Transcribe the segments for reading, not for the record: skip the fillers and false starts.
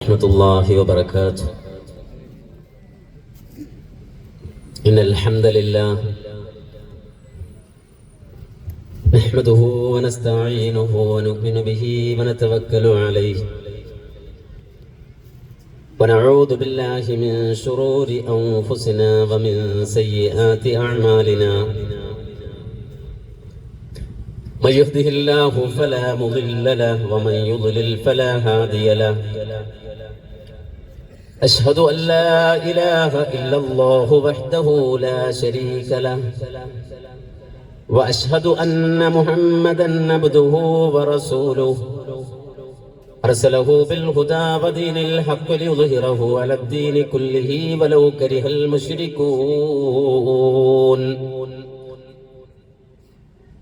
ورحمة الله وبركاته. إن الحمد لله نحمده ونستعينه ونؤمن به ونتوكل عليه ونعوذ بالله من شرور أنفسنا ومن سيئات أعمالنا. من يهده الله فلا مضل له ومن يضلل فلا هادي له. أشهد أن لا إله إلا الله وحده لا شريك له وأشهد أن محمدا عبده ورسوله أرسله بالهدى ودين الحق ليظهره على الدين كله ولو كره المشركون.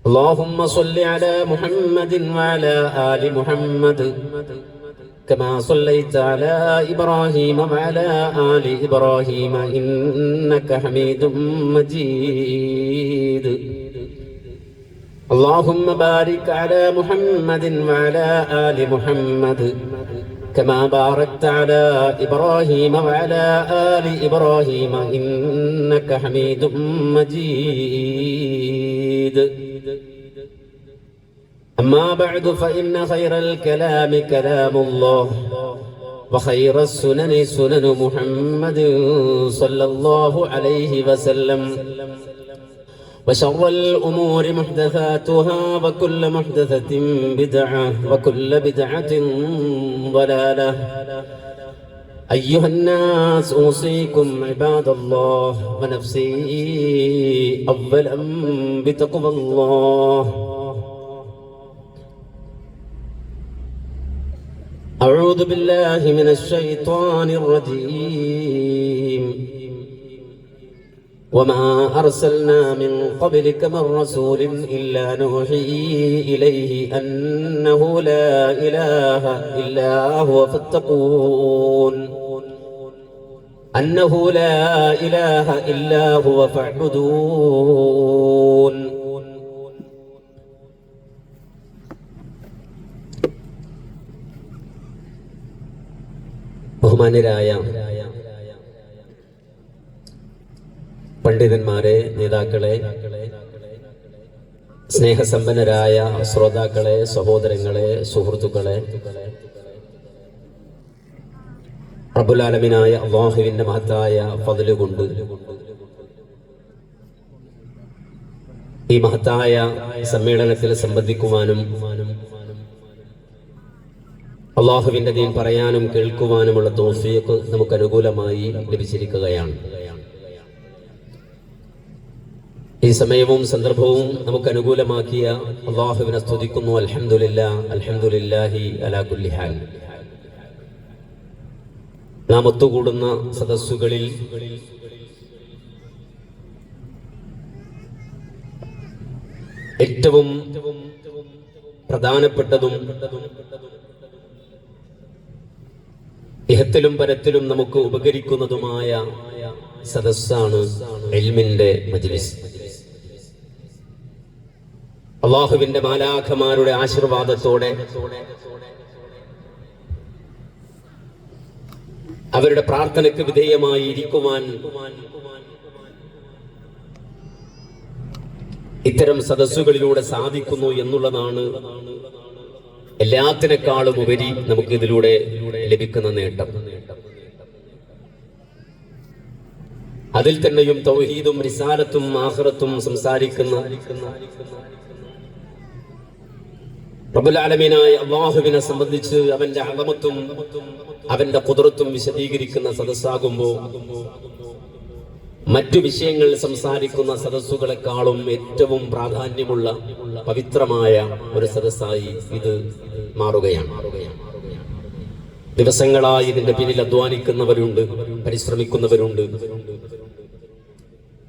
اللهم صل على محمد وعلى آل محمد كما صليت على إبراهيم وعلى آل إبراهيم إنك حميد مجيد. اللهم بارك على محمد وعلى آل محمد كما باركت على إبراهيم وعلى آل إبراهيم إنك حميد مجيد. أما بعد فإن خير الكلام كلام الله وخير السنن سنن محمد صلى الله عليه وسلم وشر الأمور محدثاتها وكل محدثة بدعة وكل بدعة ضلالة. أيها الناس أوصيكم عباد الله ونفسي أولا بتقوى الله. أعوذ بالله من الشيطان الرجيم. وما أرسلنا من قبلك من رسول إلا نوحي إليه أنه لا إله إلا هو فاتقون أنه لا إله إلا هو فاعبدون. ബഹുമാന്യരായ പണ്ഡിതന്മാരെ, നേതാക്കളെ, സ്നേഹസമ്പന്നരായ ശ്രോതാക്കളെ, സഹോദരങ്ങളെ, സുഹൃത്തുക്കളെ, റബ്ബുൽ ആലമീനായ അല്ലാഹുവിന്റെ മഹത്തായ ഫദ്ല് കൊണ്ട് ഈ മഹത്തായ സമ്മേളനത്തിൽ സംബന്ധിക്കുവാനും അള്ളാഹുവിന്റെ ദീൻ പറയാനും കേൾക്കുവാനുമുള്ള തൗഫീഖ് നമുക്ക് അനുകൂലമായി ലഭിച്ചിരിക്കുകയാണ്. ഈ സമയവും സന്ദർഭവും നമുക്ക് അനുകൂലമാക്കിയ അള്ളാഹുവിനെ സ്തുതിക്കുന്നു. അൽഹംദുലില്ലാഹ്, അൽഹംദുലില്ലാഹി അലാ കുല്ലി ഹാൽ. നാം ഒത്തുകൂടുന്ന സദസ്സുകളിൽ ഏറ്റവും പ്രധാനപ്പെട്ടതും ഇഹത്തിലും പരത്തിലും നമുക്ക് ഉപകരിക്കുന്നതുമായ സദസ്സാണ് ഇൽമിന്റെ മജ്ലിസ്. അല്ലാഹുവിന്റെ മാലാഖമാരുടെ ആശീർവാദത്തോടെ അവരുടെ പ്രാർത്ഥനയ്ക്ക് വിധേയമായി ഇരിക്കുവാൻ ഇത്തരം സദസ്സുകളിലൂടെ സാധിക്കുന്നു എന്നുള്ളതാണ് എല്ലാത്തിനേക്കാളും ഉപരി നമുക്ക് ഇതിലൂടെ ലഭിക്കുന്ന നേട്ടം. അതിൽ തന്നെയും തൗഹീദും റിസാലത്തും ആഖിറത്തും സംസാരിക്കുന്ന റബ്ബുൽ ആലമീനായ അല്ലാഹുവിനെ സംബന്ധിച്ച് അവന്റെ അളമത്തും അവന്റെ ഖുദ്റത്തും വിശദീകരിക്കുന്ന സദസ്സാകുമ്പോൾ മറ്റു വിഷയങ്ങൾ സംസാരിക്കുന്ന സദസ്സുകളെക്കാളും ഏറ്റവും പ്രാധാന്യമുള്ള പവിത്രമായ ഒരു സദസ്സായി ഇത് മാറുകയാണ്. ദിവസങ്ങളായി ഇതിന്റെ പിന്നിൽ അധ്വാനിക്കുന്നവരുണ്ട്, പരിശ്രമിക്കുന്നവരുണ്ട്.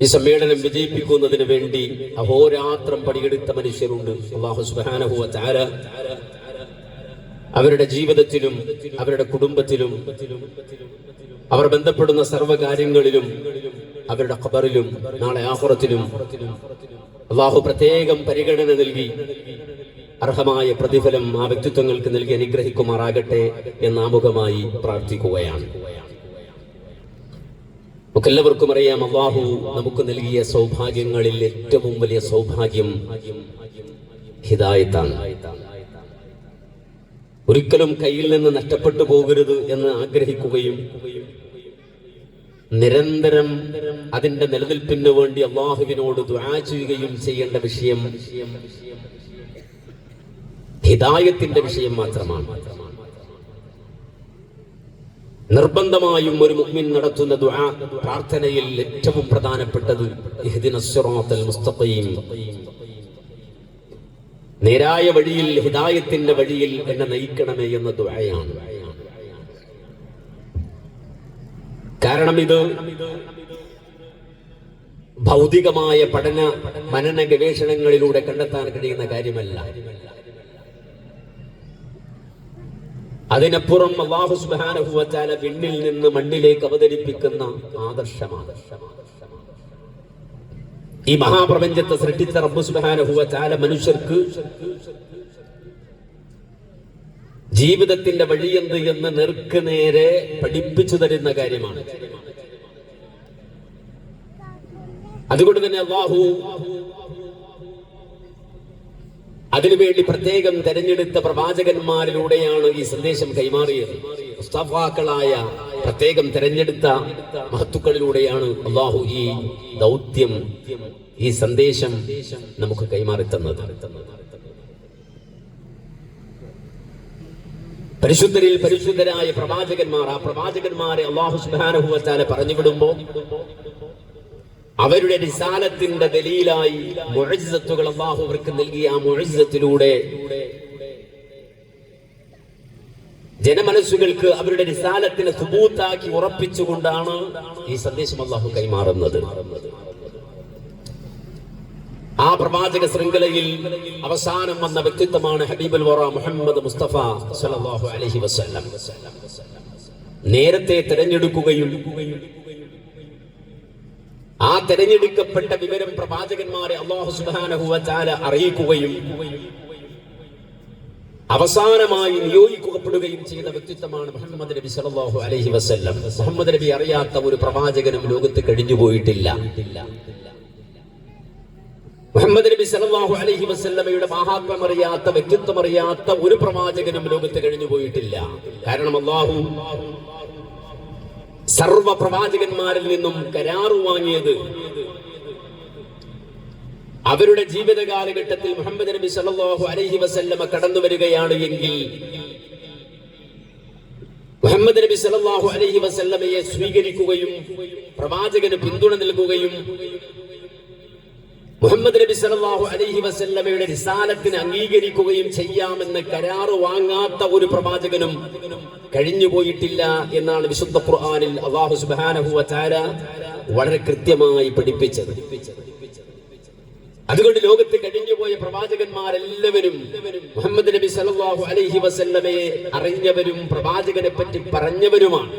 ഈ സമ്മേളനം വിജയിപ്പിക്കുന്നതിന് വേണ്ടി അഹോരാത്രം പണിയെടുത്ത മനുഷ്യരുണ്ട്. അല്ലാഹു സുബ്ഹാനഹു വ തആല അവരുടെ ജീവിതത്തിലും അവരുടെ കുടുംബത്തിലും അവർ ബന്ധപ്പെടുന്ന സർവ്വകാര്യങ്ങളിലും അവരുടെ ഖബറിലും നാളെ ആഖിറത്തിലും അല്ലാഹു പ്രത്യേകം പരിഗണന നൽകി അർഹമായ പ്രതിഫലം ആ വ്യക്തിത്വങ്ങൾക്ക് നൽകി അനുഗ്രഹിക്കുമാറാകട്ടെ എന്ന് ആമുഖമായി പ്രാർത്ഥിക്കുകയാണ്. നമുക്കെല്ലാവർക്കും അറിയാം, അല്ലാഹു നമുക്ക് നൽകിയ സൗഭാഗ്യങ്ങളിൽ ഏറ്റവും വലിയ സൗഭാഗ്യം ഹിദായത്താണ്. ഒരിക്കലും കയ്യിൽ നിന്ന് നഷ്ടപ്പെട്ടു പോകരുത് എന്ന് ആഗ്രഹിക്കുകയും നിരന്തരം അതിന്റെ നിലനിൽപ്പിന് വേണ്ടി അല്ലാഹുവിനോട് ദുആ ചെയ്യുകയും ചെയ്യേണ്ട വിഷയം ഹിദായത്തിന്റെ വിഷയം മാത്രമാണ്. നിർബന്ധമായും ഒരു മുഅ്മിൻ നടത്തുന്ന ദുആ പ്രാർത്ഥനയിൽ ഏറ്റവും പ്രധാനപ്പെട്ടത് ഇഹ്ദിനസ് സിറാത്തൽ മുസ്തഖീം, നേരായ വഴിയിൽ, ഹിദായത്തിന്റെ വഴിയിൽ എന്നെ നയിക്കണമേ എന്ന ദുആയാണ്. കാരണം ഇത് ഭൗതികമായ പഠന മനന ഗവേഷണങ്ങളിലൂടെ കണ്ടെത്താൻ കഴിയുന്ന കാര്യമല്ല. അതിനപ്പുറം അല്ലാഹു സുബ്ഹാനഹു വ തആല വിണ്ണിൽ നിന്ന് മണ്ണിലേക്ക് അവതരിപ്പിക്കുന്ന ആദർശമാണ്. ഈ മഹാപ്രപഞ്ചത്തെ സൃഷ്ടിച്ച റബ്ബ് സുബ്ഹാനഹു വ തആല മനുഷ്യർക്ക് ജീവിതത്തിന്റെ വഴിയെന്ത് എന്ന് നേർക്കുനേരെ പഠിപ്പിച്ചു തരുന്ന കാര്യമാണ്. അതുകൊണ്ട് തന്നെ അല്ലാഹു അതിനുവേണ്ടി പ്രത്യേകം തെരഞ്ഞെടുത്ത പ്രവാചകന്മാരിലൂടെയാണ് ഈ സന്ദേശം കൈമാറിയത്. മുസ്തഫാക്കളായ പ്രത്യേകം തെരഞ്ഞെടുത്ത മഹത്തുക്കളിലൂടെയാണ് അല്ലാഹു ഈ ദൗത്യം, ഈ സന്ദേശം നമുക്ക് കൈമാറി തന്നത്. പരിശുദ്ധരിൽ പരിശുദ്ധരായ പ്രവാചകന്മാർ, ആ പ്രവാചകന്മാരെ അല്ലാഹു സുബ്ഹാനഹു വ തആല പറഞ്ഞു വിടുമ്പോൾ അവരുടെ റിസാലത്തിന്റെ ദലീലായി മുഅ്ജിസത്തുകൾ അല്ലാഹു അവർക്ക് നൽകിയ ആ മുഅ്ജിസത്തിലൂടെ ജനമനസ്സുകൾക്ക് അവരുടെ റിസാലത്തിനെ സുബൂത്താക്കി ഉറപ്പിച്ചുകൊണ്ടാണ് ഈ സന്ദേശം അല്ലാഹു കൈമാറുന്നത്. ആ പ്രവാചക ശൃംഖലയിൽ അവസാനം വന്ന വ്യക്തിത്വമാണ് ഹബീബുൽ വറ മുഹമ്മദ് മുസ്തഫ സല്ലല്ലാഹു അലൈഹി വസല്ലം. നേരത്തെ തിരഞ്ഞെടുക്കുകയും ആ തെരഞ്ഞെടുക്കപ്പെട്ട വിവരം പ്രവാചകന്മാരെ അല്ലാഹു സുബ്ഹാനഹു വ തആല അറിയിക്കുകയും അവസാനമായി നിയോഗിക്കപ്പെടുകയും ചെയ്ത വ്യക്തിത്വമാണ് മുഹമ്മദ് നബി സല്ലല്ലാഹു അലൈഹി വസല്ലം. മുഹമ്മദ് നബി അറിയാത്ത ഒരു പ്രവാചകനും ലോകത്ത് കഴിഞ്ഞു പോയിട്ടില്ല. മുഹമ്മദ് നബി സല്ലല്ലാഹു അലൈഹി വസല്ലമയുടെ മഹാത്മ്യം അറിയാത്ത, വ്യക്തിത്വം അറിയാത്ത ഒരു പ്രവാചകനും ലോകത്ത് കഴിഞ്ഞു പോയിട്ടില്ല. കാരണം അല്ലാഹു സർവ പ്രവാചകന്മാരിൽ നിന്നും കരാറ് വാങ്ങിയത് അവരുടെ ജീവിത കാലഘട്ടത്തിൽ മുഹമ്മദ് നബി സല്ലല്ലാഹു അലൈഹി വസല്ലമ കടന്നു വരികയാണ് എങ്കിൽ മുഹമ്മദ് നബി സല്ലല്ലാഹു അലൈഹി വസല്ലമയെ സ്വീകരിക്കുകയും പ്രവാചകന് പിന്തുണ നൽകുകയും മുഹമ്മദ് നബി സല്ലല്ലാഹു അലൈഹി വസല്ലമയുടെ റിസാലത്തിനെ അംഗീകരിക്കുകയും ചെയ്യാമെന്ന് കരാറ് വാങ്ങാത്ത ഒരു പ്രവാചകനും കഴിഞ്ഞുപോയിട്ടില്ല എന്നാണ് വിശുദ്ധ ഖുർആനിൽ അല്ലാഹു സുബ്ഹാനഹു വ തആല വളരെ കൃത്യമായി പഠിപ്പിച്ചത്. അതുകൊണ്ട് ലോകത്ത് കഴിഞ്ഞുപോയ പ്രവാചകന്മാരെല്ലാവരും മുഹമ്മദ് നബി സല്ലല്ലാഹു അലൈഹി വസല്ലമയെ അറിഞ്ഞവരും പ്രവാചകനെ പറ്റി പറഞ്ഞവരുമാണ്.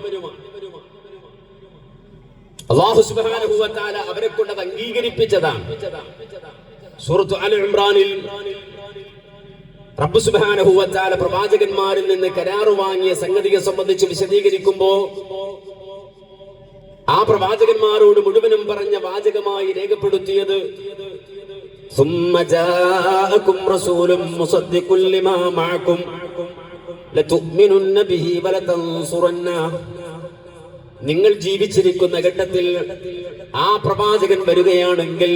അല്ലാഹു സുബ്ഹാനഹു വ തആല അവരെ കൊണ്ട് അത് അംഗീകരിപ്പിച്ചതാണ്. സൂറത്ത് അൽ ഇംറാനിൽ റബ്ബ് സുബ്ഹാനഹു വ തആല പ്രവാചകന്മാരിൽ നിന്ന് കരാറ് വാങ്ങിയ സംഗതിയെ സംബന്ധിച്ച് വിശദീകരിക്കുമ്പോൾ ആ പ്രവാചകന്മാരോട് മുഴുവനും പറഞ്ഞ വാചകമായി രേഖപ്പെടുത്തിയത് ثم جاءكم رسول مصدق لما معكم لتؤمنن به ولتنصرنه. നിങ്ങൾ ജീവിച്ചിരിക്കുന്ന ഘട്ടത്തിൽ ആ പ്രവാചകൻ വരികയാണെങ്കിൽ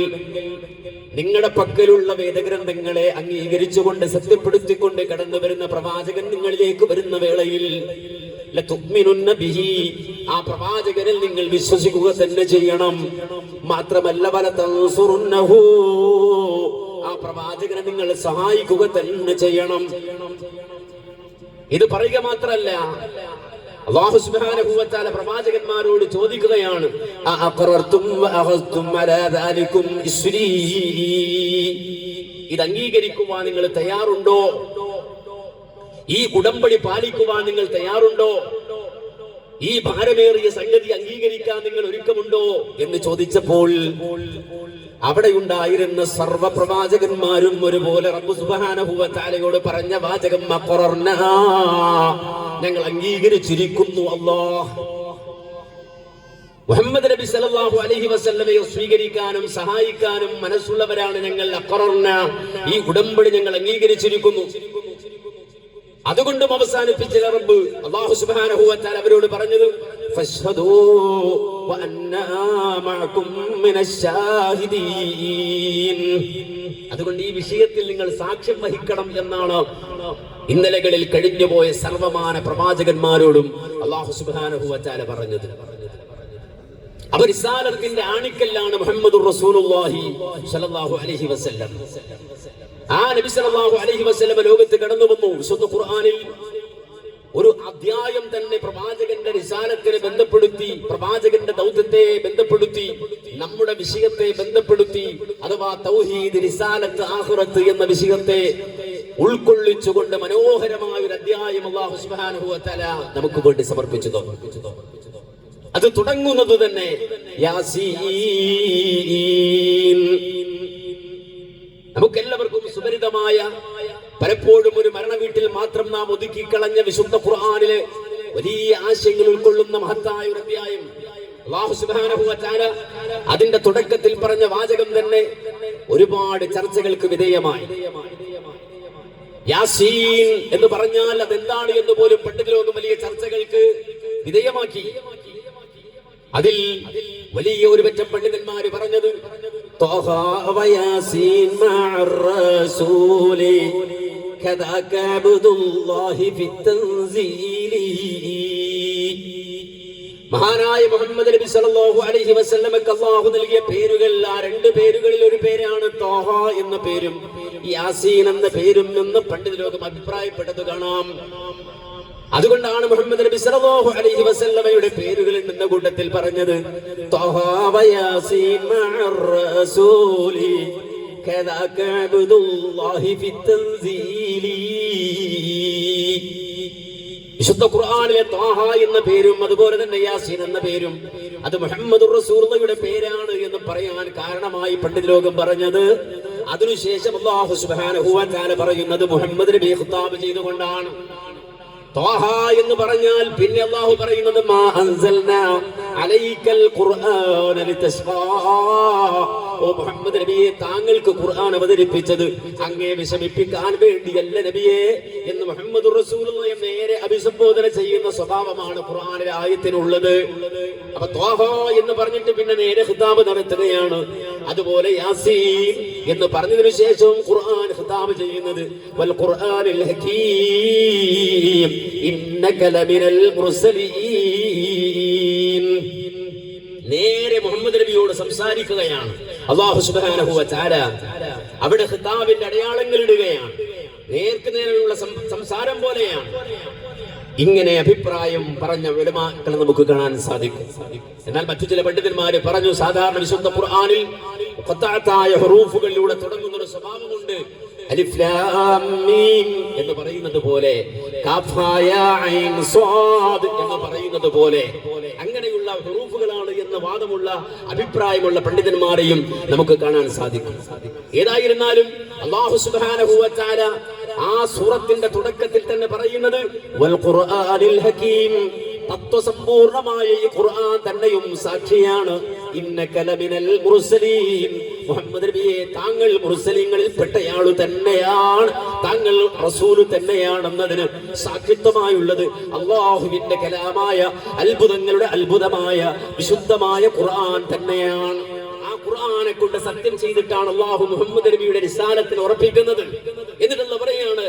നിങ്ങളുടെ പക്കലുള്ള വേദഗ്രന്ഥങ്ങളെ അംഗീകരിച്ചുകൊണ്ട് സത്യപ്പെടുത്തിക്കൊണ്ട് കടന്നു വരുന്ന പ്രവാചകൻ നിങ്ങളിലേക്ക് വരുന്ന വേളയിൽ ലതുഅ്മിനുന്ന ബിഹി, ആ പ്രവാചകനിൽ നിങ്ങൾ വിശ്വസിക്കുക തന്നെ ചെയ്യണം. മാത്രമല്ല വലതൻസുറുന്നഹു, ആ പ്രവാചകനെ നിങ്ങൾ സഹായിക്കുക തന്നെ ചെയ്യണം. ഇത് പറയുക മാത്രമല്ല, അല്ലാഹു സുബ്ഹാനഹു വ തആല പ്രവാചകന്മാരോട് ചോദിക്കുകയാണ്, അഅഖറർതും വഅഖദ്തും അലാ ദാലികും ഇസ്രീ, ഇത് അംഗീകരിക്കുവാൻ നിങ്ങൾ തയ്യാറുണ്ടോ? ഈ ഉടമ്പടി പാലിക്കുവാൻ നിങ്ങൾ തയ്യാറുണ്ടോ? ഈ ഭാരമേറിയ സംഗതി അംഗീകരിക്കാൻ നിങ്ങൾ ഒരുക്കമുണ്ടോ എന്ന് ചോദിച്ചപ്പോൾ അവിടെ ഉണ്ടായിരുന്ന സർവ്വ പ്രവാചകന്മാരും ഒരുപോലെ റബ്ബ് സുബ്ഹാനഹു വ തആലയോട് പറഞ്ഞ വാചകം അഖറർനാ, ഞങ്ങൾ അംഗീകരിച്ചിരിക്കുന്നു അല്ലാഹ്. മുഹമ്മദ് നബി സല്ലല്ലാഹു അലൈഹി വസല്ലമയെ സ്വീകരിക്കാനും സഹായിക്കാനും മനസ്സുള്ളവരാണ് ഞങ്ങൾ. അഖറർനാ, ഈ ഉടമ്പടി ഞങ്ങൾ അംഗീകരിച്ചിരിക്കുന്നു. അതുകൊണ്ടും അവസാനിപ്പിച്ച റബ്ബ് അല്ലാഹു സുബ്ഹാനഹു വ തആല അവരോട് പറഞ്ഞത് ഫശ്ഹദൂ വഅന്നാ മഅകും മിനശ് ശാഹിദീൻ. അതുകൊണ്ട് ഈ വിഷയത്തിൽ നിങ്ങൾ സാക്ഷ്യം വഹിക്കണം എന്നാണ് ഇന്നലകളിൽ കഴിഞ്ഞുപോയ സർവമാന പ്രവാചകന്മാരോടും അല്ലാഹു സുബ്ഹാനഹു വ തആല പറഞ്ഞത്. അവർ റിസാലത്തിന്റെ ആണിക്കല്ലാണ് മുഹമ്മദുർ റസൂലുള്ളാഹി സ്വല്ലല്ലാഹു അലൈഹി വസല്ലം. ആ നബി സല്ലല്ലാഹു അലൈഹി വസല്ലം ലോകത്ത് കടന്നു വന്നു. വിശുദ്ധ ഖുർആനിൽ ഒരു അധ്യായം തന്നെ പ്രവാചകന്റെ റിസാലത്തിനെ ബന്ധപ്പെടുത്തി, പ്രവാചകന്റെ ദൗത്യത്തെ ബന്ധപ്പെടുത്തി, നമ്മുടെ വിഷയത്തെ ബന്ധപ്പെടുത്തി, അഥവാ തൗഹീദ്, റിസാലത്ത്, ആഖിറത്ത് എന്ന വിഷയത്തെ ഉൾക്കൊള്ളിച്ചുകൊണ്ട് മനോഹരമായ ഒരു അധ്യായം അല്ലാഹു സുബ്ഹാനഹു വ തആല നമുക്ക് വേണ്ടി സമർപ്പിച്ചു തന്നു. അത് തുടങ്ങുന്നത് തന്നെ യാസീൻ. നമുക്കെല്ലാവർക്കും സുപരിതമായ, പലപ്പോഴും ഒരു മരണ വീട്ടിൽ മാത്രം നാം ഒതുക്കിക്കളഞ്ഞ വിശുദ്ധ ഖുർആനിലെ വലിയ ആശയങ്ങൾ ഉൾക്കൊള്ളുന്ന മഹത്തായ ഒരു അധ്യായം. അല്ലാഹു സുബ്ഹാനഹു വ തആല അതിന്റെ തുടക്കത്തിൽ പറഞ്ഞ വാചകം തന്നെ ഒരുപാട് ചർച്ചകൾക്ക് വിധേയമായി. യാസീൻ എന്ന് പറഞ്ഞാൽ അതെന്താണ് എന്ന് പോലും പണ്ഡിത ലോകം വലിയ ചർച്ചകൾക്ക് വിധേയമാക്കി. അതിൽ വലിയ ഒരു പറ്റം പണ്ഡിതന്മാര് പറഞ്ഞത് ത്വഹ വയാസീൻ മഅർ റസൂലി കദാക അബ്ദുല്ലാഹി ഫിത്തൻസീലി. മഹാനായ മുഹമ്മദ് നബി സല്ലല്ലാഹു അലൈഹി വസല്ലമക്ക് അല്ലാഹു നൽകിയ പേരുകൾ, ആ രണ്ട് പേരുകളിൽ ഒരു പേരാണ് ത്വഹ എന്ന പേരും യാസീൻ എന്ന പേരും എന്ന് പണ്ഡിത ലോകം അഭിപ്രായപ്പെട്ടത് കാണാം. അതുകൊണ്ടാണ് മുഹമ്മദ് നബി സല്ലല്ലാഹു അലൈഹി വസല്ലമയുടെ പേരുകളിൽ നിന്ന കൂട്ടത്തിൽ പറഞ്ഞത് ത്വഹ വയാസീൻ മഅർ റസൂലി കദാക അബ്ദുല്ലാഹി ഫിത്തൻസീലി. വിശുദ്ധ ഖുർആനിലെ ത്വഹ എന്ന പേരും അതുപോലെ തന്നെ യാസീൻ എന്ന പേരും അത് മുഹമ്മദുർ റസൂലുള്ളാഹിയുടെ പേരാണ് എന്ന് പറയാൻ കാരണമായി പണ്ഡിത ലോകം പറഞ്ഞത്, അതിനുശേഷം അല്ലാഹു സുബ്ഹാനഹു വ തആല പറയുന്നത് മുഹമ്മദ് നബിയെ ഖിതാബ് ചെയ്തുകൊണ്ടാണ്. ത്വഹ എന്ന് പറഞ്ഞാൽ പിന്നെ അല്ലാഹു പറയുന്നത് മാ അൻസൽനാ അലൈക്കൽ ഖുർആന ലിതശ്ഖാ. ഓ മുഹമ്മദ് നബിയെ, താങ്കൾക്ക് ഖുർആൻ അവതരിപ്പിച്ചത് അങ്ങേ വിഷമിപ്പിക്കാൻ വേണ്ടിയല്ല നബിയെ എന്ന് മുഹമ്മദുർ റസൂലുള്ളാഹിയെ നേരെ അഭിസംബോധന ചെയ്യുന്ന സ്വഭാവമാണ് ഖുർആനിലെ ആയത്തിനുള്ളത്. അപ്പൊ ത്വഹ എന്ന് പറഞ്ഞിട്ട് പിന്നെ നേരെ ഖിതാബ് നടത്തുകയാണ്. അതുപോലെ യാസീൻ എന്ന് പറഞ്ഞതിനു ശേഷവും ഖുർആൻ ഖിതാബ് ചെയ്യുന്നത് വൽ ഖുർആനിൽ ഹകീം ഇന്നക ലമിനൽ മുർസലീൻ. നേരെ മുഹമ്മദ് നബിയോട് സംസാരിക്കുകയാണ് അല്ലാഹു സുബ്ഹാനഹു വ തആല. അവിടെ ഖിതാബിന്റെ അടയാളങ്ങൾ ഇടുകയാണ്. നേർക്ക് നേരെയുള്ള സംസാരം പോലെയാണ്. ഇങ്ങനെ അഭിപ്രായം പറഞ്ഞ ഉലമാക്കളെ നമുക്ക് കാണാൻ സാധിക്കും. എന്നാൽ മറ്റു ചില പണ്ഡിതന്മാര് പറഞ്ഞു, സാധാരണ വിശുദ്ധ ഖുർആനിൽ ഖത്അത്തായ ഹുറൂഫുകളിലൂടെ തുടങ്ങുന്ന ഒരു സ്വഭാവമുണ്ട്. അലിഫ് ലാം മീം എന്ന് പറയുന്നത് പോലെ, കാഫ് യാ ഐൻ സ്വാദ് എന്ന് പറയുന്നത് പോലെ അങ്ങനെയുള്ള ഹുറൂഫുകളാണ് എന്ന വാദമുള്ള അഭിപ്രായമുള്ള പണ്ഡിതന്മാരെയും നമുക്ക് കാണാൻ സാധിക്കും. ഏതായിരുന്നാലും അല്ലാഹു സുബ്ഹാനഹു വ തആല ആ സൂറത്തിന്റെ തുടക്കത്തിൽ തന്നെ പറയുന്നത് വൽ ഖുർആനിൽ ഹകീം, തത്വസമ്പൂർണമായ ഈ ഖുർആൻ തന്നെയും സാക്ഷിയാണ്. ഇന്നക ലമിനൽ മുർസലീൻ, മുഹമ്മദ് നബിയെ, താങ്കൾ മുർസലീങ്ങളിൽ പെട്ടയാളു തന്നെയാണ്, താങ്കൾ റസൂൽ തന്നെയാണെന്നതിന് സാക്ഷിത്വമായുള്ളത് അല്ലാഹുവിന്റെ കലാമായ അത്ഭുതങ്ങളുടെ അത്ഭുതമായ വിശുദ്ധമായ ഖുർആൻ തന്നെയാണ്. ഖുർആനെ കൊണ്ട് സത്യം ചെയ്തിട്ടാണ് അല്ലാഹു മുഹമ്മദ് നബിയുടെ റിസാലത്തിനെ ഉറപ്പിക്കുന്നത്. എന്നിട്ടുള്ള പറയാണ്,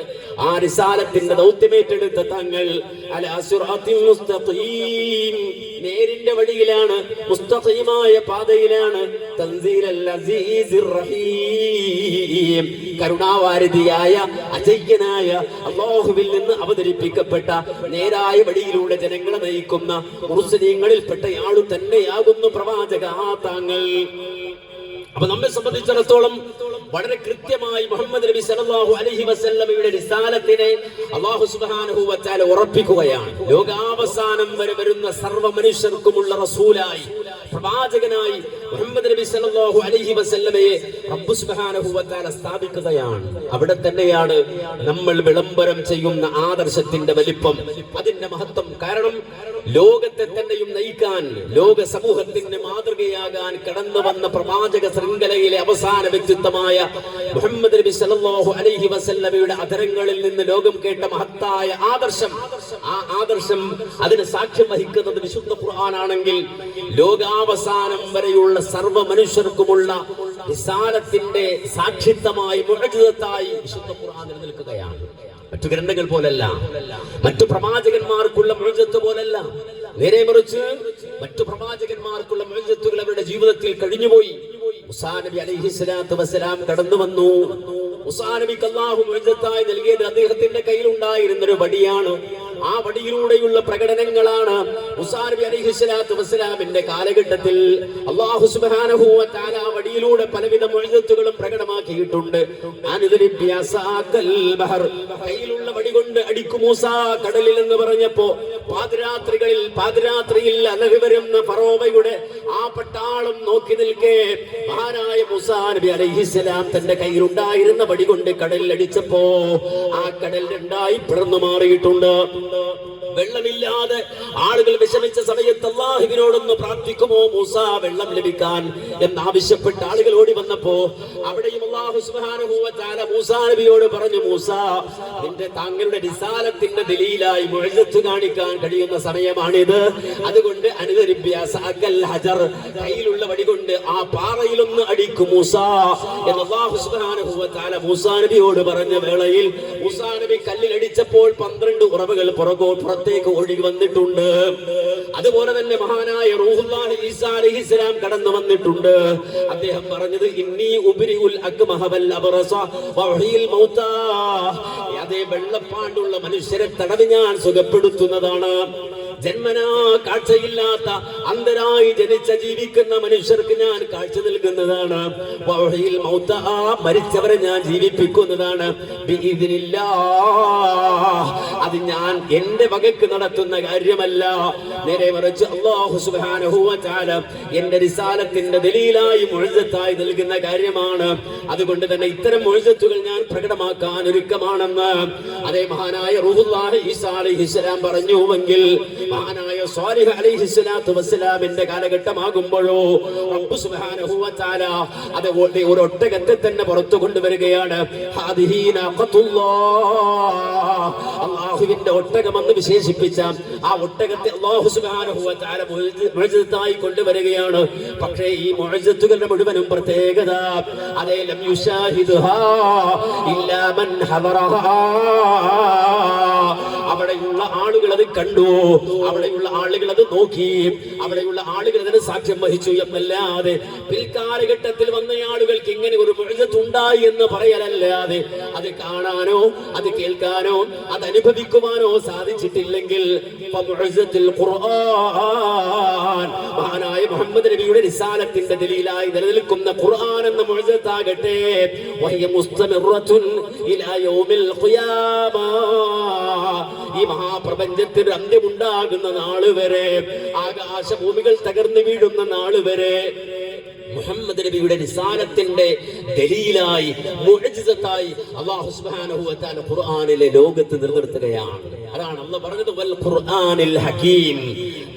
ആ റിസാലത്തിന്റെ ദൗത്യമേറ്റെടുത്ത തങ്ങൾ അലാ സിറാത്തിൻ മുസ്തഖീം, നേരിന്റെ വഴിയിലാണ്, മുസ്തഖീമായ പാതയിലാണ്. തൻസീലൽ അസീസിർ റഹീം, കരുണാവാരിധിയായ അജയ്യനായ അല്ലാഹുവിൽ നിന്ന് അവതരിപ്പിക്കപ്പെട്ട നേരായ വഴിയിലൂടെ ജനങ്ങളെ നയിക്കുന്ന മുർസലീങ്ങളിൽപ്പെട്ടയാളു തന്നെയാകുന്നു പ്രവാചക താങ്കൾ. അപ്പൊ നമ്മെ സംബന്ധിച്ചിടത്തോളം വളരെ കൃത്യമായി മുഹമ്മദ് നബി സല്ലല്ലാഹു അലൈഹി വസല്ലമയുടെ റിസാലത്തിനെ അല്ലാഹു സുബ്ഹാനഹു വ തആല ഉറപ്പിക്കുകയാണ്. ലോകാവസാനം വരെ വരുന്ന സർവ്വ മനുഷ്യർക്കുമുള്ള റസൂലായി പ്രവാചകനായി മുഹമ്മദ് നബി സല്ലല്ലാഹു അലൈഹി വസല്ലമയെ റബ്ബ് സുബ്ഹാനഹു വ തആല സ്ഥാപിക്കുകയാണ്. അവിടെ തന്നെയാണ് നമ്മൾ വിളംബരം ചെയ്യുന്ന ആദർശത്തിന്റെ വലിപ്പം, അതിന്റെ മഹത്വം. കാരണം ലോകത്തെ തന്നെയും നയിക്കാൻ, ലോക സമൂഹത്തിന് മാതൃകയാകാൻ കടന്നു വന്ന പ്രവാചക ശൃംഖലയിലെ അവസാന വ്യക്തിത്വമായ മുഹമ്മദ് നബി സല്ലല്ലാഹു അലൈഹി വസല്ലമയുടെ അധരങ്ങളിൽ നിന്ന് ലോകം കേട്ട മഹത്തായ ആദർശം, ആ ആദർശം അതിന് സാക്ഷ്യം വഹിക്കുന്നത് വിശുദ്ധ ഖുർആനാണെങ്കിൽ ലോകാവസാനം വരെയുള്ള സർവ്വ മനുഷ്യർക്കുമുള്ള റിസാലത്തിന്റെ സാക്ഷിത്വമായി, മുഅ്ജിസത്തായി വിശുദ്ധ ഖുർആൻ നിലനിൽക്കുകയാണ്. മറ്റു ഗ്രന്ഥങ്ങൾ പോലല്ല, മറ്റു പ്രവാചകന്മാർക്കുള്ള മുഅ്ജിസത്ത് പോലല്ല. നേരെ മറിച്ച് മറ്റു പ്രവാചകന്മാർക്കുള്ള മുഅ്ജിസത്തുകൾ അവരുടെ ജീവിതത്തിൽ കഴിഞ്ഞുപോയി. മൂസാ നബി അലൈഹിസ്സലാത്തു വസ്സലാം കടന്നു വന്നു. മൂസാ നബിക്ക് അല്ലാഹു മുഅ്ജിസത്തായി നൽകിയത് അദ്ദേഹത്തിന്റെ കയ്യിലുണ്ടായിരുന്ന ഒരു വടിയാണ്. ആ വടിയിലൂടെയുള്ള പ്രകടനങ്ങളാണ് മൂസാ നബി അലൈഹിസ്സലാത്തു വസ്സലാമിന്റെ കാലഘട്ടത്തിൽ അല്ലാഹു സുബ്ഹാനഹു വ തആല വടിയിലൂടെ പലവിധ മുഅ്ജിസത്തുകളും പ്രകടമാക്കിയിട്ടുണ്ട്. കയ്യിലുള്ള വടി കൊണ്ട് അടിക്കു മൂസാ കടലിൽ എന്ന് പറഞ്ഞപ്പോ പാതിരാത്രിയിൽ അലറി വരുന്ന ഫറോവയുടെ ആ പട്ടാളം നോക്കി നിൽക്കെ മഹാനായ മൂസാ നബി അലൈഹിസ്സലാം തന്റെ കയ്യിലുണ്ടായിരുന്ന വടി കൊണ്ട് കടലിൽ അടിച്ചപ്പോ ആ കടൽ രണ്ടായി പിളർന്നു മാറിയിട്ടുണ്ട്. വെള്ളമില്ലാതെ ആളുകൾ വിഷമിച്ച സമയത്ത് അല്ലാഹുവിനോടൊന്ന് പ്രാർത്ഥിക്കുമോ മൂസ വെള്ളം ലഭിക്കാൻ എന്നാവശ്യപ്പെട്ട് ആളുകൾ ഓടി വന്നപ്പോ അവിടെയും അല്ലാഹു സുബ്ഹാനഹു വ തആല മൂസാ നബിയോട് പറഞ്ഞു, മൂസ നിന്റെ താങ്കളുടെ റിസാലത്തിന്റെ ദലീലായി മുഅ്ജിസത്ത് കാണിക്കാൻ കഴിയുന്ന സമയമാണിത്. അതുകൊണ്ട് ഹജർ കയ്യിലുള്ള വടി കൊണ്ട് ആ പാറയിലൊന്ന് അടിക്കും മൂസ എന്ന് അല്ലാഹു സുബ്ഹാനഹു വ തആല മൂസാ നബിയോട് പറഞ്ഞ വേളയിൽ മൂസാ നബി കല്ലിൽ അടിച്ചപ്പോൾ 12 ഉറവുകൾ പുറത്തേക്ക് ഒഴുകി വന്നിട്ടുണ്ട്. അതുപോലെ തന്നെ മഹാനായ റൂഹുല്ലാഹി ഈസാ അലൈഹിസ്സലാം കടന്നു വന്നിട്ടുണ്ട്. അദ്ദേഹം പറഞ്ഞത് ഇന്നി ഉബ്രിഉൽ അക്മഹ വൽ അബ്റസ വഹീൽ മൗതാ, അതേ വെള്ളപ്പാണ്ടുള്ള മനുഷ്യരെ തടവി ഞാൻ സുഖപ്പെടുത്തുന്നതാണ്. ജന്മനാ കാഴ്ചയില്ലാത്ത അന്ധരായി ജനിച്ച ജീവിക്കുന്ന മനുഷ്യർക്ക് ഞാൻ കാഴ്ച നൽകുന്നതാണ്. വഹീൽ മൗതാ, മരിച്ചവരെ ഞാൻ ജീവിപ്പിക്കുന്നതാണ്. അത് ഞാൻ എന്റെ വകക്ക് നടത്തുന്ന കാര്യമല്ല, നേരെ മറിച്ച് അല്ലാഹു സുബ്ഹാനഹു വ തആല എന്റെ റിസാലത്തിന്റെ ദലീലായി മുഅ്ജിസത്തായി നൽകുന്ന കാര്യമാണ്. അതുകൊണ്ട് തന്നെ ഇത്തരം മുഅ്ജിസത്തുകൾ ഞാൻ പ്രകടമാക്കാൻ ഒരുക്കമാണെന്ന് അതേ മഹാനായ റൂഹുല്ലാഹി ഈസാ അലൈഹിസ്സലാം പറഞ്ഞുവെങ്കിൽ മഹാനായ സ്വാലിഹ് അലൈഹിസ്സലാത്തു വസ്സലാമിന്റെ കാലഘട്ടമാകുമ്പോഴോ റബ്ബ് സുബ്ഹാനഹു വ തആല അത് ഒരു ഒട്ടകത്തെ തന്നെ പുറത്തു കൊണ്ടുവരികയാണ്. അല്ലാഹുവിന്റെ ഒട്ടകമെന്ന് വിശേഷിപ്പിച്ച ആ ഒട്ടകത്തെ അല്ലാഹു സുബ്ഹാനഹു വ തആല മുഅ്ജിസത്തായി കൊണ്ടുവരികയാണ്. പക്ഷേ ഈ മുഅ്ജിസത്തുകളുടെ മുഴുവനും പ്രത്യേകത അതേ ലം യുശാഹിദുഹാ ഇല്ലാ മൻ ഹദറഹാ, അവിടെയുള്ള ആളുകൾ അത് കണ്ടു, അവിടെയുള്ള ആളുകൾ അത് നോക്കി, അവിടെയുള്ള ആളുകൾ അതിന് സാക്ഷ്യം വഹിച്ചു എന്നല്ലാതെ പിൽക്കാലഘട്ടത്തിൽ വന്ന ആളുകൾക്ക് ഇങ്ങനെ ഒരു മുഅ്ജിസത്ത് ഉണ്ടായി എന്ന് പറയലല്ലാതെ അത് കാണാനോ അത് കേൾക്കാനോ അത് അനുഭവിക്കുവാനോ സാധിച്ചിട്ടില്ലെങ്കിൽ മഹാനായ മുഹമ്മദ് നബിയുടെ റിസാലത്തിന്റെ ദലീലായി നിലനിൽക്കുന്ന ഖുർആൻ എന്ന മുഅ്ജിസത്താകട്ടെ വഹിയ മുസ്തമിറത്തുൻ ഇലാ യൗമിൽ ഖിയാമ, ഈ മഹാപ്രപഞ്ചത്തിന് അന്ത്യമുണ്ടാകുന്ന നാള് വരെ, ആകാശഭൂമികൾ തകർന്നു വീഴുന്ന നാള് വരെ മുഹമ്മദ് നബിയുടെ റിസാലത്തിന്റെ ദലീലായി മുഅ്ജിസത്തായി അല്ലാഹു സുബ്ഹാനഹു വ തആല ഖുർആനിലെ ലോകത്ത് നിലനിർത്തുകയാണ്. അതാണ് അല്ലാഹു പറഞ്ഞത് വൽ ഖുർആനിൽ ഹകീം,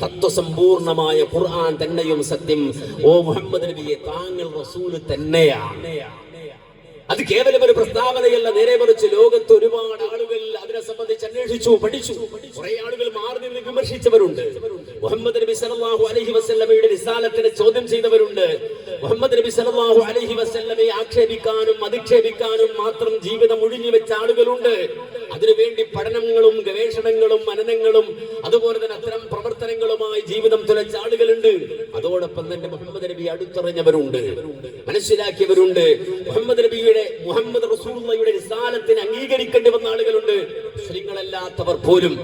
തത്വസമ്പൂർണമായ ഖുർആൻ തന്നെയും സത്യം. ഓ മുഹമ്മദ് നബിയെ താങ്കൾ റസൂൽ തന്നെയാണ്. അത് കേവലം ഒരു പ്രസ്താവനയല്ല, നേരെ മറിച്ച് ലോകത്ത് ഒരുപാട് ആളുകൾ അതിനെ സംബന്ധിച്ച് അന്വേഷിച്ചു, പഠിച്ചു. കുറെ ആളുകൾ മാറി നിന്ന് വിമർശിച്ചവരുണ്ട്. മുഹമ്മദ് നബി സല്ലല്ലാഹു അലൈഹി വസല്ലമയുടെ റിസാലത്തിനെ ചോദ്യം ചെയ്തവരുണ്ട്. മുഹമ്മദ് നബി സല്ലല്ലാഹു അലൈഹി വസല്ലമയെ ആക്ഷേപിക്കാനും അധിക്ഷേപിക്കാനും മാത്രം ജീവിതം ഒഴിഞ്ഞു വെച്ച ആളുകളുണ്ട്. അതിനുവേണ്ടി പഠനങ്ങളും ഗവേഷണങ്ങളും മനനങ്ങളും അതുപോലെ തന്നെ അത്തരം പ്രവർത്തനങ്ങളുമായി ജീവിതം തുലച്ച ആളുകളുണ്ട്. അതോടൊപ്പം തന്നെ മുഹമ്മദ് നബി അടുത്തറിഞ്ഞവരുണ്ട്, മനസ്സിലാക്കിയവരുണ്ട്. മുഹമ്മദ് റസൂലുള്ളാഹിയുടെ റിസാലത്തിനെ അംഗീകരിക്കേണ്ടി വന്ന ആളുകളുണ്ട്. മുസ്ലിങ്ങളല്ലാത്തവർ പോലും,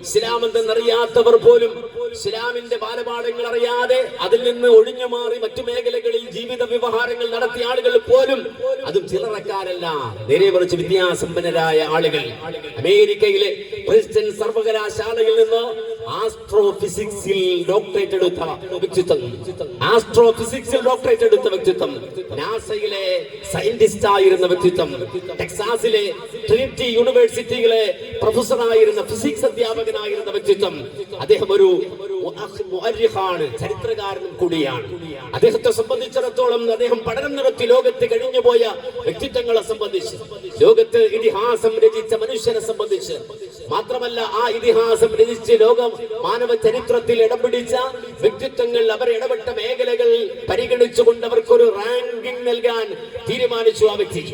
ഇസ്ലാം എന്തെന്നറിയാത്തവർ പോലും, ഇസ്ലാമിന്റെ ബാലപാഠങ്ങൾ അറിയാതെ അതിൽ നിന്ന് ഒഴിഞ്ഞു മാറി മറ്റു മേഖലകളിൽ ജീവിത വ്യവഹാരങ്ങൾ നടത്തിയ ആളുകൾ പോലും, അതും ചിലറക്കാരല്ല, നേരെ മറിച്ച് വിദ്യാസമ്പന്നരായ ആളുകൾ. അമേരിക്കയിലെ പ്രിൻസ്റ്റൺ സർവകലാശാലയിൽ നിന്ന് ആസ്ട്രോഫിസിക്സിൽ ഡോക്ടറേറ്റ് എടുത്ത വ്യക്തിത്വം, ആസ്ട്രോഫിസിക്സിൽ ഡോക്ടറേറ്റ് എടുത്ത വ്യക്തിത്വം, നാസയിലെ സയന്റിസ്റ്റ് ആയിരുന്ന വ്യക്തിത്വം, ടെക്സാസിലെ ട്രിനിറ്റി യൂണിവേഴ്സിറ്റിയിലെ പ്രൊഫസറായിരുന്ന ഫിസിക്സ് അധ്യാപകനായിരുന്ന വ്യക്തിത്വം. അദ്ദേഹം ഒരു മുഅർരിഖാണ്, ചരിത്രകാരനും കൂടിയാണ്. അദ്ദേഹത്തെ സംബന്ധിച്ചിടത്തോളം അദ്ദേഹം പഠനം നടത്തി ലോകത്ത് കഴിഞ്ഞുപോയ വ്യക്തിത്വങ്ങളെ സംബന്ധിച്ച്, ലോകത്ത് ഇതിഹാസം രചിച്ച മനുഷ്യനെ സംബന്ധിച്ച് മാത്രമല്ല, ആ ഇതിഹാസം രചിച്ച് ലോകം മാനവ ചരിത്രത്തിൽ ഇടം പിടിച്ച വ്യക്തിത്വങ്ങൾ, അവർ ഇടപെട്ട മേഖലകൾ പരിഗണിച്ചുകൊണ്ട് അവർക്കൊരു റാങ്കിംഗ് നൽകാൻ തീരുമാനിച്ചു ആ വ്യക്തി.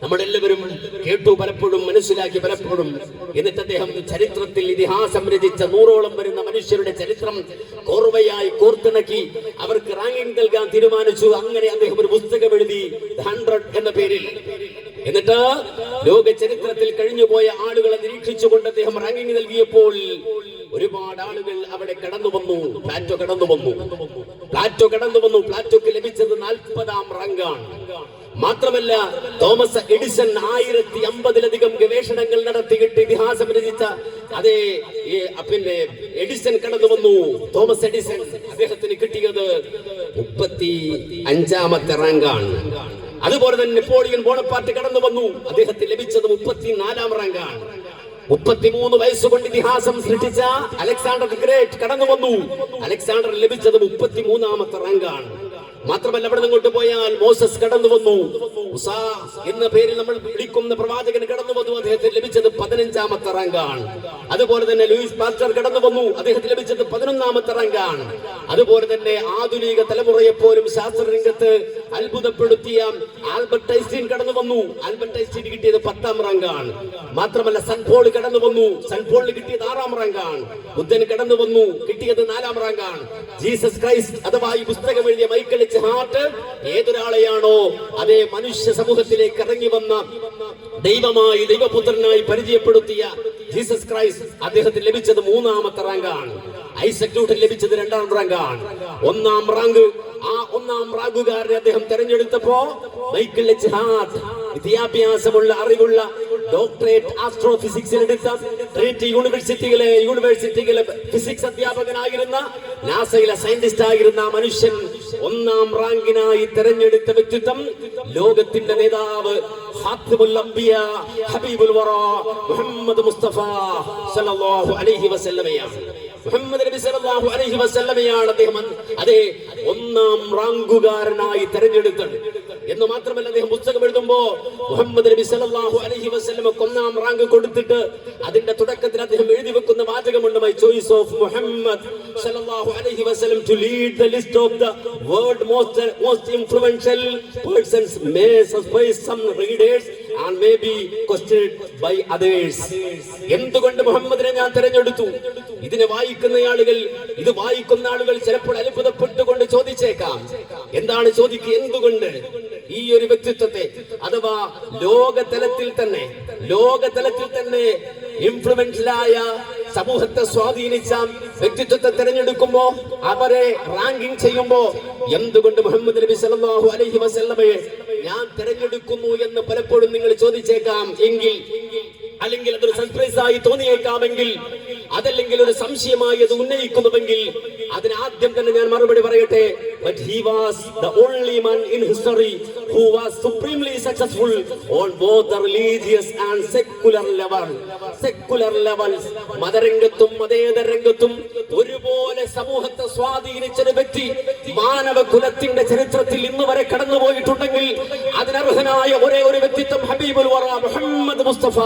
നമ്മളെല്ലാവരും കേട്ടു, പലപ്പോഴും മനസ്സിലാക്കി പലപ്പോഴും. എന്നിട്ട് അദ്ദേഹം ചരിത്രത്തിൽ ഇതിഹാസം രചിച്ച 100ഓളം വരുന്ന മനുഷ്യരുടെ ചരിത്രം കോർവയായി കോർത്തിണക്കി അവർക്ക് റാങ്കിംഗ് നൽകാൻ തീരുമാനിച്ചു. അങ്ങനെ അദ്ദേഹം ഒരു പുസ്തകം എഴുതി, 100 എന്ന പേരിൽ. എന്നിട്ട് ലോക ചരിത്രത്തിൽ കഴിഞ്ഞുപോയ ആളുകളെ നിരീക്ഷിച്ചുകൊണ്ട് അദ്ദേഹം റാങ്കിംഗ് നൽകിയപ്പോൾ ഒരുപാട് ആളുകൾ അവിടെ കടന്നു വന്നു. പ്ലാറ്റോ കടന്നു വന്നു. പ്ലാറ്റോക്ക് ലഭിച്ചത് 40ാം റാങ്കാണ്. മാത്രമല്ല, തോമസ് എഡിസൺ 1050ലധികം ഗവേഷണങ്ങൾ നടത്തിയിട്ട് ഇതിഹാസം രചിച്ച അതേ എഡിസൺ കടന്നു വന്നു. തോമസ് എഡിസൺ, അദ്ദേഹത്തിന് കിട്ടിയത് 35ാമത്തെ റാങ്കാണ്. അതുപോലെ തന്നെ നെപ്പോളിയൻ ബോണപ്പാർട്ട് കടന്നു വന്നു. അദ്ദേഹത്തിന് ലഭിച്ചത് 34ാം റാങ്കാണ്. 33 വയസ്സുകൊണ്ട് ഇതിഹാസം സൃഷ്ടിച്ച അലക്സാണ്ടർ ദി ഗ്രേറ്റ് കടന്നു വന്നു. അലക്സാണ്ടർ ലഭിച്ചത് 33ാമത്തെ റാങ്കാണ്. മാത്രമല്ല, അവിടെ നിങ്ങോട്ട് പോയാൽ മോസസ് കടന്നു വന്നു. ഉസ എന്ന പേരിൽ നമ്മൾ വിളിക്കുന്ന പ്രവാചകൻ കടന്നു വന്നു. അദ്ദേഹത്തിന് ലഭിച്ചത് 15ാമത്തെ റാങ്കാണ്. അതുപോലെ തന്നെ ലൂയിസ് പാസ്റ്റർ കടന്നു വന്നു. അദ്ദേഹത്തിന് ലഭിച്ചത് 11ാമത്തെ റാങ്കാണ്. അതുപോലെ തന്നെ ആധുനിക തലമുറയെ പോലും ശാസ്ത്രരംഗത്ത് അത്ഭുതപ്പെടുത്തിയ ആൽബർട്ട് ഐൻസ്റ്റീൻ കടന്നു വന്നു. ആൽബർട്ട് ഐൻസ്റ്റീൻ കിട്ടിയത് 10ാം റാങ്കാണ്. മാത്രമല്ല, സൺപോൾ കടന്നു വന്നു. സൺപോളിന് കിട്ടിയത് 6ാം റാങ്കാണ്. ബുദ്ധൻ കടന്നു വന്നു, കിട്ടിയത് 4ാം റാങ്കാണ്. ജീസസ് ക്രൈസ്റ്റ് അഥവാ ഈ പുസ്തകം എഴുതിയ മൈക്കൽ ഹാർട്ട് ഏതൊരാളെയാണോ അതേ മനുഷ്യ സമൂഹത്തിലേക്ക് ഇറങ്ങി വന്ന ദൈവമായി, ദൈവപുത്രനായി പരിചയപ്പെടുത്തിയ ജീസസ് ക്രൈസ്റ്റ്, അദ്ദേഹത്തിന് ലഭിച്ചത് 3ാമത്തെ റാങ്കാണ്. ഐസക് ന്യൂട്ടൻ ലഭിച്ചത് 2ാം റാങ്കാണ്. 1ാം റാങ്ക്, ആ 1ാം റാങ്കുകാരനെ അദ്ദേഹം തെരഞ്ഞെടുത്തപ്പോ മൈക്കൽ എച്ച് ഹാർട്ട്, വിദ്യാഭ്യാസമുള്ള അറിവുള്ള ഡോക്ടറേറ്റ് ആസ്ട്രോഫിസിക്സിൽ എടുത്ത ട്രിനിറ്റി യൂണിവേഴ്സിറ്റിയിലെ ഫിസിക്സ് അധ്യാപകനായിരുന്ന നാസയിലെ സയന്റിസ്റ്റ് ആയിരുന്ന മനുഷ്യൻ 1ാം റാങ്കിനായി തെരഞ്ഞെടുത്ത വ്യക്തിത്വം ലോകത്തിന്റെ നേതാവ് ഖാതിമുൽ അംബിയ ഹബീബുൽ വറ മുഹമ്മദ് മുസ്തഫ സല്ലല്ലാഹു അലൈഹി വസല്ലമയാണ്. മുഹമ്മദ് നബി സല്ലല്ലാഹു അലൈഹി വസല്ലമയാണ് അദ്ദേഹം അതേ 1ാം റാങ്കുകാരനായി തെരഞ്ഞെടുത്തത്. എന്ന് മാത്രമല്ല, അദ്ദേഹം പുസ്തകം എഴുതുമ്പോ മുഹമ്മദ് നബി സല്ലല്ലാഹു അലൈഹി വസല്ലമക്ക് 1ാം റാങ്ക് കൊടുത്തിട്ട് അതിന്റെ തുടക്കത്തിൽ അദ്ദേഹം എഴുതി വെക്കുന്ന വാചകമുണ്ട്, മൈ ചോയ്സ് ഓഫ് മുഹമ്മദ് സല്ലല്ലാഹു അലൈഹി വസല്ലം to lead the list of the world most influential persons may surprise some readers and may be questioned by others. എന്തുകൊണ്ട് മുഹമ്മദിനെ ഞാൻ തിരഞ്ഞെടുത്തു? ഇത് വായിക്കുന്ന ആളുകൾ ചിലപ്പോൾ അത്ഭുതപ്പെട്ടുകൊണ്ട് ചോദിച്ചേക്കാം, എന്താണ് ചോദിക്കുക? എന്തുകൊണ്ട് ഈ ഒരു വ്യക്തിത്വത്തെ അഥവാ ലോകതലത്തിൽ തന്നെ ഇൻഫ്ലുവൻഷ്യലായ സമൂഹത്തെ സ്വാധീനിച്ച വ്യക്തിത്വത്തെ തിരഞ്ഞെടുക്കുമ്പോ, അവരെ റാങ്കിങ് ചെയ്യുമ്പോ എന്തുകൊണ്ട് മുഹമ്മദ് നബി സല്ലല്ലാഹു അലൈഹി വസല്ലമയെ ഞാൻ തിരഞ്ഞെടുക്കുന്നു എന്ന് പലപ്പോഴും നിങ്ങൾ ചോദിച്ചേക്കാം. അല്ലെങ്കിൽ അതൊരു സർപ്രൈസ് ആയി തോന്നിയേക്കാമെങ്കിൽ, അതല്ലെങ്കിൽ ഒരു സംശയമായി അത് ഉന്നയിക്കുന്നുവെങ്കിൽ, അതിനാദ്യം തന്നെ ഞാൻ മറുപടി പറയട്ടെ. But he was the only man in history who was supremely successful on both the religious and secular levels. മതരംഗത്തും മതേതര രംഗത്തും ഒരുപോലെ സമൂഹത്തെ സ്വാധീനിച്ച ഒരു വ്യക്തി മാനവകുലത്തിന്റെ ചരിത്രത്തിൽ ഇന്ന് വരെ കടന്നുപോയിട്ടുണ്ടെങ്കിൽ അതിനർഹനായ ഒരേ ഒരു വ്യക്തിത്വം ഹബീബുൽ വറ മുഹമ്മദ് മുസ്തഫ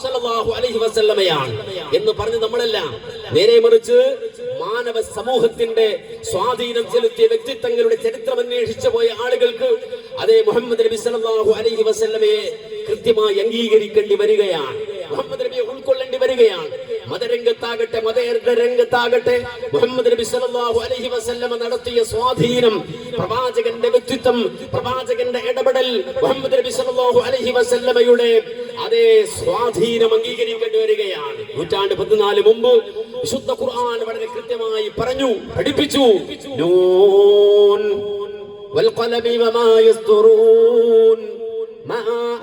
സല്ലല്ലാഹു അലൈഹി വസല്ലമയാണ് എന്ന് പറഞ്ഞ് നമ്മളല്ല, നേരെ മറിച്ച് മാനവ സമൂഹത്തിന്റെ സ്വാധീനം ചെലുത്തിയ വ്യക്തിത്വങ്ങളുടെ ചരിത്രം അന്വേഷിച്ചു പോയ ആളുകൾക്ക് അതേ മുഹമ്മദ് നബി സല്ലല്ലാഹു അലൈഹി വസല്ലമയെ കൃത്യമായി അംഗീകരിക്കേണ്ടി വരികയാണ്, മുഹമ്മദ് നബിയെ ഉൾക്കൊള്ളേണ്ടി വരികയാണ്. മതരംഗത്താകട്ടെ മതേതര രംഗത്താകട്ടെ മുഹമ്മദ് നബി സല്ലല്ലാഹു അലൈഹി വസല്ലമ നടത്തിയ സ്വാധീനം, പ്രവാചകന്റെ വ്യക്തിത്വം, പ്രവാചകന്റെ ഇടപെടൽ, മുഹമ്മദ് നബി സല്ലല്ലാഹു അലൈഹി വസല്ലമയുടെ അതേ സ്വാധീനം അംഗീകരിക്കേണ്ടി വരികയാണ്. 14 മുമ്പ് വിശുദ്ധ ഖുർആൻ വളരെ കൃത്യമായി പറഞ്ഞു, പഠിപ്പിച്ചു. നൂൻ വൽ ഖലമി വമാ യസ്തുറൂൻ. മാ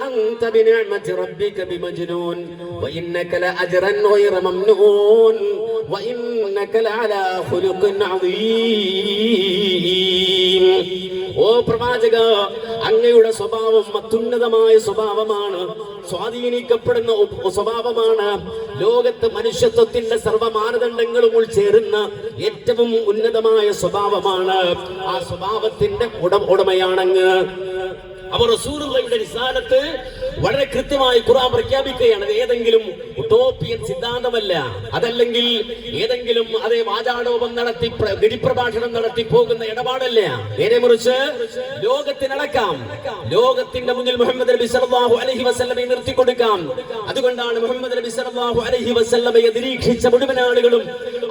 അൻത ബിനിഅമതി റബ്ബിക ബിമജ്നൂൻ വഇന്നക ലഅജ്റൻ ഗൈറ മംനൂൻ വഇന്നക ലഅലാ ഖുലുഖിൻ അദീം. ഓ പ്രവാചക, അങ്ങയുടെ സ്വഭാവം അത്യുന്നതമായ സ്വഭാവമാണ്, സ്വാധീനിക്കപ്പെടുന്ന സ്വഭാവമാണ്. ലോകത്ത് മനുഷ്യത്വത്തിന്റെ സർവ്വ മാനദണ്ഡങ്ങളും ഉൾച്ചേരുന്ന ഏറ്റവും ഉന്നതമായ സ്വഭാവമാണ്. ആ സ്വഭാവത്തിന്റെ ഉടമയാണങ്ങ്. അവർ റസൂലുള്ളാഹിയുടെ റിസാലത്ത് വളരെ കൃത്യമായി ഖുർആൻ പ്രഖ്യാപിക്കുകയാണ്. അത് ഏതെങ്കിലും ഉട്ടോപ്പിയൻ സിദ്ധാന്തമല്ല, അതല്ലെങ്കിൽ ഏതെങ്കിലും അതേ വാചാടോപം നടത്തി ഗിരിപ്രഭാഷണം നടത്തി പോകുന്ന ഇടപാടല്ല. നേരെ മറിച്ച് ലോകത്തിനടക്കാം, ലോകത്തിന്റെ മുന്നിൽ മുഹമ്മദ് നബി സല്ലല്ലാഹു അലൈഹി വസല്ലമയെ നിർത്തിക്കൊടുക്കാം. അതുകൊണ്ടാണ് മുഹമ്മദ് നബി സല്ലല്ലാഹു അലൈഹി വസല്ലമയെ നിരീക്ഷിച്ച മുഴുവൻ ആളുകളും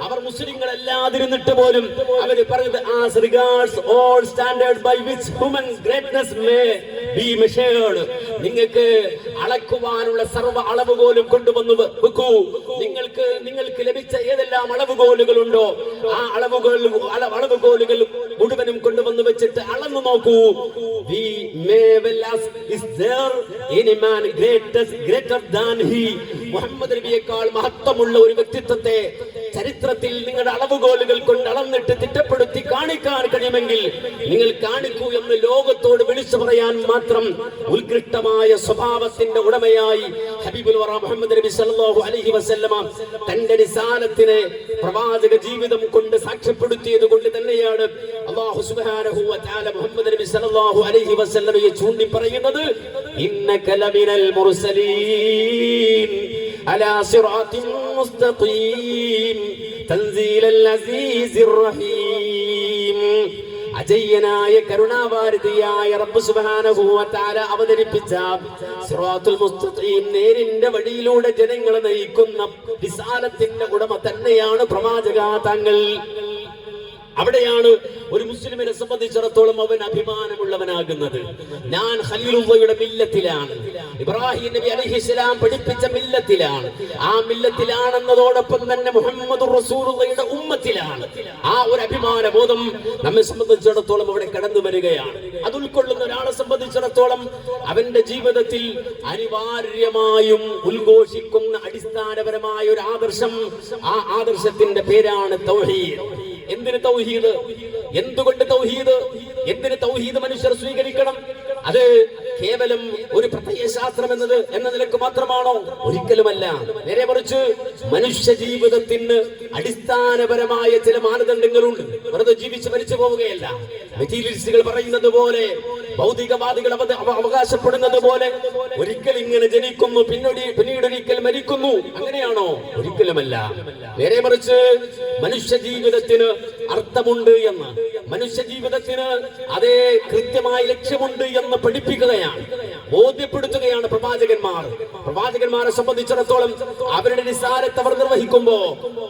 അവർ മുസ്ലിങ്ങൾ അല്ലാതിരുന്നിട്ട് പോലും അവർ പറഞ്ഞത് as regards all standards by which human greatness may be measured. നിങ്ങൾക്ക് അളക്കുവാനുള്ള സർവ്വ അളവുകോലും കൊണ്ടുവന്നു വെക്കൂ. നിങ്ങൾക്ക് ലഭിച്ച ഏതെല്ലാം അളവുകോലുകളുണ്ടോ ആ അളവുകോലുകൾ മുഴുവനും കൊണ്ടുവന്ന് വെച്ചിട്ട് അളന്നു നോക്കൂ. We may well ask, is there any man greater than he? Muhammad നബിയേക്കാൾ മഹത്വമുള്ള ഒരു വ്യക്തിത്വത്തെ ചരിത്രത്തിൽ നിങ്ങളുടെ അളവുകോലുകൾ കൊണ്ട് അളന്നിട്ട് തിട്ടപ്പെടുത്തി കാണിക്കാൻ കഴിയുമെങ്കിൽ നിങ്ങൾ കാണിക്കൂ എന്ന് ലോകത്തോട് വിളിച്ചു പറയാൻ മാത്രം ഉത്കൃഷ്ടമായ സ്വഭാവത്തിന്റെ ഉടമയായി ഹബീബുൽ വറ മുഹമ്മദ് നബി സല്ലല്ലാഹു അലൈഹി വസല്ലമ തന്റെ റിസാലത്തിനെ പ്രവാചക ജീവിതം കൊണ്ട് സാക്ഷ്യപ്പെടുത്തിയത് കൊണ്ട് തന്നെയാണ് അല്ലാഹു സുബ്ഹാനഹു വ തആല മുഹമ്മദ് നബി സല്ലല്ലാഹു അലൈഹി വസല്ലമയെ ചൂണ്ടി പറയുന്നത് ഇന്നക ലമിനൽ മുർസലീൻ അലാ സിറാത്തിൻ മുസ്തഖീം തൻസീലൽ അസീസിർ റഹീം. അജയ്യനായ കരുണാവാരിധിയായ റബ്ബ് സുബ്ഹാനഹു വ തആല അവതരിപ്പിച്ച സിറാത്തുൽ മുസ്തഖീം, നേരിന്റെ വഴിയിലൂടെ ജനങ്ങളെ നയിക്കുന്ന റിസാലത്തിന്റെ ഉടമ തന്നെയാണ് പ്രവാചക താങ്കൾ. അവിടെയാണ് ഒരു മുസ്ലിമിനെ സംബന്ധിച്ചിടത്തോളം അവൻ അഭിമാനമുള്ളവനാകുന്നത്. ഞാൻ ഖലീലുള്ളാഹിയുടെ മില്ലത്തിലാണ്, ഇബ്രാഹിം നബി അലൈഹിസ്സലാം പഠിപ്പിച്ച മില്ലത്തിലാണ്. ആ മില്ലത്തിലാണെന്നതോടൊപ്പം തന്നെ മുഹമ്മദുർ റസൂലുള്ളാഹിയുടെ ഉമ്മത്തിലാണ്. ആ ഒരു അഭിമാന ബോധം നമ്മെ സംബന്ധിച്ചിടത്തോളം അവിടെ കടന്നു വരികയാണ്. അത് ഉൾക്കൊള്ളുന്ന ഒരാളെ സംബന്ധിച്ചിടത്തോളം അവന്റെ ജീവിതത്തിൽ അനിവാര്യമായും ഉദ്ഘോഷിക്കുന്ന അടിസ്ഥാനപരമായ ഒരു ആദർശം, ആ ആദർശത്തിന്റെ പേരാണ് തൗഹീദ്. എന്തിന് തൗഹീദ്? എന്തുകൊണ്ട് തൗഹീദ്? എന്തിന് തൗഹീദ് മനുഷ്യർ സ്വീകരിക്കണം? അത് കേവലം ഒരു പ്രത്യയശാസ്ത്രം എന്ന നിലക്ക് മാത്രമാണോ? ഒരിക്കലുമല്ല. നേരെ മറിച്ച് മനുഷ്യ ജീവിതത്തിന് അടിസ്ഥാനപരമായ ചില മാനദണ്ഡങ്ങളുണ്ട്. വെറുതെ ജീവിച്ച് മരിച്ചു പോവുകയല്ല. മെറ്റീരിയലിസ്റ്റുകൾ പറയുന്നത് പോലെ, ഭൗതികവാദികൾ അവകാശപ്പെടുന്നത് പോലെ ഒരിക്കൽ ഇങ്ങനെ ജനിക്കുന്നു, പിന്നീട് ഒരിക്കൽ മരിക്കുന്നു, അങ്ങനെയാണോ? ഒരിക്കലുമല്ല. നേരെ മറിച്ച് മനുഷ്യ ജീവിതത്തിന് അർത്ഥമുണ്ട് എന്ന്, മനുഷ്യ ജീവിതത്തിന് അതേ കൃത്യമായ ലക്ഷ്യമുണ്ട് എന്ന് പഠിപ്പിക്കുകയാണ്, ബോധ്യപ്പെടുത്തുകയാണ് പ്രവാചകന്മാരെ സംബന്ധിച്ചിടത്തോളം. അവരുടെ റിസാലത്ത് അവർ നിർവഹിക്കുമ്പോ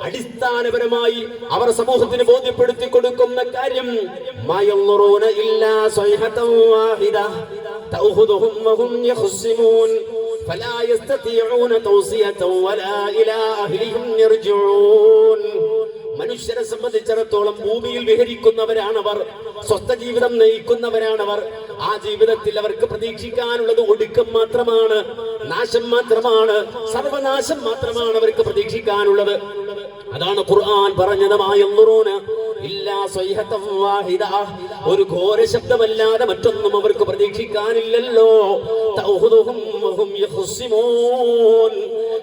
അടിസ്ഥാനപരമായി അവർ സമൂഹത്തിന് ബോധ്യപ്പെടുത്തി കൊടുക്കുന്ന കാര്യം മയൻളുറൂന ഇല്ലാ സ്വൈഹതൻ വാഹിദ തഅഖുദുഹും വഹും യഖ്സിമൂൻ ഫലാ യസ്തതിഊന തൗസിയതൻ വലാ ഇലാ അഹ്ലിഹിം യർജിഊൻ. മനുഷ്യരെ സംബന്ധിച്ചിടത്തോളം ഭൂമിയിൽ വിഹരിക്കുന്നവരാണവർ, സ്വസ്ഥ ജീവിതം നയിക്കുന്നവരാണവർ. ആ ജീവിതത്തിൽ അവർക്ക് പ്രതീക്ഷിക്കാനുള്ളത് ഒടുക്കം മാത്രമാണ്, നാശം മാത്രമാണ്, സർവനാശം മാത്രമാണ് അവർക്ക് പ്രതീക്ഷിക്കാനുള്ളത്. അതാണ് ഖുർആൻ പറഞ്ഞത് ഒരു ഘോര ശബ്ദമല്ലാതെ മറ്റൊന്നും അവർക്ക് പ്രതീക്ഷിക്കാനില്ലല്ലോ.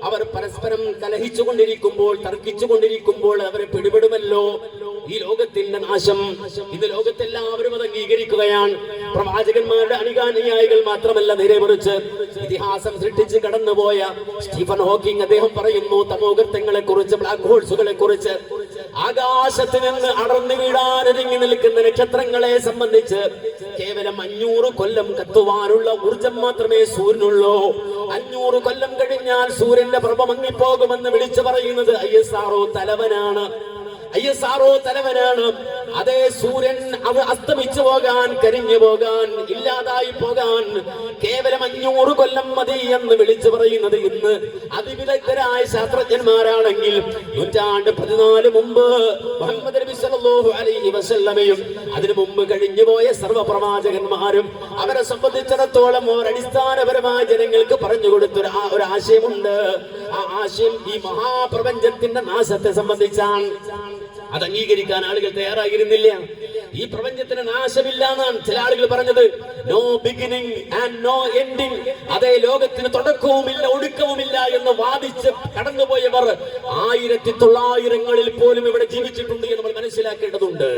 അവർ പരസ്പരം കലഹിച്ചുകൊണ്ടിരിക്കുമ്പോൾ, തർക്കിച്ചുകൊണ്ടിരിക്കുമ്പോൾ അവരെ പിടിപെടുമല്ലോ. ഈ ലോകത്തിന്റെ നാശം ഇത് ലോകത്തെല്ലാവരും അത് അംഗീകരിക്കുകയാണ്. പ്രവാചകന്മാരുടെ അനുയായികൾ മാത്രമല്ല, നേരെ മറിച്ച് ഇതിഹാസം സൃഷ്ടിച്ച് കടന്നുപോയ സ്റ്റീഫൻ ഹോക്കിംഗ് അദ്ദേഹം പറയുന്നു തമോഗർത്തങ്ങളെ കുറിച്ച്, ബ്ലാക്ക് ഹോൾസുകളെ കുറിച്ച്, ആകാശത്ത് നിന്ന് അടർന്നു വീഴാനൊരുങ്ങി നിൽക്കുന്ന നക്ഷത്രങ്ങളെ സംബന്ധിച്ച് കേവലം 500 കൊല്ലം കത്തുവാനുള്ള ഊർജം മാത്രമേ സൂര്യനുള്ളൂ. 500 കൊല്ലം കഴിഞ്ഞാൽ സൂര്യന്റെ പ്രഭ മങ്ങിപ്പോകുമെന്ന് വിളിച്ചു പറയുന്നത് ISRO തലവനാണ്. ISRO തലവനാണ്. അതേ സൂര്യൻ അത് അസ്തമിച്ചു പോകാൻ, കരിഞ്ഞു പോകാൻ, ഇല്ലാതായി പോകാൻ കേവലം 500 കൊല്ലം മതി എന്ന് വിളിച്ചു പറയുന്നത് ഇന്ന് അതിവിദഗ്ധരായ ശാസ്ത്രജ്ഞന്മാരാണെങ്കിൽ 14 മുമ്പ് മുഹമ്മദ് നബി സല്ലല്ലാഹു അലൈഹി വസല്ലമയും അതിനു മുമ്പ് കഴിഞ്ഞുപോയ സർവ്വ പ്രവാചകന്മാരും അവരെ സംബന്ധിച്ചിടത്തോളം അടിസ്ഥാനപരമായ ജനങ്ങൾക്ക് പറഞ്ഞു കൊടുത്ത ഒരു ആശയമുണ്ട്. ആ ആശയം ഈ മഹാപ്രപഞ്ചത്തിന്റെ നാശത്തെ സംബന്ധിച്ചാണ്. അത് അംഗീകരിക്കാൻ ആളുകൾ തയ്യാറായിരുന്നില്ല. ഈ പ്രപഞ്ചത്തിന് നാശമില്ല എന്നാണ് ചില ആളുകൾ പറഞ്ഞത്. No beginning and no ending. അതേ ലോകത്തിന് തുടക്കവുമില്ല ഒടുക്കവുമില്ല എന്ന് വാദിച്ച് കടന്നുപോയവർ 1900-ങ്ങളിൽ പോലും ഇവിടെ ജീവിച്ചിട്ടുണ്ട് എന്ന് നമ്മൾ മനസ്സിലാക്കേണ്ടതുണ്ട്.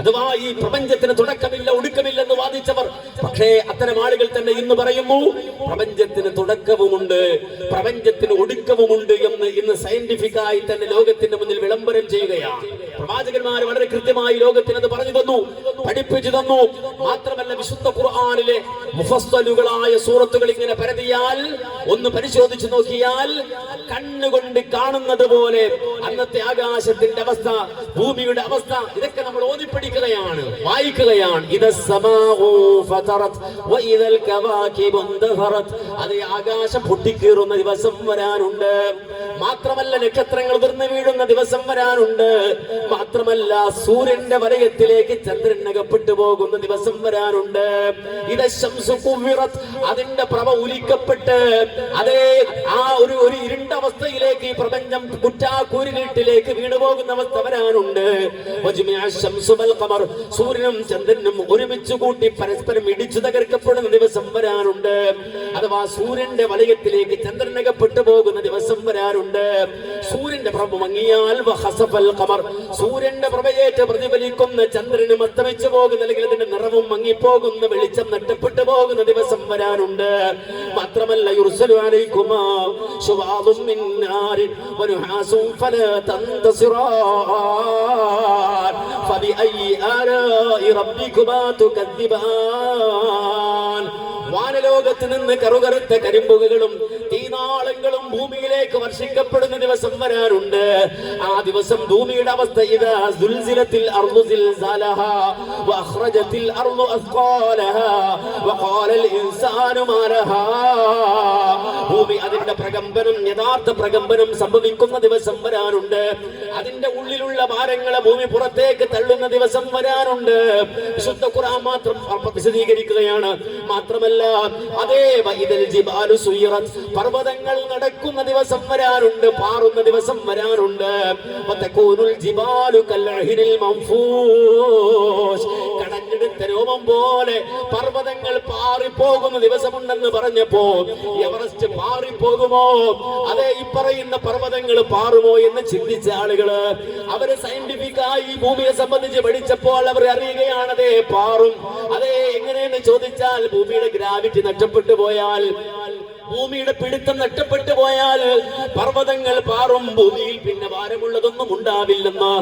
അഥവാ ഈ പ്രപഞ്ചത്തിന് തുടക്കമില്ല ഒടുക്കമില്ലെന്ന് വാദിച്ചവർ. പക്ഷേ അത്തരം ആളുകൾ തന്നെ ഇന്ന് പറയുന്നു പ്രപഞ്ചത്തിന് തുടക്കവുമുണ്ട്, പ്രപഞ്ചത്തിന് ഒടുക്കവുമുണ്ട് എന്ന് ഇന്ന് സയന്റിഫിക്കായി തന്നെ ലോകത്തിന്റെ മുന്നിൽ വിളംബരം ചെയ്യുകയാണ്. പ്രവാചകന്മാർ വളരെ കൃത്യമായി ലോകത്തിന് അത് പറഞ്ഞു തന്നു, പഠിപ്പിച്ചു തന്നു. മാത്രമല്ല വിശുദ്ധ ഖുർആനിലെ മുഫസ്സലുകളായ സൂറത്തുകൾ ഇങ്ങനെ പരതിയാൽ ഒന്ന് പരിശോധിച്ചു നോക്കിയാൽ കണ്ണുകൊണ്ട് കാണുന്നത് പോലെ അന്നത്തെ ആകാശത്തിന്റെ അവസ്ഥ, ഭൂമിയുടെ അവസ്ഥ ഇതൊക്കെ നമ്മൾ ഓതിപ്പടിക്കുകയാണ്, വായിക്കുകയാണ്. അത് ആകാശം പൊട്ടിക്കീറുന്ന ദിവസം വരാനുണ്ട്. മാത്രമല്ല നക്ഷത്രങ്ങൾ ഉതിർന്നു വീഴുന്ന ദിവസം വരാനുണ്ട്. മാത്രമല്ല സൂര്യന്റെ വലയത്തിലേക്ക് ചന്ദ്രൻ അകപ്പെട്ടു പോകുന്ന ദിവസം വരാനുണ്ട്. അതിന്റെ പ്രഭ ഉലിക്കപ്പെട്ട് അതേ ആ ഒരു ഇരുണ്ട അവസ്ഥയിലേക്ക് ഈ പ്രപഞ്ചം കുറ്റാക്കൂരിട്ടിലേക്ക് വീണുപോകുന്ന അവസ്ഥ വരാനുണ്ട്. സൂര്യനും ചന്ദ്രനും ഒരുമിച്ച് കൂട്ടി പരസ്പരം ഇടിച്ചു തകർക്കപ്പെടുന്ന ദിവസം വരാനുണ്ട്. അഥവാ സൂര്യന്റെ വലയത്തിലേക്ക് ചന്ദ്രൻ അകപ്പെട്ടു പോകുന്ന ദിവസം വരാനുണ്ട്. സൂര്യന്റെ പ്രഭ മങ്ങിയാൽ സൂര്യന്റെ പ്രഭയേറ്റ് പ്രതിഫലിക്കുന്ന ചന്ദ്രനും അസ്തമിച്ചു പോകുന്ന അല്ലെങ്കിൽ അതിന്റെ നിറവും മങ്ങിപ്പോകുന്ന വെളിച്ചം നഷ്ടപ്പെട്ടു പോകുന്ന ദിവസം വരാനുണ്ട്. മാത്രമല്ല യുർസലു അലൈക്കുമാ ശുവാദും മിൻ നാരിൻ വനുഹാസും ഫലാ തന്തസിറാൻ ഫബിഅയ്യി ആലാഇ റബ്ബികുമാ തുകദ്ദിബാൻ. വാനലോകത്ത് നിന്ന് കറുകറുത്ത കരിമ്പുകകളും തീനാളങ്ങളും ഭൂമിയിലേക്ക് വർഷിക്കപ്പെടുന്ന ദിവസം വരാനുണ്ട്. ആ ദിവസം ഭൂമിയുടെ അവസ്ഥ ഇദാ സുൽസിലത്തിൽ അർളു സിൽസാലഹാ വഅഖ്റജത്തിൽ അർളു അസ്ഖാലഹാ വഖാലൽ ഇൻസാനു മാ ലഹാ. ഭൂമി അതിന്റെ പ്രകമ്പനം, യഥാർത്ഥ പ്രകമ്പനം സംഭവിക്കുന്ന ദിവസം വരാനുണ്ട്. അതിന്റെ ഉള്ളിലുള്ള ഭാരങ്ങളെ ഭൂമി പുറത്തേക്ക് തള്ളുന്ന ദിവസം വരാനുണ്ട്. വിശുദ്ധ ഖുർആൻ മാത്രം വിശദീകരിക്കുകയാണ്. മാത്രമല്ല അതേ വഇദൽ ജിബാലു സുയിറത്, പർവ്വതങ്ങൾ നടക്കുന്ന ദിവസം വരാനുണ്ട്, പാറുന്ന ദിവസം വരാനുണ്ട്. വതകൂനുൽ ജിബാലു കൽഅഹിനിൽ മൻഫൂസ്, കടഞ്ഞെടുത്ത രോമം പോലെ പർവ്വതങ്ങൾ പാറിപ്പോകുന്ന ദിവസമുണ്ടെന്ന് പറഞ്ഞപ്പോ എവറസ്റ്റ് പാറിപ്പോകുമോ, അതേ ഈ പറയുന്ന പർവ്വതങ്ങൾ പാറുമോ എന്ന് ചിന്തിച്ച ആളുകള് അവര് സയന്റിഫിക്കായി ഈ ഭൂമിയെ സംബന്ധിച്ച് പഠിച്ചപ്പോൾ അവർ അറിയുകയാണ് അതേ പാറും. അതേ എങ്ങനെയെന്ന് ചോദിച്ചാൽ ഭൂമിയുടെ ഗ്രാവിറ്റി നഷ്ടപ്പെട്ടു പോയാൽ, ഭൂമിയുടെ പിടുത്തം നഷ്ടപ്പെട്ടു പോയാൽ പർവ്വതങ്ങൾ പാറും, ഭൂമിയിൽ പിന്നെ ഭാരമുള്ളതൊന്നും ഉണ്ടാവില്ലെന്ന്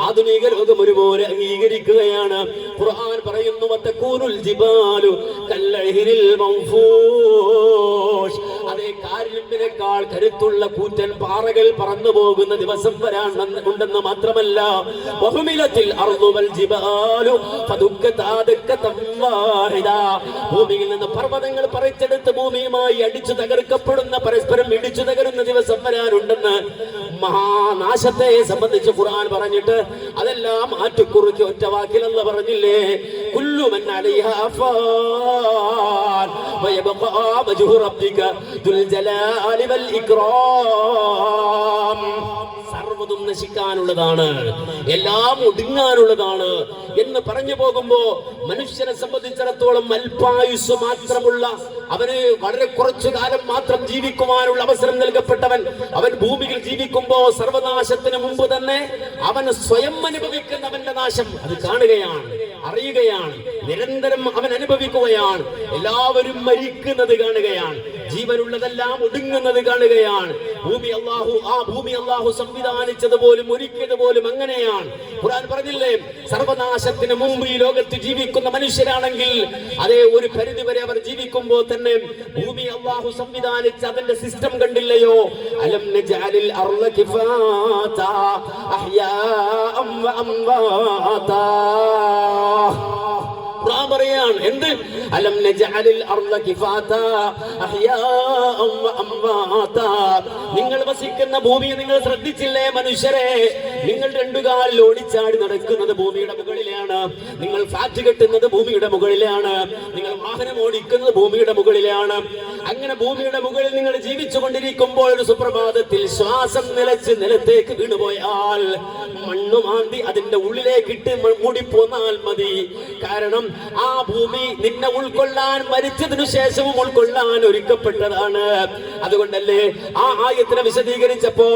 ആധുനിക ലോകം ഒരുപോലെ അംഗീകരിക്കുകയാണ്. ഖുർആൻ പറയുന്നു വതകൂനുൽ ജിബാലു കൽഅഹിനിൽ മൻഫൂഷ്, അതേ കാരിരുമ്പിനേക്കാൾ കരുത്തുള്ള കൂറ്റൻ പാറകൾ പറന്നു പോകുന്ന ദിവസം വരാനുണ്ടെന്ന് മാത്രമല്ല വഹുമിലത്തിൽ അർളു വൽ ജിബാലു ഫദുക്കതാ ദക്കതൻ വാഹിദാ, ഭൂമിയിൽ നിന്ന് പർവ്വതങ്ങൾ പറിച്ചെടുത്ത് ഭൂമിയുമായി അടിച്ചു തകർക്കപ്പെടുന്ന, പരസ്പരം ഇടിച്ചു തകരുന്ന ദിവസം വരാനുണ്ടെന്ന് മഹാനാശത്തെ സംബന്ധിച്ച് ഖുർആൻ പറഞ്ഞിട്ട് അതെല്ലാം മാറ്റിക്കുറിച്ച് ഒറ്റ വാക്കിലെന്ന് പറഞ്ഞില്ലേ, കുല്ലു മൻ അലൈഹാ ഫാൻ വയബ്ഖാ വജ്ഹു റബ്ബിക ദുൽ ജലാലി വൽ ഇക്റാം. സർവ്വതും നശിക്കാനുള്ളതാണ്, എല്ലാം ഒടുങ്ങാനുള്ളതാണ് എന്ന് പറഞ്ഞു പോകുമ്പോ മനുഷ്യനെ സംബന്ധിച്ചിടത്തോളം അല്പായുസ് മാത്രമുള്ള, അവന് വളരെ കുറച്ചു കാലം മാത്രം ജീവിക്കുവാനുള്ള അവസരം നൽകപ്പെട്ടവൻ, അവൻ ഭൂമിയിൽ ജീവിക്കുമ്പോ സർവനാശത്തിന് മുമ്പ് തന്നെ അവൻ സ്വയം അനുഭവിക്കുന്നവന്റെ നാശം അത് കാണുകയാണ്, അറിയുകയാണ്, നിരന്തരം അവൻ അനുഭവിക്കുകയാണ്. എല്ലാവരും മരിക്കുന്നത് കാണുകയാണ്. ജീവനുള്ളതെല്ലാം ഒടുങ്ങുന്നത് കാണുകയാണ്. ഭൂമി അല്ലാഹു സംവിധാനിച്ചത് പോലും ഒരുക്കിയത് പോലും അങ്ങനെയാണ്. ഖുർആൻ പറഞ്ഞില്ലേ, സർവനാശത്തിന് മുമ്പ് ഈ ലോകത്ത് ജീവിക്കുന്ന മനുഷ്യരാണെങ്കിൽ അതേ ഒരു പരിധി വരെ അവർ ജീവിക്കുമ്പോൾ തന്നെ ഭൂമി അല്ലാഹു സംവിധാനിച്ച അതിന്റെ സിസ്റ്റം കണ്ടില്ലയോ? അലം നജഅലിൽ അർള കിഫാതാ അഹ്യാഅം വ അംവാതാ. പറയാണ് എന്ത്? അലം നജഅലിൽ അർള കിഫാതാ അഹ്യാഅം വ അംവാതാ. നിങ്ങൾ വസിക്കുന്ന ഭൂമിയെ നിങ്ങൾ ശ്രദ്ധിച്ചില്ലേ മനുഷ്യരെ? നിങ്ങൾ രണ്ടു കാലിൽ ഓടിച്ചാടി നടക്കുന്നത് ഭൂമിയുടെ മുകളിലാണ്. നിങ്ങൾ ഫ്ലാറ്റ് കെട്ടുന്നത് ഭൂമിയുടെ മുകളിലാണ്. നിങ്ങൾ വാഹനം ഓടിക്കുന്നത് ഭൂമിയുടെ മുകളിലാണ്. അങ്ങനെ ഭൂമിയുടെ മുകളിൽ നിങ്ങൾ ജീവിച്ചു കൊണ്ടിരിക്കുമ്പോൾ ഒരു സുപ്രഭാതത്തിൽ ശ്വാസം നിലച്ച് നിലത്തേക്ക് വീണുപോയാൽ മണ്ണുമാന്തി അതിന്റെ ഉള്ളിലേക്ക് ഇട്ട് മൂടിപ്പോന്നാൽ മതി. കാരണം ആ ഭൂമി നിന്നെ ഉൾക്കൊള്ളാൻ മരിച്ചതിനു ശേഷവും ഉൾക്കൊള്ളാൻ ഒരുക്കപ്പെട്ടതാണ്. അതുകൊണ്ടല്ലേ ആ ആയത്തിനെ വിശദീകരിച്ചപ്പോ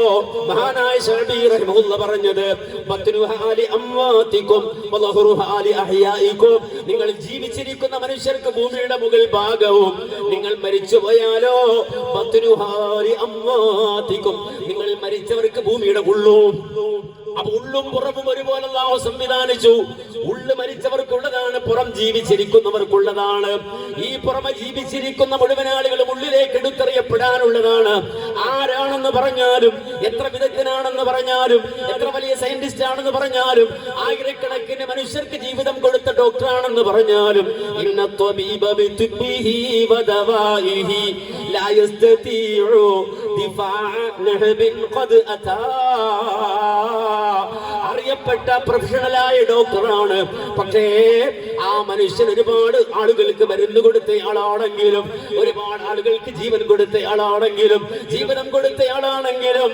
മഹാനായ ശഅബി റഹിമഹുല്ലാഹ് പറഞ്ഞത്, ബത്നുഹാലി അംവാതികും വലഹുറുഹാലി അഹ്യായികും. നിങ്ങൾ ജീവിച്ചിരിക്കുന്ന മനുഷ്യർക്ക് ഭൂമിയുടെ മുകൾ ഭാഗവും, നിങ്ങൾ മരിച്ചു പോയാലോ ബത്നുഹാലി അംവാതികും, നിങ്ങൾ മരിച്ചവർക്ക് ഭൂമിയുടെ ഉള്ളും. അപ്പൊ ഉള്ളും പുറവും ഒരുപോലെ അല്ലാഹു സംവിധാനിച്ചു. ഉള്ളു മരിച്ചവർക്കുള്ളതാണ്, പുറം ജീവിച്ചിരിക്കുന്നവർക്കുള്ളതാണ്. ഈ പുറമെ ജീവിച്ചിരിക്കുന്ന മുഴുവൻ ആളുകളും ഉള്ളിലേക്ക് എടുത്തെറിയപ്പെടാനുള്ളതാണ്. ആരാണെന്ന് പറഞ്ഞാലും, എത്ര വിദഗ്ധനാണെന്ന് പറഞ്ഞാലും, എത്ര വലിയ സയന്റിസ്റ്റ് ആണെന്ന് പറഞ്ഞാലും, ആയിരക്കണക്കിന് മനുഷ്യർക്ക് ജീവിതം കൊടുത്ത ഡോക്ടറാണെന്ന് പറഞ്ഞാലും, ഇന്ന ത്വബീബ ബിതുബ്ബിഹി വദവാഇഹി ലാ യസ്തതിഉ ദിഫാഅ നഹബിൻ ഖദ് അതാ. അറിയപ്പെട്ട പ്രൊഫഷണലായ ഡോക്ടറാണ്. പക്ഷേ ആ മനുഷ്യൻ ഒരുപാട് ആളുകൾക്ക് മരുന്ന് കൊടുത്തയാളാണെങ്കിലും, ഒരുപാട് ആളുകൾക്ക് ജീവൻ കൊടുത്തയാളാണെങ്കിലും, ജീവിതം കൊടുത്തയാളാണെങ്കിലും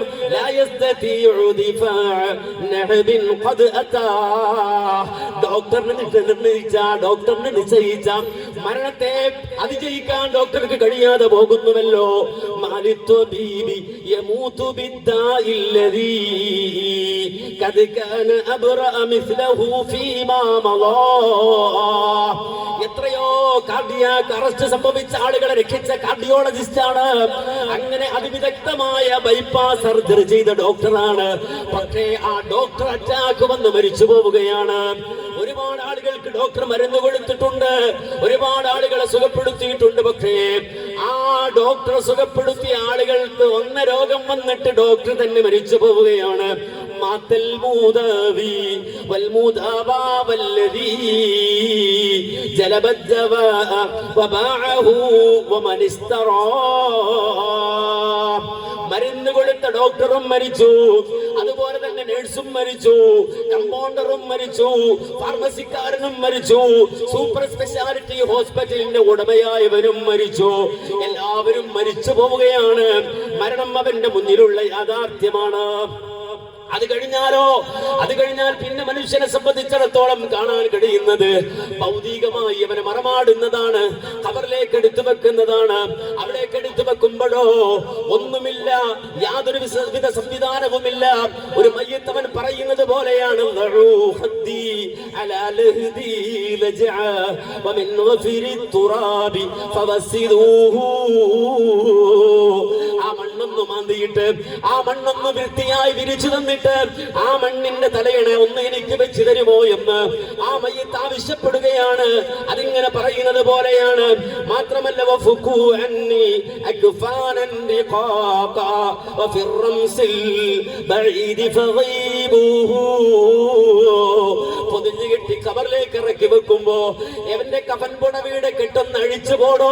ഡോക്ടറിന് നിശ്ചയിച്ച മരണത്തെ അതിജയിക്കാൻ ഡോക്ടർക്ക് കഴിയാതെ പോകുന്നുവല്ലോ. എത്രയോ കാർഡിയാക് അറസ്റ്റ് സംഭവിച്ച ആളുകളെ രക്ഷിച്ച കാർഡിയോളജിസ്റ്റ് ആണ്. അങ്ങനെ അതിവിദഗ്ധമായ ബൈപ്പാസ് സർജറി ചെയ്ത ഡോക്ടറാണ്. പക്ഷേ ആ ഡോക്ടർ അറ്റാക്ക് വന്ന് മരിച്ചു പോവുകയാണ്. ഒരുപാട് ആളുകൾക്ക് ഡോക്ടർ മരുന്ന് കൊടുത്തിട്ടുണ്ട്, ഒരുപാട് ആളുകളെ സുഖപ്പെടുത്തിയിട്ടുണ്ട്. പക്ഷേ ആ ഡോക്ടർ സുഖപ്പെടുത്തിയ ആളുകൾക്ക് ഒന്ന് രോഗം വന്നിട്ട് ഡോക്ടർ തന്നെ മരിച്ചു പോവുകയാണ്. മാത്തൽ മൂദവി വൽ മുദാബാ വല്ലദീ ജലബദ്ദവാ വബാഅഹു വമൻ ഇസ്തറാ. മരുന്ന് കൊടുത്ത ഡോക്ടറും മരിച്ചു, അതുപോലെ തന്നെ നഴ്സും മരിച്ചു, കമ്പൗണ്ടറും മരിച്ചു, ഫാർമസിക്കാരനും മരിച്ചു, സൂപ്പർ സ്പെഷ്യാലിറ്റി ഹോസ്പിറ്റലിന്റെ ഉടമയായവരും മരിച്ചു. എല്ലാവരും മരിച്ചു പോവുകയാണ്. മരണം അവന്റെ മുന്നിലുള്ള യാഥാർത്ഥ്യമാണ്. അത് കഴിഞ്ഞാൽ പിന്നെ മനുഷ്യനെ സംബന്ധിച്ചിടത്തോളം കാണാൻ കഴിയുന്നത് ഭൗതികമായി അവനെ മറമാടുന്നതാണ്, ഖബറിലേക്ക് എടുത്തു വെക്കുന്നതാണ്. അവിടേക്ക് എടുത്തു വെക്കുമ്പോഴോ ഒന്നുമില്ല, യാതൊരു വിധ സംവിധാനവുമില്ല. ഒരു മയ്യത്ത് അവൻ പറയുന്നത് പോലെയാണ്, ആ മണ്ണൊന്ന് മാന്തിയിട്ട്, ആ മണ്ണൊന്ന് വൃത്തിയായി വിരിച്ചു തന്നിട്ട്, ആ മണ്ണിന്റെ തലയണ ഒന്ന് എനിക്ക് വെച്ച് തരുമോ എന്ന് ആ മയ്യത്ത് ആവശ്യപ്പെടുകയാണ്. അതിങ്ങനെ പറയുന്നത് പോലെയാണ്. മാത്രമല്ല പൊതിഞ്ഞു കെട്ടി കബറിലേക്ക് ഇറക്കി വെക്കുമ്പോ എവന്റെ കഫൻ പുടവയുടെ കെട്ടൊന്ന് അഴിച്ചു പോടോ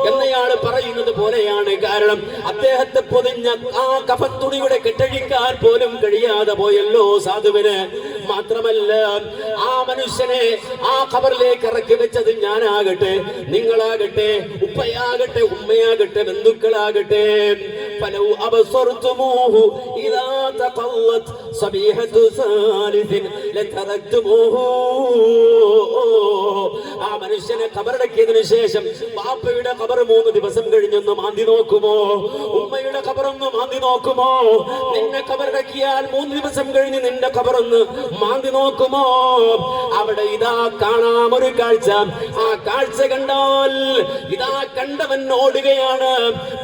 എന്നയാള് പറയുന്നത് പോലെയാണ്. കാരണം അദ്ദേഹത്തെ പൊതിഞ്ഞ ആ കഫൻ തുണിയുടെ കെട്ടഴിക്കാൻ പോലും കഴിയാതെ പോയല്ലോ സാധുവിന്. മാത്രമല്ല ആ മനുഷ്യനെ ആ ഖബറിലേക്ക് ഇറക്കി വെച്ചത് ഞാനാകട്ടെ, നിങ്ങളാകട്ടെ, ഉപ്പയാകട്ടെ, ഉമ്മയാകട്ടെ, ബന്ധുക്കളാകട്ടെ, ഫലൗ അബ്സർതുമൂഹു ഇദാ തഖല്ലത് സബീഹതു സാലിസിൻ ലതറക്തുമൂഹു. ആ മനുഷ്യനെ ഖബറടക്കിയതിനു ശേഷം ബാപ്പയുടെ ഖബർ 3 ദിവസം കഴിഞ്ഞൊന്ന് മാന്തി നോക്കുമോ? ഉമ്മയുടെ ഖബറൊന്ന് മാന്തി നോക്കുമോ? നിന്നെ ഖബറടക്കിയാൽ 3 ദിവസം കഴിഞ്ഞ് നിന്റെ ഖബറൊന്ന് മാന്തി നോക്കുമോ? ആ അവിടെ ഇതാ കാണാം ഒരു കാഴ്ച. ആ കാഴ്ച കണ്ടാൽ ഇതാ കണ്ടവൻ ഓടുകയാണ്,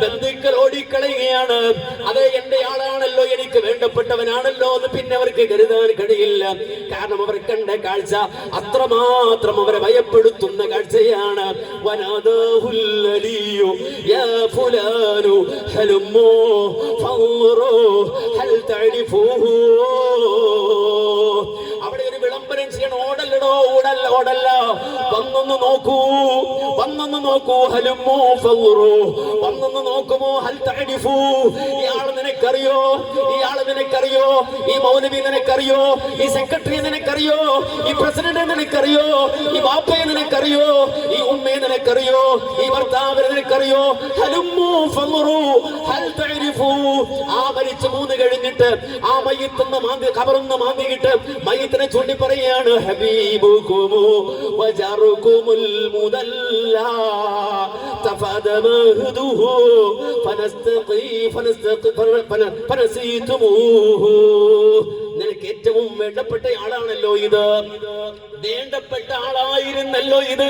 ബന്ധുക്കൾ ഓടിക്കളയുകയാണ്. അതെ, എന്റെ ആളാണല്ലോ, എനിക്ക് വേണ്ടപ്പെട്ടവനാണല്ലോ എന്ന് പിന്നെ അവർക്ക് കരുതാൻ കഴിയില്ല. കാരണം അവർ കണ്ട കാഴ്ച അത്രമാത്രം അവരെ ഭയപ്പെടുത്തുന്ന കാഴ്ചയാണ്. വനാദാഹുൽ അലിയു യാ ഫുലാനു ഹലുമ്മോ ഫൻറു ഹൽ തഅരിഫൂഹു. അവിടെ ഒരു വിളംബരം ചെയ്യണം. ഓടല്ലടോ, ഓടല്ല, വന്നൊന്ന് നോക്കൂ, വന്നൊന്ന് നോക്കൂ. ഹലുമ്മോ ഫൻറു, വന്നൊന്ന് നോക്കുമോ. ഹൽ തഅരിഫൂ, ഇയാളെ നിനക്കറിയോ, ഇയാളെ നിനക്കറിയോ, ഈ മൗലവി നിനക്കറിയോ, ഈ സെക്രട്ടറി നിനക്കറിയോ, ഈ പ്രസിഡന്റ് നിനക്കറിയോ, ഈ ബാപ്പയെ നിനക്കറിയോ, ഈ ഉമ്മയെ നിനക്കറിയോ, ഈ ഭർത്താവിനെ നിനക്കറിയോ. ഹലുമ്മു ഫൻറു ഹൽ തഅരിഫൂ. ആ മരിച്ച 3 കഴിഞ്ഞിട്ട് ആ മയ്യിത്തൊന്ന് മാന്തി, ഖബറൊന്ന് മാന്തിയിട്ട് മയ്യിത്തിനെ ചൂണ്ടി പറയാണ്, ഹബീബുകുമു വജറുകുമുൽ മുദല്ലാ തഫദമഹുദുഹു ഫനസീതുമൂഹു. നിനക്ക് ഏറ്റവും വേണ്ടപ്പെട്ട ആളാണല്ലോ ഇത്, വേണ്ടപ്പെട്ട ആളായിരുന്നല്ലോ ഇത്.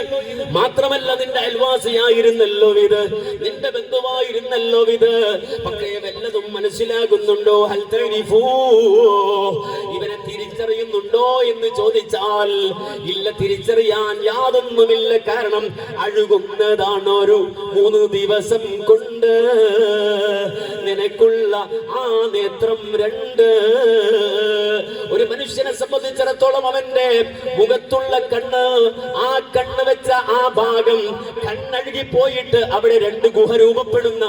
മാത്രമല്ല നിന്റെ അയൽവാസിയായിരുന്നല്ലോ ഇത്, നിന്റെ ബന്ധുവായിരുന്നല്ലോ ഇത്. പക്ഷേ വല്ലതും മനസ്സിലാകുന്നുണ്ടോ? ഹൽ തഅരിഫൂ, ഇവനെ തിരിച്ചറിയുന്നുണ്ടോ എന്ന് ചോദിച്ചാൽ ഇല്ല, തിരിച്ചറിയാൻ യാതൊന്നുമില്ല. കാരണം അഴുകുന്നതാണ് ഒരു 3 ദിവസം കൊണ്ട് നിനക്കുള്ള ആ നേത്രം 2. ഒരു മനുഷ്യനെ സംബന്ധിച്ചിടത്തോളം അവന്റെ മുഖത്തുള്ള കണ്ണ്, ആ കണ്ണ് വെച്ച ആ ഭാഗം കണ്ണഴുകി പോയിട്ട് അവിടെ 2 ഗുഹ രൂപപ്പെടുന്ന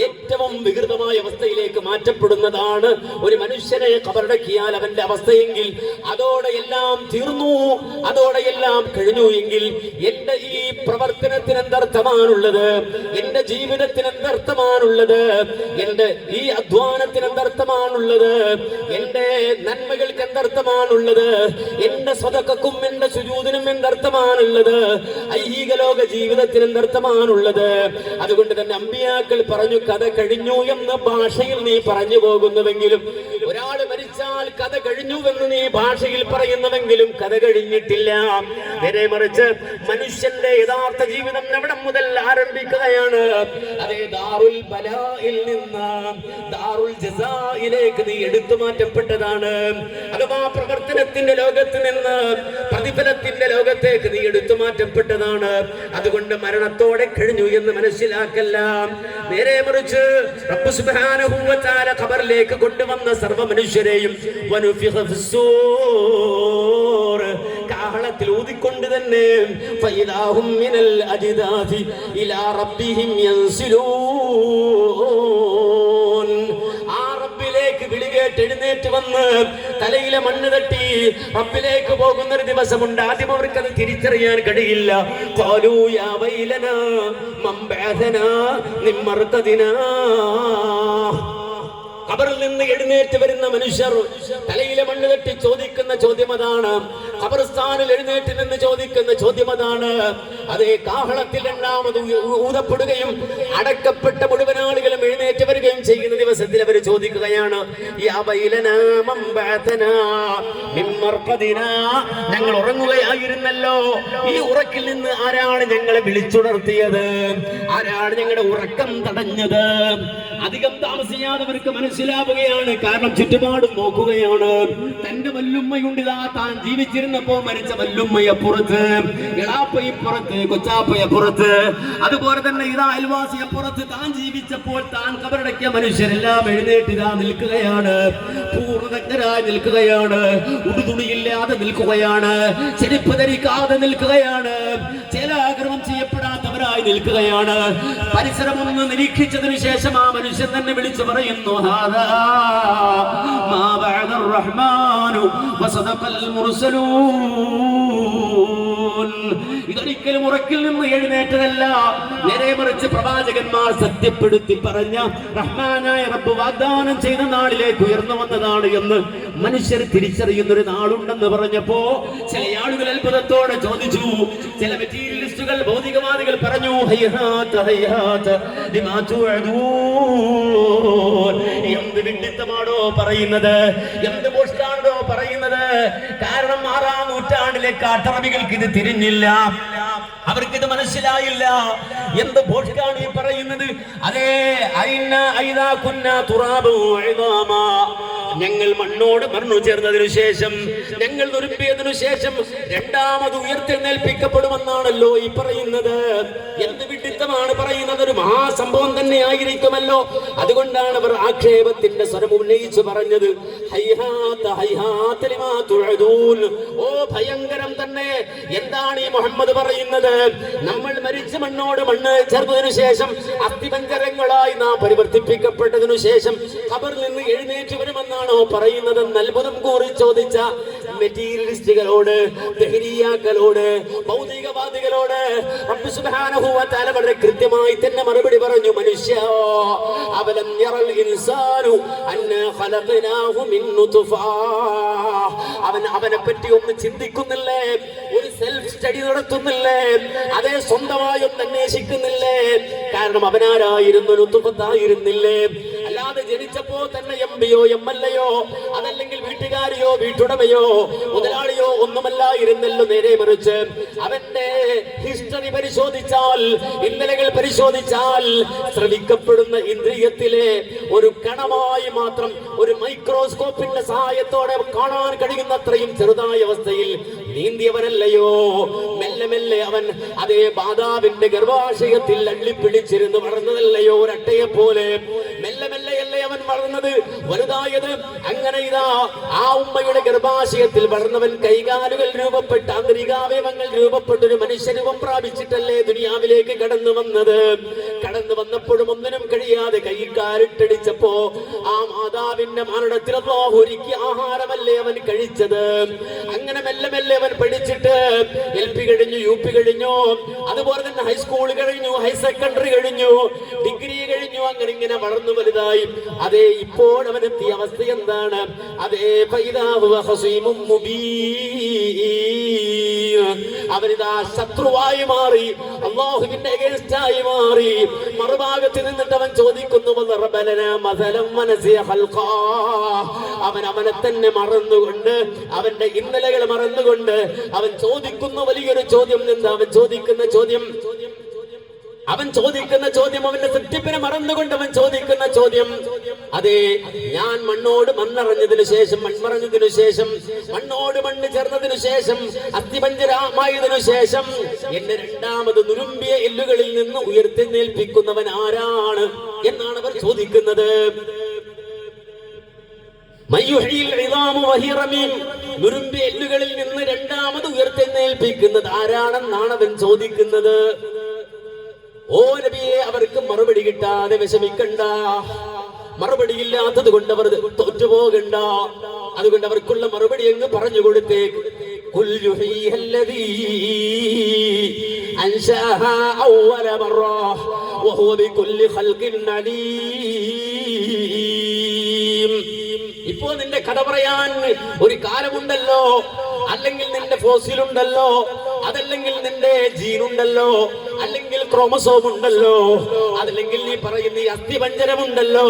ഏറ്റവും വികൃതമായ അവസ്ഥയിലേക്ക് മാറ്റപ്പെടുന്നതാണ് ഒരു മനുഷ്യനെ ഖബറടക്കിയാൽ അവന്റെ അവസ്ഥയെങ്കിൽ. അതോടെ എല്ലാം തീർന്നു, അതോടെ എല്ലാം കഴിഞ്ഞു എങ്കിൽ എന്റെ ഈ പ്രവർത്തനത്തിന് എന്തർത്ഥമാണുള്ളത്, എന്റെ ജീവിതത്തിന് എന്തർത്ഥമാണുള്ളത്, എന്റെ ഈ അധ്വാനത്തിന് എന്തർത്ഥമാണുള്ളത്, എന്റെ നന്മകൾക്ക് എന്തർത്ഥമാണുള്ളത്, എന്റെ സ്വതക്കും എന്റെ സുജൂദിനും എന്തർത്ഥമാണുള്ളത്, ഐഹിക ലോക ജീവിതത്തിന് എന്തർത്ഥമാണുള്ളത്. അതുകൊണ്ട് തന്നെ അമ്പിയാക്കൾ പറഞ്ഞു, കഥ കഴിഞ്ഞു എന്ന ഭാഷയിൽ നീ പറഞ്ഞു പോകുന്നുവെങ്കിലും, ഒരാൾ മരിച്ചാൽ കഥ കഴിഞ്ഞുവെന്ന് നീ ഭാഷയിൽ പറയുന്നുവെങ്കിലും കഥ കഴിഞ്ഞിട്ടില്ല. നേരെ മറിച്ച് മനുഷ്യന്റെ യഥാർത്ഥ ജീവിതം എവിടെ മുതൽ ആരംഭിക്കുകയാണ്? അതേ ദാറുൽ ബലായിൽ നിന്ന് ദാറുൽ ജസായിലേക്ക് നീ എടുത്തു മാറ്റപ്പെട്ടതാണ്. അഥവാ പ്രവർത്തനത്തിന്റെ ലോകത്ത് നിന്ന് പ്രതിഫലത്തിന്റെ ലോകത്തേക്ക് നീ എടുത്തു മാറ്റപ്പെട്ടതാണ്. അതുകൊണ്ട് മരണത്തോടെ കഴിഞ്ഞു എന്ന് മനസ്സിലാക്കല്ല. നേരെ മറിച്ച് റബ്ബ് സുബ്ഹാനഹു വ തആല ഖബറിലേക്ക് കൊണ്ടുവന്ന സർവ്വ മനുഷ്യരെയും വനുഫിഖ ഫിസ്സൂർ, കാഹളത്തിൽ ഊതിക്കൊണ്ട് തന്നെ ഫൈദാഹും മിനൽ അജ്ദാദി ഇലാ റബ്ബിഹിം യൻസിലൂൻ. ആ റബ്ബിലേക്ക് വിളികേട്ട് എഴുന്നേറ്റ് വന്ന് തലയിലെ മണ്ണ് തട്ടി റബ്ബിലേക്ക് പോകുന്ന ഒരു ദിവസമുണ്ട്. ആദ്യം അവർക്കത് തിരിച്ചറിയാൻ കഴിയില്ല. ഖാലൂ യാ വൈലനാ മൻ ബഅസനാ മിൻ മർഖദിനാ. ഖബറിൽ നിന്ന് എഴുന്നേറ്റ് വരുന്ന മനുഷ്യർ തലയിലെ മണ്ണ് തട്ടി ചോദിക്കുന്ന ചോദ്യം അതാണ്. ഖബർസ്ഥാനിൽ എഴുന്നേറ്റ് നിന്ന് ചോദിക്കുന്ന ചോദ്യം അതാണ്. അതേ കാഹളത്തിൽ 2ാമത് ഊതപ്പെടുകയും അടക്കപ്പെട്ട മുഴുവൻ ആളുകളും എഴുന്നേറ്റ് വരികയും ചെയ്യുന്ന ദിവസത്തിൽ അവർ ചോദിക്കുകയാണ്, യാ വൈലനാ മൻ ബഅസനാ മിൻ മർഖദിനാ. ഞങ്ങൾ ഉറങ്ങുകയായിരുന്നല്ലോ, ഈ ഉറക്കിൽ നിന്ന് ആരാണ് ഞങ്ങളെ വിളിച്ചുണർത്തിയത്? ആരാണ് ഞങ്ങളുടെ ഉറക്കം തടഞ്ഞത്? അധികം താമസിയാതെ അവർക്ക് മനസ്സിലാവുകയാണ്. കാരണം ചുറ്റുപാടും നോക്കുകയാണ്. തന്റെ വല്ലുമ്മയുണ്ട്, താൻ ജീവിച്ചിരുന്നപ്പോ മരിച്ച വല്ലുമ്മയപ്പുറത്ത്, എളാപ്പയപ്പുറത്ത്, കൊച്ചാപ്പയപ്പുറത്ത്, അതുപോലെ തന്നെ ഇതാ അയൽവാസിയപ്പുറത്ത്, താൻ ജീവിച്ചപ്പോൾ താൻ കബറടക്കിയ മനുഷ്യരെല്ലാം എഴുന്നേറ്റ് ഇതാ നിൽക്കുകയാണ്, പൂർണ്ണനഗ്നരായി നിൽക്കുകയാണ്, ഉടുതുണിയില്ലാതെ നിൽക്കുകയാണ്, ചെരുപ്പ് ധരിക്കാതെ നിൽക്കുകയാണ്, ചേലാക്രമം ചെയ്യപ്പെടാത്തവരായി നിൽക്കുകയാണ്. പരിസരമൊന്ന് നിരീക്ഷിച്ചതിനു ശേഷം ആ മനുഷ്യൻ തന്നെ വിളിച്ചു പറയുന്നു, ഹാദാ മാ ബഅദർ റഹ്മാനു വസദഖൽ മുർസലൂൻ. ഇതൊരിക്കലും ഉറക്കിൽ നിന്ന് എഴുന്നേറ്റതല്ല, നേരെ മറിച്ച് പ്രവാചകന്മാർ സത്യപ്പെടുത്തി പറഞ്ഞ റഹ്മാനായ റബ്ബ് വാഗ്ദാനം ചെയ്ത നാളിലേക്ക് ഉയർന്നു വന്നതാണ് എന്ന് മനുഷ്യർ തിരിച്ചറിയുന്ന ഒരു നാളുണ്ടെന്ന് പറഞ്ഞപ്പോ ചില ആളുകൾ അത്ഭുതത്തോടെ ചോദിച്ചു. ചില മെറ്റീരിയലിസ്റ്റുകൾ, ഭൗതികവാദികൾ പറഞ്ഞു, ഹൈഹാത്ത് ഹൈഹാത്ത് ലിമാ തുഅദൂൻ. എന്ത് വിഡ്ഢിത്തമാണോ പറയുന്നത്, എന്ത് ബോഷ്ടാണോ പറയുന്നത്? കാരണം 6ാം നൂറ്റാണ്ടിൽ നാട്ടിലെ കാട്ടറബികൾക്ക് ഇത് തിരിഞ്ഞില്ല, അവർക്കിത് മനസ്സിലായില്ല. എന്ത് ഭോഷ്കാണ് ഈ പറയുന്നത്? അതേ ഞങ്ങൾ മണ്ണോട് മണ്ണു ചേർന്നതിനു ശേഷം, ഞങ്ങൾ നുരുമ്പിയതിനു ശേഷം രണ്ടാമത് ഉയർത്തെഴുന്നേൽപ്പിക്കപ്പെടുമെന്നാണല്ലോ ഈ പറയുന്നത്. എന്ത് വിഡിത്തമാണ് പറയുന്നത്? ഒരു മഹാസംഭവം തന്നെ ആയിരിക്കുമല്ലോ. അതുകൊണ്ടാണ് അവർ ആക്ഷേപത്തിന്റെ സ്വരം ഉന്നയിച്ചു പറഞ്ഞത്, ഓ ഭയങ്കരം തന്നെ. എന്താണ് ഈ മുഹമ്മദ് പറയുന്നത്? നമ്മൾ മരിച്ച മണ്ണോട് മണ്ണ് ചേർന്നതിനു ശേഷം അസ്ഥിപഞ്ചരങ്ങളായി നാം പരിവർത്തിപ്പിക്കപ്പെട്ടതിനു ശേഷം ഖബറിൽ നിന്ന് എഴുന്നേറ്റ് വരുമെന്നാണോ പറയുന്നത്? അത്ഭുതം കൂറി ചോദിച്ച മെറ്റീരിയലിസ്റ്റുകളോട്, തെഹ്രിയാക്കളോട്, ഭൗതികവാദികളോട് റബ്ബ് സുബ്ഹാനഹു വ തആല വളരെ കൃത്യമായി തന്നെ മറുപടി പറഞ്ഞു. മനുഷ്യ, അവലം യറൽ ഇൻസാനു അന്നാ ഖലഖനാഹു മിൻ നുത്ഫ. അവനെ പറ്റി ഒന്ന് ചിന്തിക്കുന്നില്ലേ? ഒരു സെൽഫ് സ്റ്റഡി നടത്തുന്നില്ലേ? അതേ സ്വന്തമായി ഒന്ന് അന്വേഷിക്കുന്നില്ലേ? കാരണം അവനാരായിരുന്നു? നുത്ഫത്തായിരുന്നില്ലേ? അല്ലാതെ ജനിച്ചപ്പോ തന്നെ എംപിയോ എംഎൽഎയോ അതല്ലെങ്കിൽ വീട്ടുകാരിയോ വീട്ടുടമയോ മുതലാളിയോ ഒന്നുമല്ലായിരുന്നല്ലോ. നേരെ മറിച്ച് അവന്റെ ഹിസ്റ്ററി പരിശോധിച്ചാൽ, ഇന്നലകൾ പരിശോധിച്ചാൽ ശ്രവിക്കപ്പെടുന്ന ഇന്ദ്രിയത്തിലെ ഒരു കണമായി മാത്രം, ഒരു മൈക്രോസ്കോപ്പിന്റെ സഹായത്തോടെ കാണാൻ കഴിയുന്നത്രയും ചെറുതായ അവസ്ഥയിൽ നീന്തിയവനല്ലയോ. മെല്ലെ മെല്ലെ അവൻ അതേ മാതാവിന്റെ ഗർഭാശയത്തിൽ അള്ളിപ്പിടിച്ചിരുന്ന് വളർന്നതല്ലയോ ഒരട്ടയെ പോലെ. മെല്ലെ മെല്ലെയല്ലേ അവൻ വളർന്നത്, വലുതായത്. അങ്ങനെ ഇതാ ആ ഉമ്മയുടെ ഗർഭാശയത്തിൽ വളർന്നവൻ കൈകാലുകൾ രൂപപ്പെട്ട് ആന്തരികാവയവങ്ങൾ രൂപപ്പെട്ടൊരു മനുഷ്യരൂപം പ്രാപിച്ചിട്ടല്ലേ ദുനിയാവിലേക്ക് കടന്നു വന്നത്. കടന്നു വന്നപ്പോഴും ഒന്നിനും കഴിയാതെ കൈകാലിട്ടടിച്ചപ്പോ ആ മാതാവിന്റെ മാനടത്തിൽ അല്ലാഹു ഒരുക്കിയ ആഹാരമല്ലേ അവൻ കഴിച്ചത്. അങ്ങനെ മെല്ലെ മെല്ലെ അവൻ പഠിച്ചിട്ട് LP കഴിഞ്ഞു, UP കഴിഞ്ഞു, അതുപോലെ തന്നെ ഹൈസ്കൂൾ കഴിഞ്ഞു, ഹയർ സെക്കൻഡറി കഴിഞ്ഞു, ഡിഗ്രി കഴിഞ്ഞു. അങ്ങനെ ഇങ്ങനെ വളർന്നു വലുതായി. അതേ ഇപ്പോൾ അവനെത്തിയ അവസ്ഥ എന്താണ്? അതേ അവനിതാ ശത്രുവായി മാറി, അല്ലാഹുവിന്റെ അഗൈൻസ്റ്റായി മാറി. മറുഭാഗത്ത് നിന്നിട്ട് അവൻ ചോദിക്കുന്നു, അവൻ അവനെ തന്നെ മറന്നുകൊണ്ട്, അവന്റെ ഇന്നലകൾ മറന്നുകൊണ്ട് അവൻ ചോദിക്കുന്ന വലിയൊരു ചോദ്യം. എന്താ അവൻ ചോദിക്കുന്ന ചോദ്യം? അവന്റെ സൃഷ്ടിപ്പിനെ മറന്നുകൊണ്ട് അവൻ ചോദിക്കുന്ന ചോദ്യം, അതെ, ഞാൻ മണ്ണോട് മണ്ണറിഞ്ഞതിനു ശേഷം, മൺമറഞ്ഞതിനു ശേഷം, മണ്ണോട് മണ്ണ് ചേർന്നതിനു ശേഷം, അസ്ഥിപഞ്ജരമായതിനു ശേഷം എന്നെ രണ്ടാമത് നുരുമ്പിയ എല്ലുകളിൽ നിന്ന് ഉയർത്തെഴുന്നേൽപ്പിക്കുന്നവൻ ആരാണ് എന്നാണ് അവർ ചോദിക്കുന്നത്. നുരുമ്പിയ എല്ലുകളിൽ നിന്ന് രണ്ടാമത് ഉയർത്തെഴുന്നേൽപ്പിക്കുന്നത് ആരാണെന്നാണ് അവൻ ചോദിക്കുന്നത്. ഓ നബിയെ, അവർക്ക് മറുപടി കിട്ടാതെ വിഷമിക്കണ്ട. മറുപടിയില്ലാത്തത് കൊണ്ട് അവർ തോറ്റുപോകണ്ട. അതുകൊണ്ട് അവർക്കുള്ള മറുപടി അങ്ങ് പറഞ്ഞു കൊടുത്തേക്ക്. ഇപ്പോ നിന്റെ കഥ പറയാൻ ഒരു കാലമുണ്ടല്ലോ, അല്ലെങ്കിൽ നിന്റെ ഫോസിലുണ്ടല്ലോ, അതല്ലെങ്കിൽ നിന്റെ ജീനുണ്ടല്ലോ, അല്ലെങ്കിൽ ക്രോമസോം ഉണ്ടല്ലോ, അതല്ലെങ്കിൽ നീ പറയുന്ന ഈ അസ്ഥിപഞ്ജരമുണ്ടല്ലോ.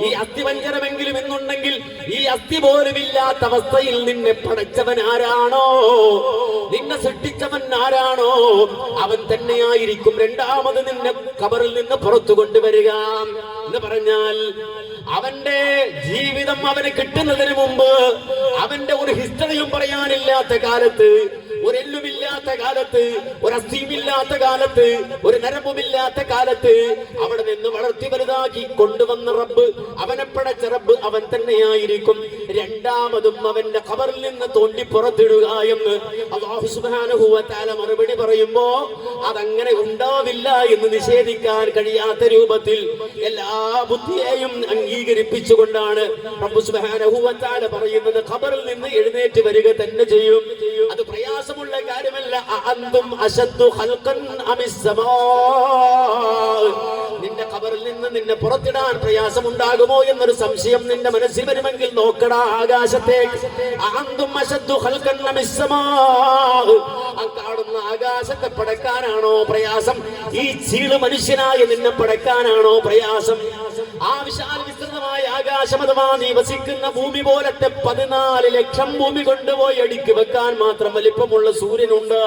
ഈ അസ്ഥിപഞ്ജരമെങ്കിലും ഇന്നുണ്ടെങ്കിൽ ഈ അസ്ഥി പോലും ഇല്ലാത്ത അവസ്ഥയിൽ നിന്നെ പടച്ചവൻ ആരാണോ, നിന്നെ സൃഷ്ടിച്ചവൻ ആരാണോ, അവൻ തന്നെയായിരിക്കും രണ്ടാമത് നിന്നെ ഖബറിൽ നിന്ന് പുറത്തു കൊണ്ടുവരിക എന്ന് പറഞ്ഞാൽ അവന്റെ ജീവിതം അവന് കിട്ടുന്നതിന് മുമ്പ്, അവന്റെ ഒരു ഹിസ്റ്ററിയും പറയാനില്ലാത്ത കാലത്ത്, ഒരെല്ലുമില്ലാത്ത കാലത്ത്, ഒരസ്ഥിയുമില്ലാത്ത കാലത്ത്, ഒരു നരമ്പുമില്ലാത്ത കാലത്ത് അവിടെ നിന്ന് വളർത്തി വലുതാക്കി കൊണ്ടുവന്ന റബ്ബ്, അവനെ പടച്ച റബ്ബ് അവൻ തന്നെയായിരിക്കും രണ്ടാമതും അവന്റെ ഖബറിൽ നിന്ന് തോണ്ടി പുറത്തിടുക എന്ന് അല്ലാഹു സുബ്ഹാനഹു വ തആല മറുപടി പറയുമ്പോ അതങ്ങനെ ഉണ്ടാവില്ല എന്ന് നിഷേധിക്കാൻ കഴിയാത്ത രൂപത്തിൽ എല്ലാ ബുദ്ധിയെയും അംഗീകരിപ്പിച്ചുകൊണ്ടാണ് റബ്ബ് സുബ്ഹാനഹു വ തആല പറയുന്നത്, ഖബറിൽ നിന്ന് എഴുന്നേറ്റ് വരിക തന്നെ ചെയ്യും. അത് പ്രയാസമുള്ള കാര്യമല്ല. അഅന്തും അശദ്ദു ഖൽഖൻ അമിസ് സമാ. നിന്റെ ഖബറിൽ നിന്ന് നിന്നെ പുറത്തിടാൻ പ്രയാസമുണ്ടാകുമോ എന്നൊരു സംശയം നിന്റെ മനസ്സിൽ വരുമെങ്കിൽ നോക്കടാ ആകാശത്തേക്ക്. അഅന്തും അശദ്ദു ഖൽഖൻ അമിസ് സമാ. കാണുന്ന ആകാശത്തെ പടക്കാനാണോ പ്രയാസം? ഈ ചീള് മനുഷ്യനായ നിന്നെ പടക്കാനാണോ പ്രയാസം? ആ വിശാല വിസ്തൃതമായ ആകാശ ആകാശം അഥവാ നീ വസിക്കുന്ന ഭൂമി പോലത്തെ 14 ലക്ഷം ഭൂമി കൊണ്ടുപോയി അടുക്കി വെക്കാൻ മാത്രം വലിപ്പമുള്ള സൂര്യനുണ്ട്.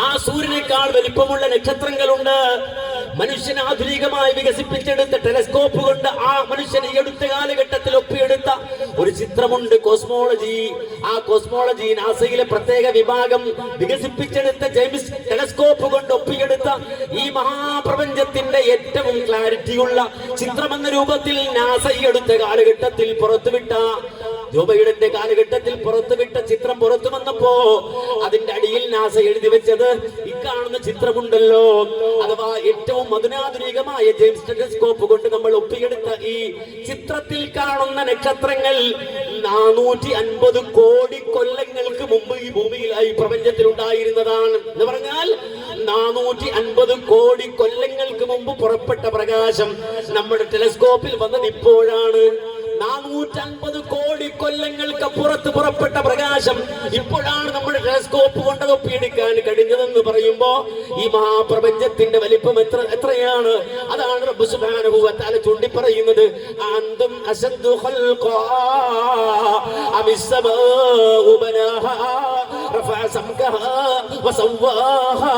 ആ സൂര്യനേക്കാൾ വലിപ്പമുള്ള നക്ഷത്രങ്ങളുണ്ട്. മനുഷ്യൻ ആധുനികമായി വികസിപ്പിച്ചെടുത്ത ടെലസ്കോപ്പ് കൊണ്ട് ആ മനുഷ്യൻ ഈ അടുത്ത കാലഘട്ടത്തിൽ ഒപ്പിയെടുത്ത ഒരു ചിത്രമുണ്ട്, കോസ്മോളജി. ആ കോസ്മോളജി നാസയിലെ പ്രത്യേക വിഭാഗം വികസിപ്പിച്ചെടുത്ത ജെയിംസ് ടെലസ്കോപ്പ് കൊണ്ട് ഒപ്പിയെടുത്ത ഈ മഹാപ്രപഞ്ചത്തിന്റെ ഏറ്റവും ക്ലാരിറ്റിയുള്ള ചിത്രമെന്ന രൂപത്തിൽ നാസ ഈ അടുത്ത കാലഘട്ടത്തിൽ പുറത്തുവിട്ട, ജോ ബൈഡന്റെ കാലഘട്ടത്തിൽ പുറത്തുവിട്ട ചിത്രം പുറത്തു വന്നപ്പോ അതിന്റെ അടിയിൽ നാസ എഴുതി വെച്ചത് ഈ കാണുന്ന ചിത്രമുണ്ടല്ലോ, അഥവാ ഏറ്റവും അധുനാധുനികമായ ജെയിംസ് ടെലസ്കോപ്പ് കൊണ്ട് നമ്മൾ ഒപ്പിയെടുത്ത ഈ ചിത്രത്തിൽ കാണുന്ന നക്ഷത്രങ്ങൾ 450 കോടി കൊല്ലങ്ങൾക്ക് മുമ്പ് ഈ ഭൂമിയിൽ ഈ പ്രപഞ്ചത്തിൽ ഉണ്ടായിരുന്നതാണ്. എന്ന് പറഞ്ഞാൽ 450 കോടി കൊല്ലങ്ങൾക്ക് മുമ്പ് പുറപ്പെട്ട പ്രകാശം നമ്മുടെ ടെലസ്കോപ്പിൽ വന്നത് ഇപ്പോഴാണ്. 450 കോടി കൊല്ലങ്ങൾക്ക് പുറത്ത് പുറപ്പെട്ട പ്രകാശം ഇപ്പോഴാണ് നമ്മുടെ ടെലസ്കോപ്പ് കൊണ്ട് ഒപ്പിയെടുക്കാൻ കഴിഞ്ഞതെന്ന് പറയുമ്പോ ഈ മഹാപ്രപഞ്ചത്തിന്റെ വലിപ്പം എത്രയാണ്? അതാണ് റബ്ബ് സുബ്ഹാനഹു വ തആല ചൂണ്ടി പറയുന്നത്. അന്തും അശദ്ദു ഖൽഖാ അമിസ്സമാഉ ബനാഹാ റഫഅ സംകഹാ വസവ്വാഹാ.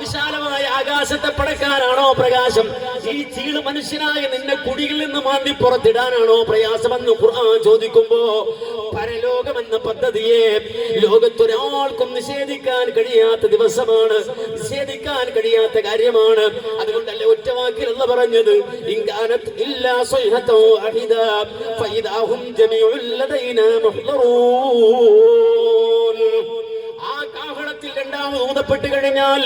വിശാലമായ ആകാശത്തെ പടക്കാനാണോ പ്രകാശം? ഈ ചീള് മനുഷ്യനായ നിന്നെ കുടിയിൽ നിന്ന് മാന്തി പുറത്തിടാനാണോ പ്രയാസമെന്ന് ഖുർആൻ ചോദിക്കുമ്പോ പരലോകമെന്ന പദ്ധതിയെ ലോകത്തൊരാൾക്കും നിഷേധിക്കാൻ കഴിയാത്ത ദിവസമാണ്, നിഷേധിക്കാൻ കഴിയാത്ത കാര്യമാണ്. അതുകൊണ്ടല്ലേ ഒറ്റ വാക്കിൽ അല്ലാഹ് പറഞ്ഞത്, ഇൻകാനത് ഇല്ലാ സ്വൈഹതു അഹിദാ ഫഇദാഹും ജമീഉൽ ലദൈനാ മുഹ്ദറൂൻ. ആ കാഹളത്തിൽ രണ്ടാമത് ഊതപ്പെട്ട് കഴിഞ്ഞാൽ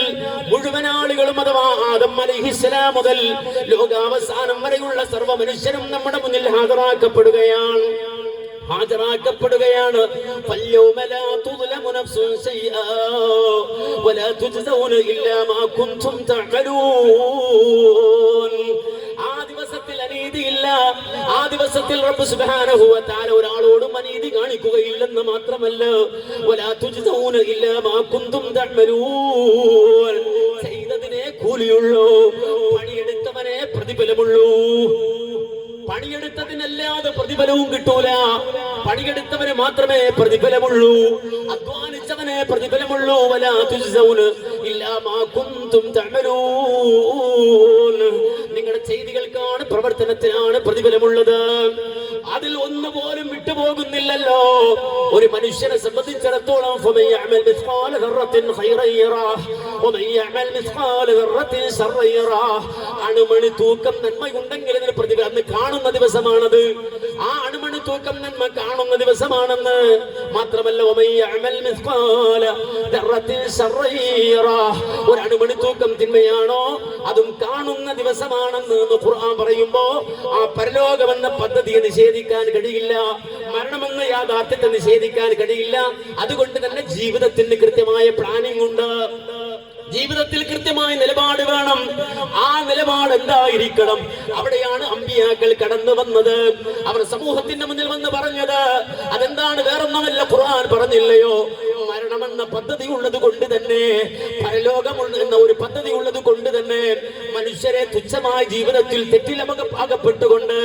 മുഴുവൻ ആളുകളും അഥവാ ആദം അലൈഹിസ്സലാം മുതൽ ലോകാവസാനം വരെയുള്ള സർവ്വ മനുഷ്യരും നമ്മുടെ മുന്നിൽ ഹാജരാക്കപ്പെടുകയാണ്. فاليوم لا تظلم نفس شيئا ولا تجزون إلا ما كنتم تعملون. ആ ദിവസത്തിൽ അനീതിയില്ല. ആ ദിവസത്തിൽ റബ്ബ് സുബ്ഹാനഹു വ തആല ഒരാളോടും അനീതി കാണിക്കുകയില്ലെന്ന് മാത്രമല്ല, വലാ തുജ്സൗന ഇല്ലാ മാ കുന്തും തഅമലൂൻ. ചെയ്തതിനെ കൂലിയുള്ളൂ, പണിയെടുത്തവനെ പ്രതിഫലമുള്ളൂ. പണിയെടുത്തതിനല്ലാതെ പ്രതിഫലവും കിട്ടൂല. പണിയെടുത്തവന് മാത്രമേ പ്രതിഫലമുള്ളൂ, അധ്വാനിച്ചവനെ പ്രതിഫലമുള്ളൂ. വലാ തുജ്സൗന ഇല്ലാ മാ കുന്തും തഅമലൂൻ. നിങ്ങളുടെ ചെയ്തികൾക്കാണ്, പ്രവർത്തനത്തിനാണ് പ്രതിഫലമുള്ളത്. അതിൽ ഒന്നുപോലും വിട്ടുപോകുന്നില്ലല്ലോ. ഒരു മനുഷ്യനെ സംബന്ധിച്ചിടത്തോളം അണുമണി തൂക്കം നന്മയുണ്ടെങ്കിൽ ഇതിന് പ്രതിഫലം. അന്ന് കാണുന്ന ദിവസമാണത്. ആ അണുമണി തൂക്കം നന്മ കാണുന്ന ദിവസമാണെന്ന് മാത്രമല്ല, ഒരു അണുമണി തൂക്കം തിന്മയാണോ അതും കാണുന്ന ദിവസമാണെന്ന് ഖുർആൻ പറയുമ്പോ ആ പരലോകമെന്ന പദ്ധതിയെ നിഷേധിക്കാൻ കഴിയില്ല. മരണമെന്ന യാഥാർത്ഥ്യത്തെ നിഷേധിക്കാൻ കഴിയില്ല. അതുകൊണ്ട് തന്നെ ജീവിതത്തിന് കൃത്യമായ പ്ലാനിംഗ് ഉണ്ട്. ജീവിതത്തിൽ കൃത്യമായ നിലപാട് വേണം. ആ നിലപാട് എന്തായിരിക്കണം? അവിടെയാണ് അമ്പിയാക്കൾ കടന്നു വന്നത്. അവർ സമൂഹത്തിന്റെ മുന്നിൽ വന്ന് പറഞ്ഞത് അതെന്താണ്? വേറൊന്നുമല്ല, ഖുർആൻ പറഞ്ഞില്ലയോ, മരണമെന്ന പദ്ധതി ഉള്ളത് കൊണ്ട് തന്നെ, പരലോകം എന്ന ഒരു പദ്ധതി ഉള്ളത് കൊണ്ട് തന്നെ മനുഷ്യരെ തുച്ഛമായ ജീവിതത്തിൽ തെറ്റിലകപ്പെട്ടുകൊണ്ട്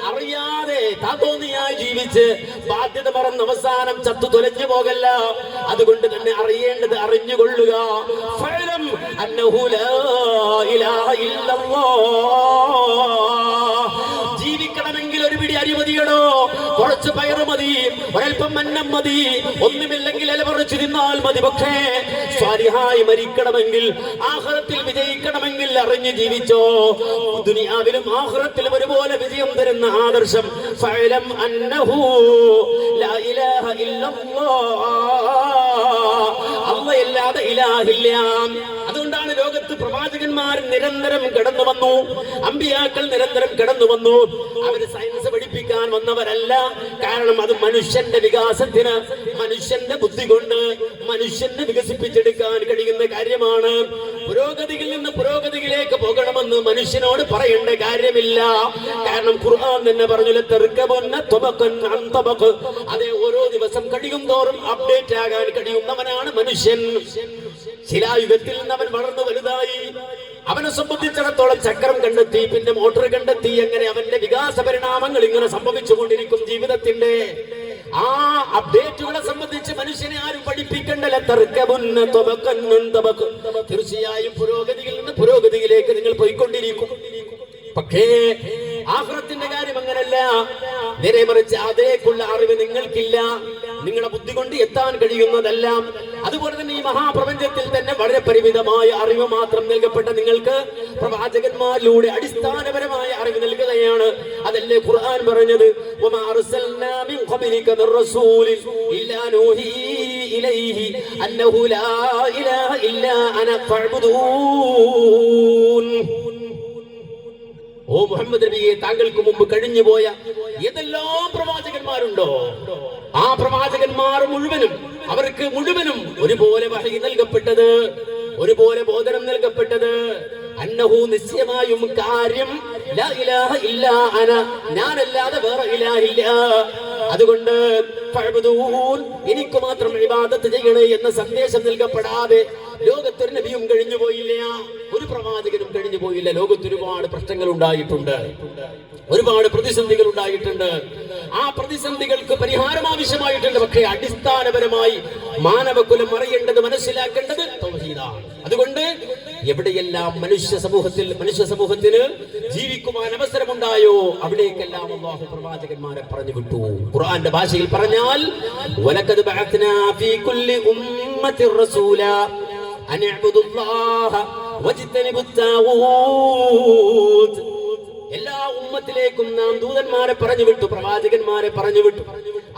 അറിയാതെ താതോന്നിയായി ജീവിച്ച് ബാധ്യത മറന്ന് അവസാനം ചത്തു തുലഞ്ഞു പോകല്ല. അതുകൊണ്ട് തന്നെ അറിയേണ്ടത് അറിഞ്ഞുകൊള്ളുക. ജീവിക്കണമെങ്കിൽ ഒരു പിടി അരി മതിയടോ, കുറച്ച് പയറ് മതി, ഒരൽപ്പം അന്നം മതി, ഒന്നുമില്ലെങ്കിൽ ഇല പറിച്ചു തിന്നാൽ മതി. പക്ഷേ സ്വാലിഹായി മരിക്കണമെങ്കിൽ, ആഖിറത്തിൽ വിജയിക്കണമെങ്കിൽ അറിഞ്ഞു ജീവിച്ചോ. ദുനിയാവിലും ആഖിറത്തിലും ഒരുപോലെ വിജയം തരുന്ന ആദർശം ഫഅലം അന്നഹു ലാ ഇലാഹ ഇല്ലല്ലാഹ്, അല്ലാഹുവല്ലാതെ ഇലാഹില്ല. അതുകൊണ്ടാണ് ലോകത്ത് പ്രവാചകന്മാർ നിരന്തരം കടന്നു വന്നു, അമ്പിയാക്കൾ നിരന്തരം കടന്നു വന്നു. അവര് സയൻസ് പഠിപ്പിക്കാൻ വന്നവരല്ല. കാരണം അത് മനുഷ്യന്റെ വികാസത്തിന്, മനുഷ്യന്റെ ബുദ്ധി കൊണ്ട് മനുഷ്യനെ വികസിപ്പിച്ചെടുക്കാൻ കഴിയുന്ന കാര്യമാണ്. പുരോഗതിയിൽ നിന്ന് പുരോഗതിയിലേക്ക് പോകണമെന്ന് മനുഷ്യനോട് പറയേണ്ട കാര്യമില്ല. കാരണം ഖുർആൻ തന്നെ പറഞ്ഞു, അതെ, ഓരോ ദിവസം കഴിയും തോറും അപ്ഡേറ്റ് ആകാൻ കഴിയുന്നവനാണ് മനുഷ്യൻ. ശിലായുഗത്തിൽ നിന്ന് അവൻ വളർന്നു വലുതായി, അവനെ സംബന്ധിച്ചിടത്തോളം ചക്രം കണ്ടെത്തി, പിന്നെ മോട്ടോർ കണ്ടെത്തി, അങ്ങനെ അവന്റെ വികാസ പരിണാമങ്ങൾ ഇങ്ങനെ സംഭവിച്ചുകൊണ്ടിരിക്കും. ജീവിതത്തിന്റെ ആ അപ്ഡേറ്റുകളെ സംബന്ധിച്ച് മനുഷ്യനെ ആരും പഠിപ്പിക്കണ്ടല്ല. തീർച്ചയായും പുരോഗതിയിൽ നിന്ന് പുരോഗതിയിലേക്ക് നിങ്ങൾ പോയിക്കൊണ്ടിരിക്കും. പക്ഷേ ആഖിറത്തിന്റെ കാര്യം അങ്ങനല്ല. നേരെ മറിച്ച് അതേക്കുള്ള അറിവ് നിങ്ങൾക്കില്ല, നിങ്ങളുടെ ബുദ്ധി കൊണ്ട് എത്താൻ കഴിയുന്നതല്ല. അതുപോലെ തന്നെ ഈ മഹാപ്രപഞ്ചത്തിൽ തന്നെ വളരെ പരിമിതമായ അറിവ് മാത്രം നൽകപ്പെട്ട നിങ്ങൾക്ക് പ്രവാചകന്മാരിലൂടെ അടിസ്ഥാനപരമായ അറിവ് നൽകുകയാണ്. അതല്ലേ ഖുർആൻ പറഞ്ഞത്, വമാ അർസൽനാ മിൻ ഖബ്ലിക മിർ റസൂലിൻ ഇല്ലാ നൂഹി ഇലൈഹി അന്നഹു ലാ ഇലാഹ ഇല്ലാ അന ഫഅ്ബുദൂൻ. ഓ മുഹമ്മദ് നബിയെ, താങ്കൾക്ക് മുമ്പ് കഴിഞ്ഞുപോയ ഏതെല്ലാം പ്രവാചകന്മാരുണ്ടോ ആ പ്രവാചകന്മാർ മുഴുവനും അവർക്ക് മുഴുവനും ഒരുപോലെ വഹയി നൽകപ്പെട്ടത്, ഒരുപോലെ ബോധനം നൽകപ്പെട്ടത് അന്നഹു നിശ്ചയമായും കാര്യം ലാ ഇലാഹ ഇല്ലാ അന, ഞാനല്ലാതെ വേറെ ഇലാഹില്ല. അതുകൊണ്ട് ഫഅ്ബുദൂൻ, എനിക്ക് മാത്രം ഇബാദത്ത് ചെയ്യണേ എന്ന സന്ദേശം നൽകപ്പെടാതെ ലോകത്തൊരു നബിയും കഴിഞ്ഞു പോയില്ല, ഒരു പ്രവാചകനും കഴിഞ്ഞു പോയില്ല. ലോകത്ത് ഒരുപാട് പ്രശ്നങ്ങൾ ഉണ്ടായിട്ടുണ്ട്, ഒരുപാട് പ്രതിസന്ധികൾ ഉണ്ടായിട്ടുണ്ട്. ആ പ്രതിസന്ധികൾക്ക് പരിഹാരം ആവശ്യമായിട്ടുണ്ട്. പക്ഷേ അടിസ്ഥാനപരമായി മാനവകുലം അറിയേണ്ടത്, മനസ്സിലാക്കേണ്ടത് തൗഹീദാണ്. അതുകൊണ്ട് എവിടെയെല്ലാം മനുഷ്യ സമൂഹത്തിന് ജീവിക്കുവാൻ അവസരമുണ്ടായോ അവിടേക്കെല്ലാം അല്ലാഹു പ്രവാചകന്മാരെ പറഞ്ഞു വിട്ടു. ഖുർആന്റെ ഭാഷയിൽ പറഞ്ഞാൽ വലഖദ് ബഅത്നാ ഫീ കുല്ലി ഉമ്മത്തിർ റസൂലാ അൻ ഇഅ്ബുദുല്ലാഹ വജ്തനിബുത് താഗൂത്ത്. എല്ലാ ഉമ്മത്തിലേക്കും നാം ദൂതന്മാരെ പറഞ്ഞു വിട്ടു, പ്രവാചകന്മാരെ പറഞ്ഞു വിട്ടു.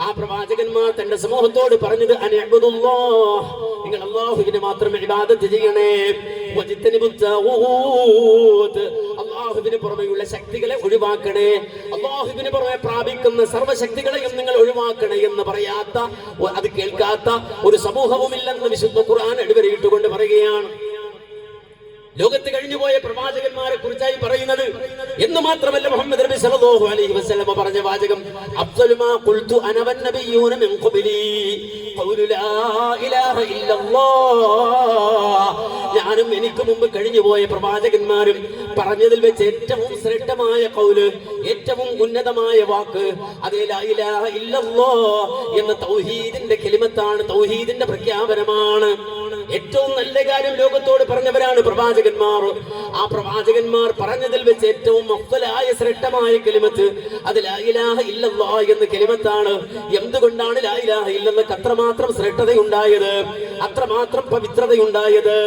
ആ പ്രവാചകന്മാർ തന്റെ സമൂഹത്തോട് പറഞ്ഞത് അൻ ഇഅ്ബുദുല്ലാഹ്, നിങ്ങൾ അല്ലാഹുവിനെ മാത്രം ഇബാദത്ത് ചെയ്യണേ. വജ്തനിബുത് താഗൂത്ത്, അല്ലാഹുവിന് പുറമെയുള്ള ശക്തികളെ ഒഴിവാക്കണേ. അല്ലാഹുവിന് പുറമെ പ്രാപിക്കുന്ന സർവ്വശക്തികളെയും നിങ്ങൾ ഒഴിവാക്കണേ എന്ന് പറയാത്ത, അത് കേൾക്കാത്ത ഒരു സമൂഹവുമില്ലെന്ന് വിശുദ്ധ ഖുർആൻ അടിവരയിട്ടുകൊണ്ട് പറയുകയാണ്. ലോകത്ത് കഴിഞ്ഞുപോയ പ്രവാചകന്മാരെ കുറിച്ചായി പറയുന്നത് എന്ന് മാത്രമല്ല, മുഹമ്മദ് നബി സല്ലല്ലാഹു അലൈഹി വസല്ലം പറഞ്ഞ വാചകം അഫ്ദലു മാ ഖുൽതു അന വന്നബിയ്യൂന മിൻ ഖബ്ലി ഖൗലു ലാ ഇലാഹ ഇല്ലല്ലാഹ്. ഞാനും എനിക്ക് മുമ്പ് കഴിഞ്ഞുപോയ പ്രവാചകന്മാരും പറഞ്ഞതിൽ വെച്ച് ഏറ്റവും ശ്രേഷ്ഠമായ ഖൗല്, ഏറ്റവും ഉന്നതമായ വാക്ക് അതേ ലാ ഇലാഹ ഇല്ലല്ലാഹ് എന്ന തൗഹീദിന്റെ കലിമത്താണ്, തൗഹീദിന്റെ പ്രഖ്യാപനമാണ്. ഏറ്റവും നല്ല കാര്യം ലോകത്തോട് പറഞ്ഞവരാണ് പ്രവാചകന്മാർ. ആ പ്രവാചകന്മാർ പറഞ്ഞതിൽ വെച്ച് ഏറ്റവും അഫ്ദലായ ശ്രേഷ്ഠമായ കലിമത്ത് അത് ലാ ഇലാഹ ഇല്ലല്ലാഹ് എന്ന കലിമത്താണ്. എന്തുകൊണ്ടാണ് ലാ ഇലാഹ ഇല്ലല്ലാഹ് അത്രമാത്രം ശ്രേഷ്ഠതയുണ്ടായത്, അത്രമാത്രം പവിത്രതയുണ്ടായത്?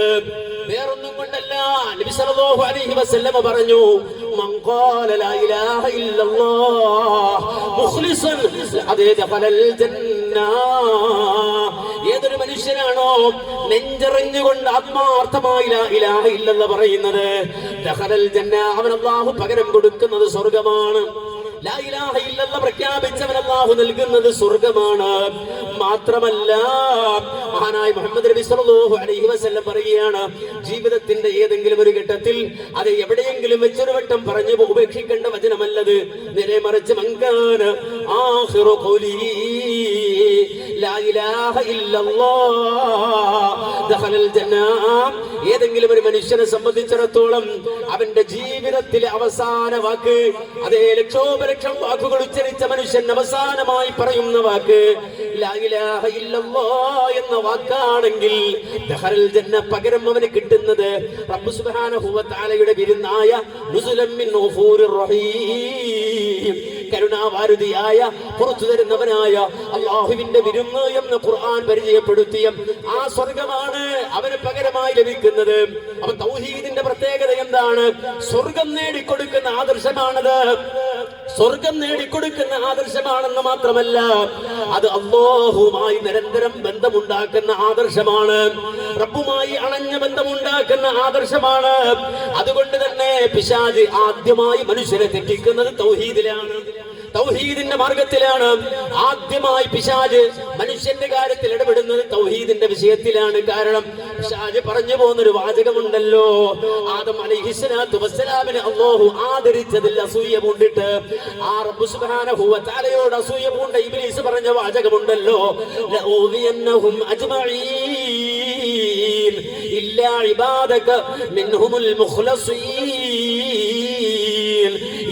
വേറൊന്നും കൊണ്ടല്ല. നബി സല്ലല്ലാഹു അലൈഹി വസല്ലം പറഞ്ഞു, മൻ ഖാല ലാ ഇലാഹ ഇല്ലല്ലാഹ് മുഖ്ലിസൻ അതേ ദഖലൽ ജന്ന. ഏതൊരു മനുഷ്യനാണോ നെഞ്ചറിഞ്ഞുകൊണ്ട് ആത്മാർത്ഥമായി ലാ ഇലാഹ ഇല്ലല്ലാഹ് പറയുന്നത്, ദഖലൽ ജന്ന, അവൻ അല്ലാഹു പകരം കൊടുക്കുന്നത് സ്വർഗ്ഗമാണ്. ലാ ഇലാഹ ഇല്ലല്ലാഹ് പ്രഖ്യാപിച്ചവൻ അല്ലാഹു നൽകുന്നത് സ്വർഗ്ഗമാണ്. മാത്രമല്ല മഹാനായ മുഹമ്മദ് നബി സല്ലല്ലാഹു അലൈഹി വസല്ലം പറയുകയാണ്, ജീവിതത്തിന്റെ ഏതെങ്കിലും ഒരു ഘട്ടത്തിൽ അത് എവിടെയെങ്കിലും വെച്ചൊരു വട്ടം പറഞ്ഞു ഉപേക്ഷിക്കേണ്ട വചനമല്ലത്. നേരെ മറിച്ച് മങ്കാന ആഖിറു ഖൗലിഹി ലാ ഇലാഹ ഇല്ലല്ലാഹ് ദഖലൽ ജന്ന. ഏതെങ്കിലും ഒരു മനുഷ്യനെ സംബന്ധിച്ചിടത്തോളം അവന്റെ ജീവിതത്തിലെ അവസാന വാക്ക്, അതേ ലക്ഷോപലക്ഷം വാക്കുകൾ ഉച്ചരിച്ച മനുഷ്യൻ അവസാനമായി പറയുന്ന വാക്ക് ലാ ഇലാഹ ഇല്ലല്ലാഹ് എന്ന വാക്കാണെങ്കിൽ ദഖലൽ ജന്ന, പകരം അവന് കിട്ടുന്നത് റബ്ബ് സുബ്ഹാനഹു വ തആലയുടെ വിരുന്നായ നുസുലൻ മിൻ ഗഫൂരിർ റഹീം, കരുണാവാരുതിയായ പുറത്തു തരുന്നവനായ അല്ലാഹുവിന്റെ വിരുന്ന് എന്ന് ഖുർആൻ പരിചയപ്പെടുത്തിയ ആ സ്വർഗമാണ് അവന് പകരമായി ലഭിക്കുന്നത്. അപ്പൊ തൗഹീദിന്റെ പ്രത്യേകത എന്താണ്? സ്വർഗം നേടിക്കൊടുക്കുന്ന ആദർശമാണത്. സ്വർഗം നേടിക്കൊടുക്കുന്ന ആദർശമാണെന്ന് മാത്രമല്ല, അത് അല്ലാഹുവുമായി നിരന്തരം ബന്ധമുണ്ടാക്കുന്ന ആദർശമാണ്, റബ്ബുമായി അണഞ്ഞ ബന്ധമുണ്ടാക്കുന്ന ആദർശമാണ്. അതുകൊണ്ട് തന്നെ പിശാച് ആദ്യമായി മനുഷ്യരെ തെറ്റിക്കുന്നത് തൗഹീദിലാണ്, തൗഹീദിന്റെ മാർഗത്തിലാണ്. ആദ്യമായി പിശാച് മനുഷ്യന്റെ കാര്യത്തിൽ ഇടപെടുന്നത് തൗഹീദിന്റെ വിഷയത്തിലാണ്. കാരണം പിശാച് പറഞ്ഞു പോകുന്നൊരു വാചകമുണ്ടല്ലോ, ആദം അലൈഹിസ്സലാത്തു വസ്സലാമിനെ അല്ലാഹു ആദരിച്ചതിൽ അസൂയ പൂണ്ടിട്ട് ആ റബ്ബ് സുബ്ഹാനഹു വ തആലയോട് അസൂയ പൂണ്ട ഇബ്ലീസ് പറഞ്ഞ വാചകമുണ്ടല്ലോ, ലഊദിയന്നഹും അജ്മഈൻ ഇല്ലാ ഇബാദക മിൻഹുൽ മുഖ്ലസീൻ.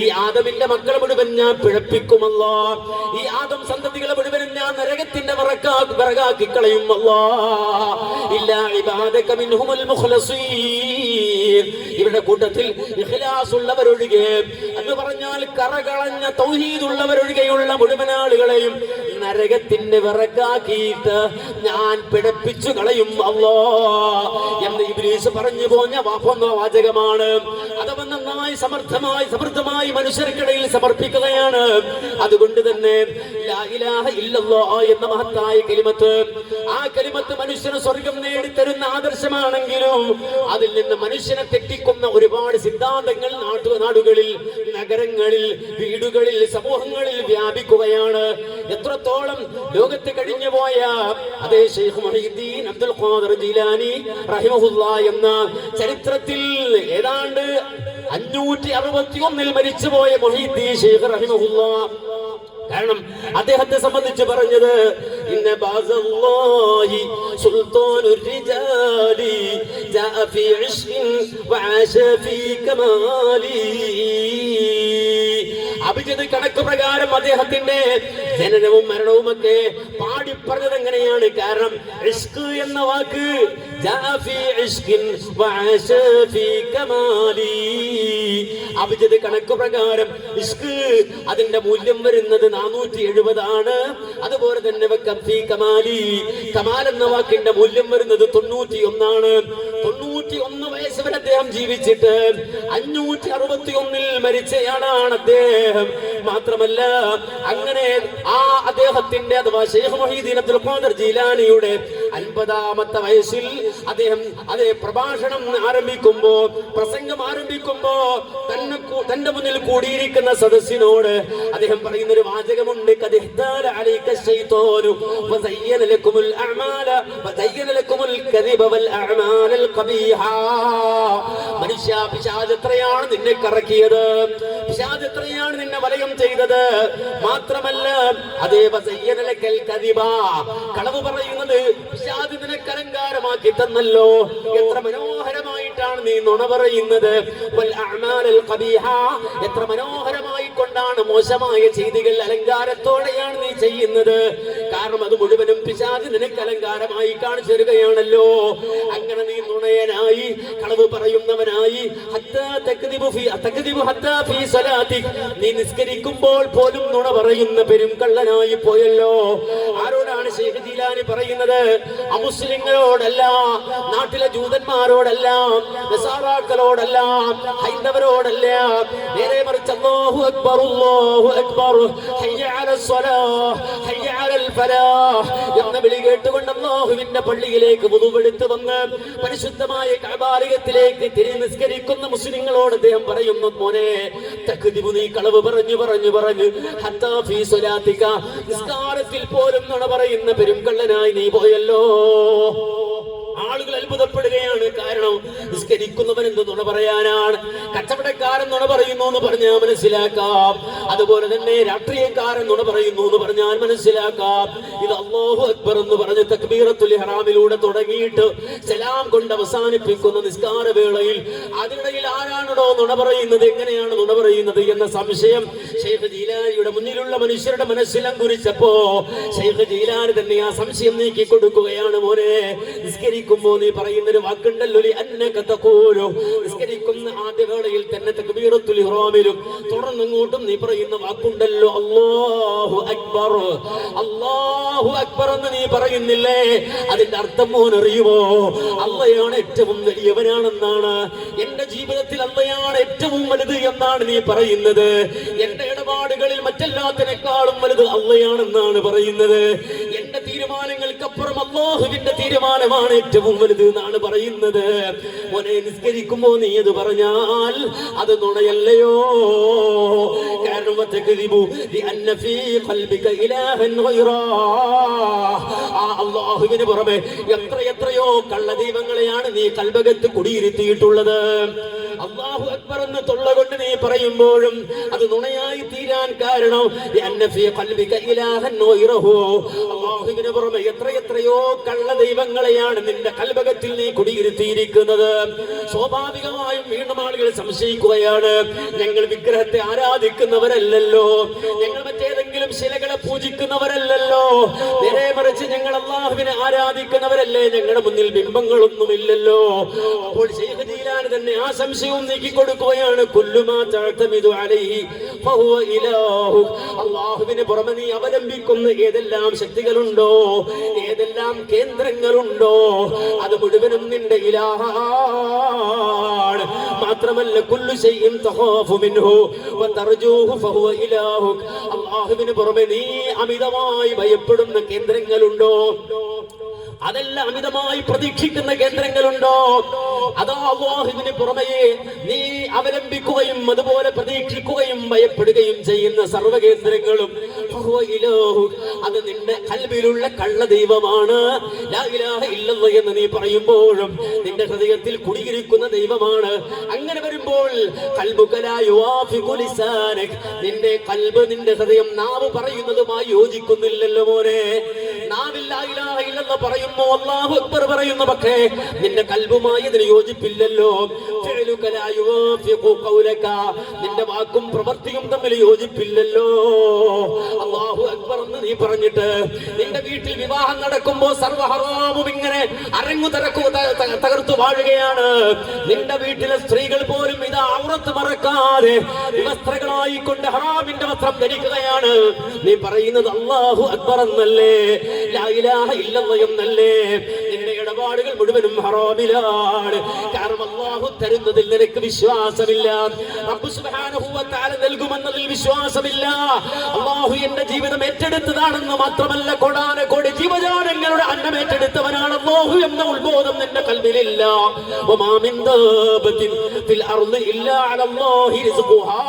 ഈ ആദമിന്റെ മക്കളെ മുഴുവൻ ഞാൻ പിഴപ്പിക്കും അല്ലാഹ്. ഈ ആദം സന്തതികളെ മുഴുവൻ ഞാൻ നരകത്തിന്റെ വിറകാക്കി കളയും അല്ലാഹ്. ഇല്ലാ ഇബാദക മിൻഹുൽ മുഖ്ലസീൻ. ഇവരുടെ കൂട്ടത്തിൽ ഇഖ്ലാസ് ഉള്ളവരൊഴികെ, എന്ന് പറഞ്ഞാൽ കറകളഞ്ഞ തൗഹീദ് ഉള്ളവരൊഴികെയുള്ള മുഴുവൻ ആളുകളെയും നരകത്തിന്റെ വിറകാക്കിയിട്ട് ഞാൻ പിഴപ്പിച്ചു കളയും അല്ലാഹ് എന്ന് ഇബ്ലീസ് പറഞ്ഞു പോന്ന വാചകമാണ്. അഥവാ നന്നായി സമൃദ്ധമായി മനുഷ്യർക്കിടയിൽ സമർപ്പിക്കുകയാണ്. അതുകൊണ്ട് തന്നെ ലാ ഇലാഹ ഇല്ലല്ലാഹ് എന്ന മഹത്തായ കലിമത്ത്, ആ കലിമത്ത് മനുഷ്യന് സ്വർഗം നേടിത്തരുന്ന ആദർശമാണെങ്കിലും അതിൽ നിന്ന് മനുഷ്യനെ തെറ്റിക്കുന്ന ഒരുപാട് സിദ്ധാന്തങ്ങൾ നാടുകളിൽ, നഗരങ്ങളിൽ, വീടുകളിൽ, സമൂഹങ്ങളിൽ വ്യാപിക്കുകയാണ്. എത്രത്തോളം ലോകത്ത് കഴിഞ്ഞു പോയ അതേ ശൈഖ് മുഹീദ്ദീൻ അബ്ദുൽ ഖാദിർ ജീലാനി റഹിമഹുല്ലാഹ് എന്ന ചരിത്രത്തിൽ ഏതാണ്ട് 561 മരിച്ചുപോയ മുഹീദ്ദീൻ ശൈഖ് റഹിമഹുല്ലാഹ്, കാരണം അദ്ദേഹത്തെ സംബന്ധിച്ച് പറഞ്ഞത് ഇന്ന ബാസല്ലാഹി സുൽത്താനുർ റിജാലി ജാഅ ഫീ ഇശ്ഖിൻ വആശ ഫീ കമാലി. അഭിജത് കണക്ക് പ്രകാരം അദ്ദേഹത്തിന്റെ ജനനവും മരണവും ഒക്കെ പാടി പറഞ്ഞത് എങ്ങനെയാണ്? കാരണം ഇഷ്ക് എന്ന വാക്ക് അഭിജത് കണക്ക് പ്രകാരം ഇഷ്ക് അതിന്റെ മൂല്യം വരുന്നത് 470 ആണ്. അതുപോലെ തന്നെ കമാൽ എന്ന വാക്കിന്റെ മൂല്യം വരുന്നത് 91 ആണ്. 91 വയസ്സ് വരെ അദ്ദേഹം ജീവിച്ചിട്ട് 561 മരിച്ചയാളാണ് അദ്ദേഹം. മാത്രമല്ല അങ്ങനെ ആ അദ്ദേഹത്തിന്റെ അഥവാ ശൈഖ് മുഹീദ്ദീൻ അബ്ദുൽ ഖാദിർ ജീലാനിയുടെ 50-ാമത്തെ വയസ്സിൽ അദ്ദേഹം അതേ പ്രഭാഷണം ആരംഭിക്കുമ്പോ, പ്രസംഗം ആരംഭിക്കുമ്പോ തന്റെ മുന്നിൽ കൂടിയിരിക്കുന്ന സദസ്സിനോട് അദ്ദേഹം പറയുന്ന ഒരു വാചകമുണ്ട്. മനുഷ്യ, പിശാച് എത്രയാണ് നിന്നെ കറക്കിയത്, പിശാച് എത്രയാണ് നിന്നെ വലയം ചെയ്തത്. മാത്രമല്ല അതേ കളവ് പറയുന്നത് പിശാച് നിനക്ക് അലങ്കാരമാക്കി തന്നല്ലോ. എത്ര മനോഹരമായിട്ടാണ് നീ നുണ പറയുന്നത്. എത്ര മനോഹരമായി കൊണ്ടാണ് മോശമായ ചെയ്തികൾ അലങ്കാരത്തോടെയാണ് നീ ചെയ്യുന്നത്. കാരണം അത് മുഴുവനും പിശാച് നിനക്ക് അലങ്കാരമായി കാണിച്ചു തരികയാണല്ലോ. അങ്ങനെ നീ നുണയനായി, കളവ് പറയുന്നവനായി, നീ നിസ്കരിക്കുമ്പോൾ പോലും നുണ പറയുന്ന പെരും കള്ളനായി പോയല്ലോ. ആരോടാണ് ശൈഖ് ജീലാനി പറയുന്നത്? അമുസ്ലിങ്ങളോടല്ല, നാട്ടിലെ ജൂതന്മാരോടല്ല, നസാറാക്കളോടല്ല, ഹൈന്ദവരോടല്ല. നേരെ മറിച്ച് അല്ലാഹു അക്ബർ, അല്ലാഹു അക്ബർ, ഹയ്യ അലസ് സ്വലാഹ്, ഹയ്യ അലൽ ഫലാഹ് എന്ന വിളി കേട്ടുകൊണ്ട് അല്ലാഹുവിന്റെ പള്ളിയിലേക്ക് വുദൂവെടുത്ത് വന്ന് പരിശുദ്ധമായ കഅബാലയത്തിലേക്ക് തിരിഞ്ഞ് നിസ്കരിക്കുന്ന മുസ്ലിങ്ങളോട് അദ്ദേഹം പറയുന്നു, മോനെ തക്ദിബു, നീ കളവ് പറഞ്ഞു ഹത്താ ഫീ സ്വലാത്തിക, നിസ്കാരത്തിൽ പോലും നുണ പറയുന്ന പെരും കള്ളനായി നീ പോയല്ലോ. ആളുകൾ അത്ഭുതപ്പെടുകയാണ്. കാരണം നിസ്കരിക്കുന്നവൻ എന്ത് നുണ പറയാനാണ്? കച്ചവടക്കാരൻ നുണ പറയുന്നു എന്ന് പറഞ്ഞാൽ മനസ്സിലാക്കാം. അതുപോലെ തന്നെ രാഷ്ട്രീയക്കാരൻ നുണ പറയുന്നു എന്ന് പറഞ്ഞാൽ മനസ്സിലാക്കാം. ഇത് അല്ലാഹു അക്ബർ എന്ന് പറഞ്ഞ് തക്ബീറത്തുൽ ഇഹ്റാമിലൂടെ തുടങ്ങിയിട്ട് സലാം കൊണ്ട് അവസാനിപ്പിക്കുന്ന നിസ്കാര വേളയിൽ അതിനിടയിൽ ആരാണോ നുണ പറയുന്നത്, എങ്ങനെയാണ് നുണ പറയുന്നത് എന്ന സംശയം ശൈഖ് ജീലാനിയുടെ മുന്നിലുള്ള മനുഷ്യരുടെ മനസ്സിലും കുറിച്ചപ്പോ ശൈഖ് ജീലാനി തന്നെ ആ സംശയം നീക്കി കൊടുക്കുകയാണ്. മോനെ, നിസ്കരിക്കുമ്പോ നീ പറയുന്നൊരു വാക്കുണ്ടല്ലോ, നിസ്കരിക്കുന്ന ആദ്യ വേളയിൽ തന്നെ തക്ബീറത്തുൽ ഇഹ്റാമിലും തുടർന്നിങ്ങോട്ടും നീ പറയുന്ന വാക്കുണ്ടല്ലോ, അല്ലാഹു അക്ബർ, അല്ലാഹു അക്ബർ എന്ന് നീ പറയുന്നില്ലേ? അതിന്റെ അർത്ഥം മോനറിയുമോ? അള്ളയാണ് ഏറ്റവും വലിയവനാണെന്നാണ്. എന്റെ ജീവിതത്തിൽ അള്ളയാണ് ഏറ്റവും വലുത് എന്നാണ് നീ പറയുന്നത്. എന്റെ ഇടപാടുകളിൽ മറ്റെല്ലാത്തിനേക്കാളും വലുത് അള്ളയാണെന്നാണ് പറയുന്നത്. എന്റെ തീരുമാനങ്ങൾക്കപ്പുറം അല്ലാഹുവിന്റെ തീരുമാനമാണ് ഏറ്റവും വലുത് എന്നാണ് പറയുന്നത്. മോനെ, നിസ്കരിക്കുമ്പോ നീ അത് പറഞ്ഞാൽ അത് നുണയല്ലയോ? കാരണം അല്ലാഹുവിന് പുറമെ എത്രയോ കള്ളദൈവങ്ങളെയാണ് നീ കൽബകത്ത് കുടിയിരുത്തിയിട്ടുള്ളത്. അല്ലാഹു അക്ബർ എന്ന് തൊള്ള കൊണ്ട് നീ പറയുമ്പോഴും അത് നുണയായി തീരാൻ കാരണം അല്ലാഹു അല്ലാഹുവിന് പുറമെ എത്രയെത്രയോ കള്ള ദൈവങ്ങളെയാണ് നിന്റെ കൽബകത്തിൽ നീ കുടിയിരുത്തിയിരിക്കുന്നത്. സ്വാഭാവികമായും വീണ്ടും ആളുകൾ സംശയിക്കുകയാണ്, ഞങ്ങൾ വിഗ്രഹത്തെ ആരാധിക്കുന്നവരല്ലല്ലോ, ഞങ്ങൾ മറ്റേതെങ്കിലും ശിലകളെ പൂജിക്കുന്നവരല്ലല്ലോ, നേരെ മറിച്ച് ഞങ്ങൾ അല്ലാഹുവിനെ ആരാധിക്കുന്നവരല്ലേ, ഞങ്ങളുടെ മുന്നിൽ ബിംബങ്ങളൊന്നുമില്ലല്ലോ. അപ്പോൾ ശൈഖ് ജീലാനി തന്നെ ആ സംശയവും നീക്കിക്കൊടുക്കുകയാണ്. കുല്ലുമാ തഅ്തമിദു അലൈഹി ഫഹുവ ഇലാഹു. അല്ലാഹുവിനെ പുറമെ നീ അവലംബിക്കുന്ന ഏതെല്ലാം ശക്തികളുണ്ടോ, ഏതെല്ലാം കേന്ദ്രങ്ങളുണ്ടോ, അത് മുഴുവനും നിന്റെ ഇലാഹാണ്. മാത്രമല്ല കുല്ലു ശൈഇൻ തഖാഫു മിൻഹു വതർജൂഹു ഫഹുവ ഇലാഹു. അല്ലാഹുവിനെ പുറമെ നീ അമിതമായി ഭയപ്പെടുന്ന കേന്ദ്രങ്ങളുണ്ടോ, അതെല്ലാം അമിതമായി പ്രതീക്ഷിക്കുന്ന കേന്ദ്രങ്ങളുണ്ടോ, അതോ അല്ലാഹുവിന് പുറമെ നീ അവലംബിക്കുകയും അതുപോലെ പ്രതീക്ഷിക്കുകയും ഭയപ്പെടുകയും ചെയ്യുന്ന സർവ്വകേന്ദ്രങ്ങളും അത് നിന്റെ ഖൽബിലുള്ള കള്ള ദൈവമാണ്. ലാ ഇലാഹ ഇല്ലല്ലാഹ് എന്ന് നീ പറയുമ്പോഴും നിന്റെ ഹൃദയത്തിൽ കുടിയിരിക്കുന്ന ദൈവമാണ്. അങ്ങനെ വരുമ്പോൾ ഖൽബുക ലാ യുവാഫിഖു ലിസാനക, നിന്റെ ഖൽബ്, നിന്റെ ഹൃദയം നാവ് പറയുന്നതുമായി യോജിക്കുന്നില്ലല്ലോ മോനെ. നാവിൽ ലാ ഇലാഹ ഇല്ലല്ലാഹ് പറയുന്നു, അല്ലാഹു അക്ബർ പറയുന്നു, പക്ഷേ നിന്റെ ഖൽബുമായി അതിന് യോജിപ്പില്ലല്ലോ. ഫിഅലുക ലാ യുവാഫിഖു ഖൗലക, നിന്റെ വാക്കും പ്രവൃത്തിയും തമ്മിൽ യോജിപ്പില്ലല്ലോ. അല്ലാഹു അക്ബർ എന്ന് നീ പറഞ്ഞിട്ട് നിന്റെ വീട്ടിൽ വിവാഹം നടക്കുമ്പോൾ സർവ്വ ഹറാമും ഇങ്ങനെ അരങ്ങു തകർത്തു വാഴുകയാണ്. നിന്റെ വീട്ടിലെ സ്ത്രീകൾ പോലും ഇത് ഔറത്ത് മറക്കാതെ വസ്ത്രങ്ങളായിക്കൊണ്ട് ഹറാമിന്റെ വസ്ത്രം ധരിക്കുകയാണ്. നീ പറയുന്നത് അല്ലാഹു അക്ബർ എന്നല്ലേ, ലാ ഇലാഹ ഇല്ലല്ലാഹ് എന്നല്ലേ. നിന്റെ ഇടപാടുകൾ മുഴുവനും ഹറാമിലാണ്. കാരണം അല്ലാഹു തരുന്നതിൽ നിനക്ക് വിശ്വാസമില്ല, റബ്ബ് സുബ്ഹാനഹു വ തആല നൽകുമെന്നതിൽ വിശ്വാസമില്ല. അല്ലാഹു എന്റെ ജീവിതം ഏറ്റെടുത്തതാണെന്ന് മാത്രമല്ല, കോടാനകോടി ജീവജാലങ്ങളുടെ അന്നം ഏറ്റെടുത്തവനാണ് അല്ലാഹു എന്ന ഉത്ബോധം നിന്റെ ഖൽബിലില്ല. വമാ മിൻ ദാബത്തിൻ ഫിൽ അർളി ഇല്ലാ അലല്ലാഹി റിസ്ഖുഹാ.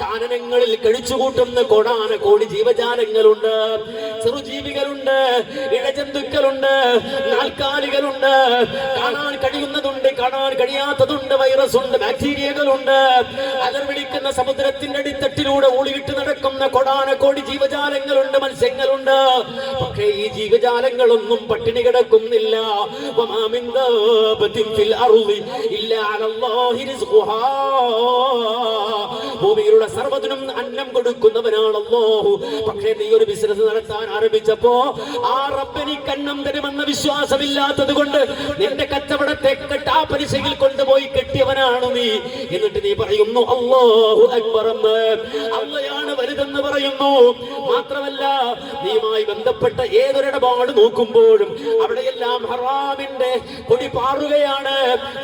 കാനനങ്ങളിൽ കഴിച്ചുകൂട്ടുന്ന കോടാനകോടി ജീവജാലങ്ങളുണ്ട്, ചെറുജീവികളുണ്ട്, ഇഴജന്തുക്കളുണ്ട്, നാൽക്കാലികളുണ്ട്, കാണാൻ കഴിയുന്നതുണ്ട്, കാണാൻ കഴിയാത്തതുണ്ട്, വൈറസ് ഉണ്ട്, ബാക്ടീരിയകളുണ്ട്, അലർ വിളിക്കുന്ന സമുദ്രത്തിന്റെ അടിത്തട്ടിലൂടെ ഓളിയിട്ട് നടക്കുന്ന കോടാനകോടി ജീവജാലങ്ങളുണ്ട്, മത്സ്യങ്ങളുണ്ട്. പക്ഷേ ഈ ജീവജാലങ്ങളൊന്നും പട്ടിണി കിടക്കുന്നില്ല. വമാ മിൻ ദാബത്തിൻ ഫിൽ അർളി ഇല്ലാ അലല്ലാഹി റിസ്ഖുഹാ. ഭൂമിയിലുള്ള സർവ്വതിനും അന്നം കൊടുക്കുന്നവനാണ് അല്ലാഹു. പക്ഷേ നീ ഒരു ബിസിനസ് നടത്താൻ ആരംഭിച്ചപ്പോ ആ റബ്ബിനിക്ക് അന്നം തരുമെന്ന വിശ്വാസമില്ലാത്തത് കൊണ്ട് നിന്റെ കച്ചവടത്തെ കെട്ടാപ്പലിശയിൽ കൊണ്ടുപോയി കെട്ടിയവനാണ് നീ. എന്നിട്ട് നീ പറയുന്നു അല്ലാഹു അക്ബർ എന്ന്. അല്ലാഹുവാണ് വലുതെന്ന് പറയുന്നു. മാത്രമല്ല നീയുമായി ബന്ധപ്പെട്ട ഏതൊരിടപാട് നോക്കുമ്പോഴും അവിടെയെല്ലാം ഹറാമിന്റെ കൊടി പാറുകയാണ്,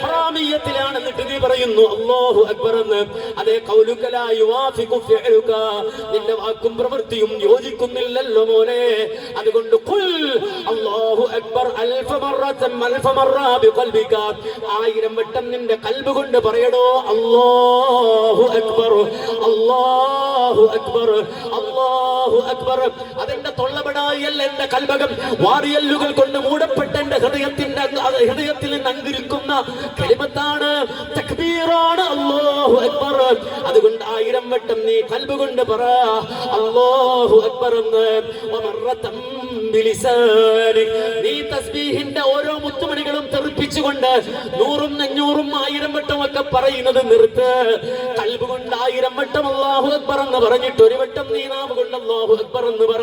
ഹറാമിയത്തിലാണ്. എന്നിട്ട് നീ പറയുന്നു അല്ലാഹു അക്ബർ എന്ന്. അതേ ഖൗലുക ലാ യുവാഫിഖു ഫിഅലുക, നിന്റെ വാക്കും പ്രവൃത്തിയും യോജിക്കുന്നില്ലല്ലോ മോനെ. അതുകൊണ്ട് ഖുൽ അല്ലാഹു അക്ബർ അൽഫ മറത്തൻ അൽഫ മറ ബിഖൽബിക, 1000 വട്ടം നിന്റെ ഖൽബ് കൊണ്ട് പറയടോ അല്ലാഹു അക്ബർ, അല്ലാഹു അക്ബർ, അല്ലാഹു അക്ബർ. അതെന്റെ തൊള്ളപടായല്ല, എന്റെ കൽബകം വാരിയല്ലുകൾ കൊണ്ട് മൂടപ്പെട്ട എന്റെ ഹൃദയത്തിൽ നിന്ന് അങ്കുരിക്കുന്ന കലിമത്താണ്, തക്ബീറാണ് അല്ലാഹു അക്ബർ. അതുകൊണ്ട് 1000 വട്ടം നീ ഖൽബ് കൊണ്ട് പറ അല്ലാഹു അക്ബർ എന്ന്. വമറതം ബിലിസാനി, നീ തസ്ബീഹിന്റെ ഓരോ മുത്തുമണികളും തെറിപ്പിച്ചുകൊണ്ട് 100ഉം 500ഉം 1000 വട്ടം ഒക്കെ പറയുന്നത് നിർത്ത്. ഖൽബ് കൊണ്ട് 1000 വട്ടം അല്ലാഹു അക്ബർ എന്ന് പറഞ്ഞിട്ട് ഒരു വട്ടം നീ നാവ് കൊണ്ട് അല്ലാഹു അക്ബർ എന്ന് പറ.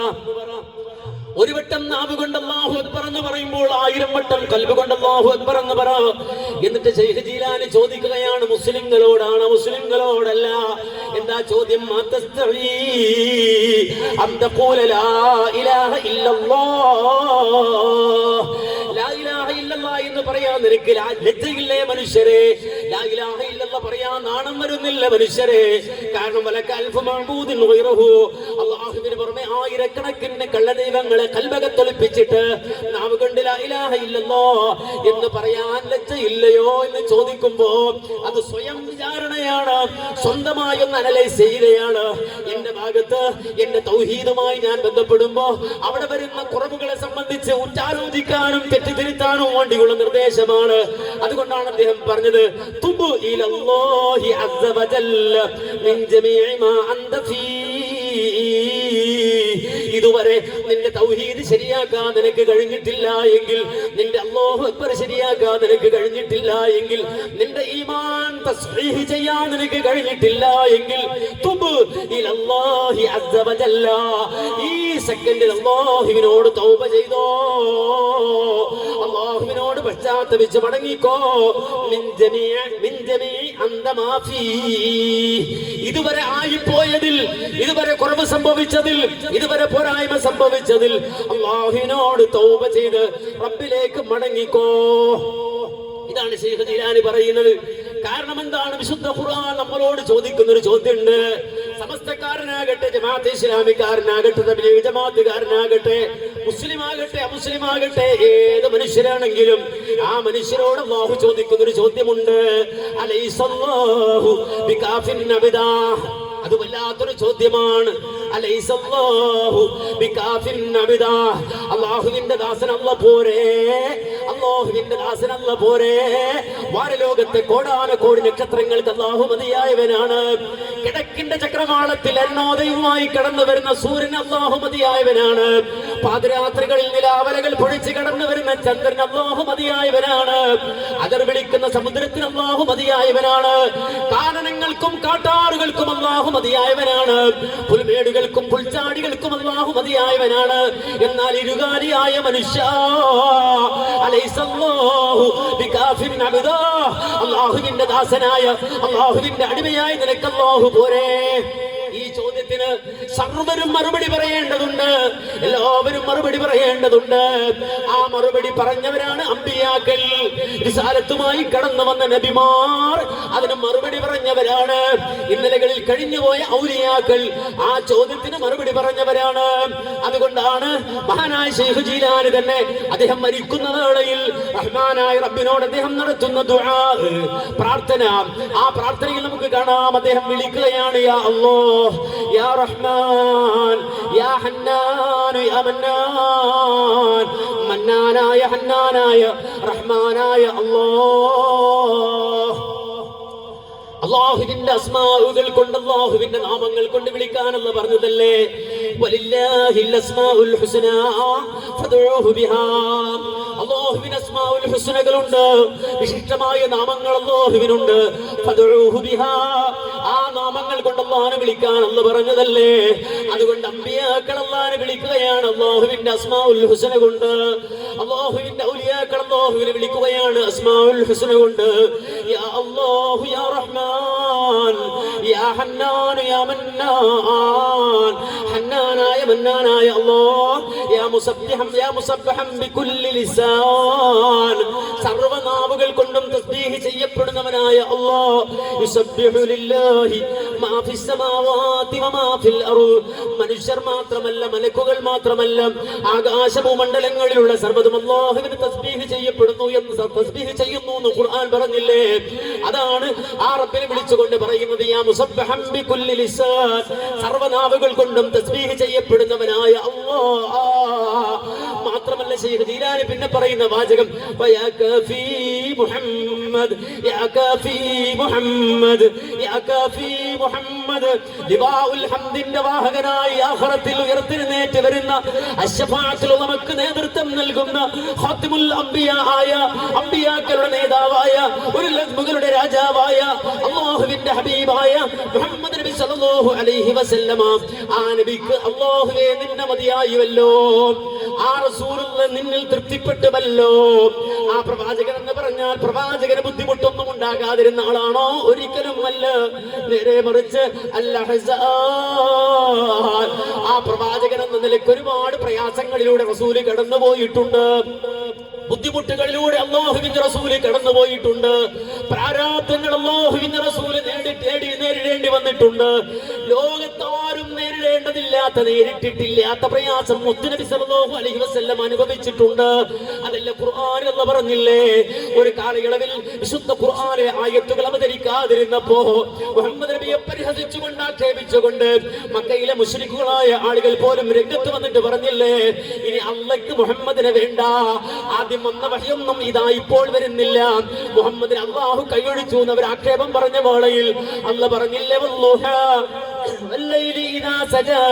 ഒരു വട്ടം നാവ് കൊണ്ട് അല്ലാഹു അക്ബർ എന്ന് പറയുമ്പോൾ 1000 വട്ടം ഖൽബ് കൊണ്ട് അല്ലാഹു അക്ബർ എന്ന് പറ. എന്നിട്ട് ശൈഖ് ജീലാനി ചോദിക്കുകയാണ്, മുസ്ലിങ്ങളോടാണ്, മുസ്ലിങ്ങളോടല്ല. എന്താ ചോദ്യം? മാതസ്തഈ അം തഖൂല ലാ ഇലാഹ ഇല്ലല്ലാഹ്, ലാ ഇലാഹ ഇല്ലല്ലാഹ് എന്ന് പറയാൻ നിനക്ക് ലജ്ജയില്ലേ മനുഷ്യരെ? ലാ ഇലാഹ ഇല്ലല്ലാഹ് പറയാൻ നാണം വരുന്നില്ല മനുഷ്യരെ? കാരണം വലക അൽഫു മഅബൂദിൻ ഗൈറഹു, അല്ലാഹുവിന് പുറമെ ആയിരക്കണക്കിന് കള്ളദൈവങ്ങളെ കൽബകത്തൊളിപ്പിച്ചിട്ട് നാവ് കൊണ്ട് ലാ ഇലാഹ ഇല്ലല്ലാഹ് എന്ന് പറയാൻ ലജ്ജയില്ലയോ എന്ന് ചോദിക്കുമ്പോ അത് സ്വയം വിചാരണയാണ്, സ്വന്തമായി ഒന്ന് അനലൈസ് ചെയ്യുകയാണ്. എന്റെ ഭാഗത്ത് എന്റെ തൗഹീദുമായി ഞാൻ ബന്ധപ്പെടുമ്പോ അവിടെ വരുന്ന കുറവുകളെ സംബന്ധിച്ച് ഉറ്റാലോചിക്കാനും തെറ്റിദ്ധരിക്കാനും വേണ്ടിയുള്ള നിർദ്ദേശമാണ്. അതുകൊണ്ടാണ് അദ്ദേഹം പറഞ്ഞത് തുബു ഇലല്ലാഹി അസ്സ വജല്ല മിൻ ജമീഇ മാ അൻത ഫീ ഇതുവരെ നിന്റെ തൗഹീദ് ശരിയാക്കാൻ നിനക്ക് കഴിഞ്ഞിട്ടില്ല എങ്കിൽ, നിന്റെ അല്ലാഹു അക്ബർ ശരിയാക്കാൻ നിനക്ക് കഴിഞ്ഞിട്ടില്ല എങ്കിൽ, നിന്റെ ഈമാൻ തസ്ബീഹ് ചെയ്യാൻ നിനക്ക് കഴിഞ്ഞിട്ടില്ല എങ്കിൽ, തുബ് ഇലല്ലാഹി അസ്സ വജല്ല, ഈ സെക്കൻഡിൽ അല്ലാഹുവിനോട് തൗബ ചെയ്തോ, അല്ലാഹുവിനോട് പശ്ചാത്തപിച്ച് മടങ്ങിക്കോ. ഇതുവരെ ആയിപ്പോയതിൽ, ഇതുവരെ കുറവ് സംഭവിച്ചതിൽ, ഇതുവരെ പോരായ്മ സംഭവിച്ചതിൽ അല്ലാഹുവിനോട് തൗബ ചെയ്ത് റബ്ബിലേക്ക് മടങ്ങിക്കോ. ഇതാണ് ശൈഖ് ജീലാനി പറയുന്നത്. കാരണം എന്താണ്? വിശുദ്ധ ഖുർആൻ നമ്മളോട് ചോദിക്കുന്ന ഒരു ചോദ്യമുണ്ട്. സമസ്തക്കാരനാകട്ടെ, ജമാഅത്തെ ഇസ്ലാമിക്കാരനാകട്ടെ, തബ്ലീഗ് ജമാഅത്തുകാരനാകട്ടെ, മുസ്ലിം ആകട്ടെ അമുസ്ലിം ആകട്ടെ, ഏത് മനുഷ്യരാണെങ്കിലും ആ മനുഷ്യരോട് അല്ലാഹു ചോദിക്കുന്ന ഒരു ചോദ്യമുണ്ട്. അലൈസല്ലാഹു ബികാഫിൻ അബ്ദാ. അത് വല്ലാത്തൊരു ചോദ്യമാണ്. അലൈസല്ലാഹു ബികാഫിൻ അബ്ദാ. അല്ലാഹുവിന്റെ ദാസൻ അല്ലാഹു പോരെ, അല്ലാഹുവിന്റെ ദാസൻ അല്ലാഹു പോരെ. വാരലോകത്തെ കോടാനകോടി നക്ഷത്രങ്ങൾക്ക് അല്ലാഹു മതിയായവനാണ്. കിഴക്കിന്റെ ചക്രവാളത്തിൽ അരുണോദയവുമായി കടന്നു വരുന്ന സൂര്യൻ അല്ലാഹു മതിയായവനാണ്. പാതിരാത്രികളിൽ നിലാവലകൾ പൊഴിച്ച് കടന്നു വരുന്ന ചന്ദ്രൻ അല്ലാഹു മതിയായവനാണ്. അതർ വിളിക്കുന്ന സമുദ്രത്തിന് അല്ലാഹു മതിയായവനാണ്. കാനനങ്ങൾക്കും കാട്ടാറുകൾക്കും അല്ലാഹു മതിയായവനാണ്. പുൽമേടുകൾക്കും പുൽച്ചാടികൾക്കും അല്ലാഹു മതിയായവനാണ്. എന്നാൽ ഇരുകാലിയായ മനുഷ്യ, അലൈസല്ലാഹു ബികാഫിൻ അബ്ദാ, അല്ലാഹുവിന്റെ ദാസനായ, അല്ലാഹുവിന്റെ അടിമയായി നിനക്ക് അല്ലാഹു പോരെ? ഈ ചോദ്യത്തിന് സർവരും മറുപടി പറയേണ്ടതുണ്ട്. എല്ലാവരും മറുപടി പറയേണ്ടതുണ്ട്. ആ മറുപടി പറഞ്ഞവരാണ് അമ്പിയാക്കൾ. റിസാലത്തുമായി കടന്നു വന്ന നബിമാർ അതിന് മറുപടി പറഞ്ഞവരാണ്. ഇന്നലകളിൽ കഴിഞ്ഞുപോയ ഔലിയാക്കൾ ആ ചോദ്യത്തിന് മറുപടി പറഞ്ഞവരാണ്. അതുകൊണ്ടാണ് മഹാനായ ശൈഖ് ജീലാനി തന്നെ അദ്ദേഹം മരിക്കുന്ന വേളയിൽ റഹ്മാനായ റബ്ബിനോട് അദ്ദേഹം നടത്തുന്ന ദുആ, പ്രാർത്ഥന, ആ പ്രാർത്ഥനയിൽ നമുക്ക് കാണാം അദ്ദേഹം വിളിക്കുകയാണ്, യാ അല്ലാഹ്, യാ റഹ്മാൻ, യാ ഹന്നാൻ, യാ മന്നാൻ. മന്നാനായ, ഹന്നാനായ, റഹ്മാനായ അല്ലാഹ്. അല്ലാഹുവിന്റെ അസ്മാഉകൾ കൊണ്ട്, അല്ലാഹുവിന്റെ നാമങ്ങൾ കൊണ്ട് വിളിക്കാനെന്ന് പറഞ്ഞതല്ലേ. വലില്ലാഹിൽ അസ്മാഉൽ ഹുസ്നാ ഫദ്ഉഹു ബിഹാ. അല്ലാഹുവിന് അസ്മാഉൽ ഹുസ്നകളുണ്ട്, വിശിഷ്ടമായ നാമങ്ങൾ അല്ലാഹുവിനുണ്ട്. ഫദ്ഉഹു ബിഹാ, ആ നാമങ്ങൾ കൊണ്ട് അല്ലാഹുവിനെ വിളിക്കാനെന്ന് പറഞ്ഞതല്ലേ. അതുകൊണ്ട് അമ്പിയാക്കൾ അല്ലാഹുവിനെ വിളിക്കുകയാണ് അല്ലാഹുവിന്റെ അസ്മാഉൽ ഹുസ്ന കൊണ്ട്. അല്ലാഹുവിന്റെ ഔലിയാക്കൾ അല്ലാഹുവിനെ വിളിക്കുകയാണ് അസ്മാഉൽ ഹുസ്ന കൊണ്ട്. യാ അല്ലാഹു, യാ റഹ്മാൻ, യാ ഹന്നാൻ, യാ മന്നാൻ. ഹന്നാനായ, മന്നാനായ അല്ലാഹ്. യാ മുസബ്ബിഹൻ, യാ മുസബ്ബഹൻ ബികുല്ലി ലിസാൻ. സർവനാവുകൾ കൊണ്ടും തസ്ബീഹ് ചെയ്യപ്പെടുന്നവനായ അല്ലാഹ്. യുസബ്ബിഹു ലില്ലാഹി മാ ഫിസ് സമാവാതി വമാ ഫിൽ അർദ്. മനുഷ്യർ മാത്രമല്ല, മലക്കുകൾ മാത്രമല്ല, ആകാശഭൂമണ്ഡലങ്ങളിലുള്ള സർവ്വതും അല്ലാഹുവിന് തസ്ബീഹ് ചെയ്യപ്പെടുന്നു എന്ന്, തസ്ബീഹ് ചെയ്യുന്നു എന്ന് ഖുർആൻ പറഞ്ഞില്ലേ. അതാണ് ആ റബ്ബിനെ വിളിച്ചുകൊണ്ട് പറയുന്നത്, യാ മുസബ്ബഹൻ ബികുല്ലി ലിസാൻ. സർവനാവുകൾ കൊണ്ടും തസ്ബീഹ് ചെയ്യപ്പെടുന്നവനായ അല്ലാഹ്. മാത്രമല്ല ശൈഖ് ജീലാനി പിന്നെ പറയുന്ന വാചകം, യാ കാഫി മുഹമ്മദ്, യാ കാഫി മുഹമ്മദ്, യാ കാഫി മുഹമ്മദ്. ലിവാഉൽ ഹംദിന്റെ വാഹകനായി ആഖിറത്തിൽ ഉയർത്തെഴുന്നേറ്റ് വരുന്ന, അശ്ശഫാഅത്തുൽ ഉളമക്ക് നേതൃത്വം നൽകുന്ന, ഖാതിമുൽ അംബിയാ ആയ, അംബിയാക്കളുടെ നേതാവായ, ഒരു ലഗ്മുകളുടെ രാജാവായ, അല്ലാഹുവിന്റെ ഹബീബായ മുഹമ്മദ് നബി സല്ലല്ലാഹു അലൈഹി വസല്ലമ. ആ നബിക്ക് അല്ലാഹുവേ നിന്നെ മതിയായുവല്ലോ, ആ റസൂലുള്ള നിന്നിൽ തൃപ്തിപ്പെട്ടുവല്ലോ. ആ പ്രവാചകൻ എന്ന് പറഞ്ഞാൽ പ്രവാചകന് ബുദ്ധിമുട്ടൊന്നും ഉണ്ടാകാതിരുന്ന ആളാണോ? ഒരിക്കലും അല്ല. നേരെ മറിച്ച് ആ പ്രവാചകൻ എന്ന നിലയ്ക്ക് ഒരുപാട് പ്രയാസങ്ങളിലൂടെ റസൂല് കടന്നുപോയിട്ടുണ്ട്. ബുദ്ധിമുട്ടുകളിലൂടെ അല്ലാഹുവിന്റെ റസൂല് കടന്നുപോയിട്ടുണ്ട്. പ്രാരാബ്ധങ്ങൾ അല്ലാഹുവിന്റെ റസൂല് നേരിടേണ്ടി വന്നിട്ടുണ്ട്. ലോകത്താരും നേരിടേണ്ടതില്ലാത്ത, നേരിട്ടിട്ടില്ലാത്ത പ്രയാസം മുത്തുനബി സല്ലല്ലാഹു അലൈഹി വസല്ലം അനുഭവിച്ചിട്ടുണ്ട്. അതല്ല ഖുർആനിൽ അല്ലാഹു പറഞ്ഞില്ലേ, ഒരു കാലയളവിൽ വിശുദ്ധ ഖുർആനിലെ ആയത്തുകൾ അവതരിക്കാതിരുന്നപ്പോ മുഹമ്മദ് നബിയെ പരിഹസിച്ചുകൊണ്ട് ആക്ഷേപിച്ചുകൊണ്ട് മക്കയിലെ മുശ്രിക്കുകളായ ആളുകൾ പോലും രംഗത്ത് വന്നിട്ട് പറഞ്ഞില്ലേ, ഇനി അള്ളയ്ക്ക് മുഹമ്മദിനെ വേണ്ട, ആദ്യം വന്ന വഹിയൊന്നും ഇതാ ഇപ്പോൾ വരുന്നില്ല, മുഹമ്മദിന് അള്ളാഹു കൈയൊഴിച്ചു എന്നവർ ആക്ഷേപം പറഞ്ഞ വേളയിൽ അള്ളാഹു പറഞ്ഞില്ലേ, വല്ലുഹാ والليل إذا سجى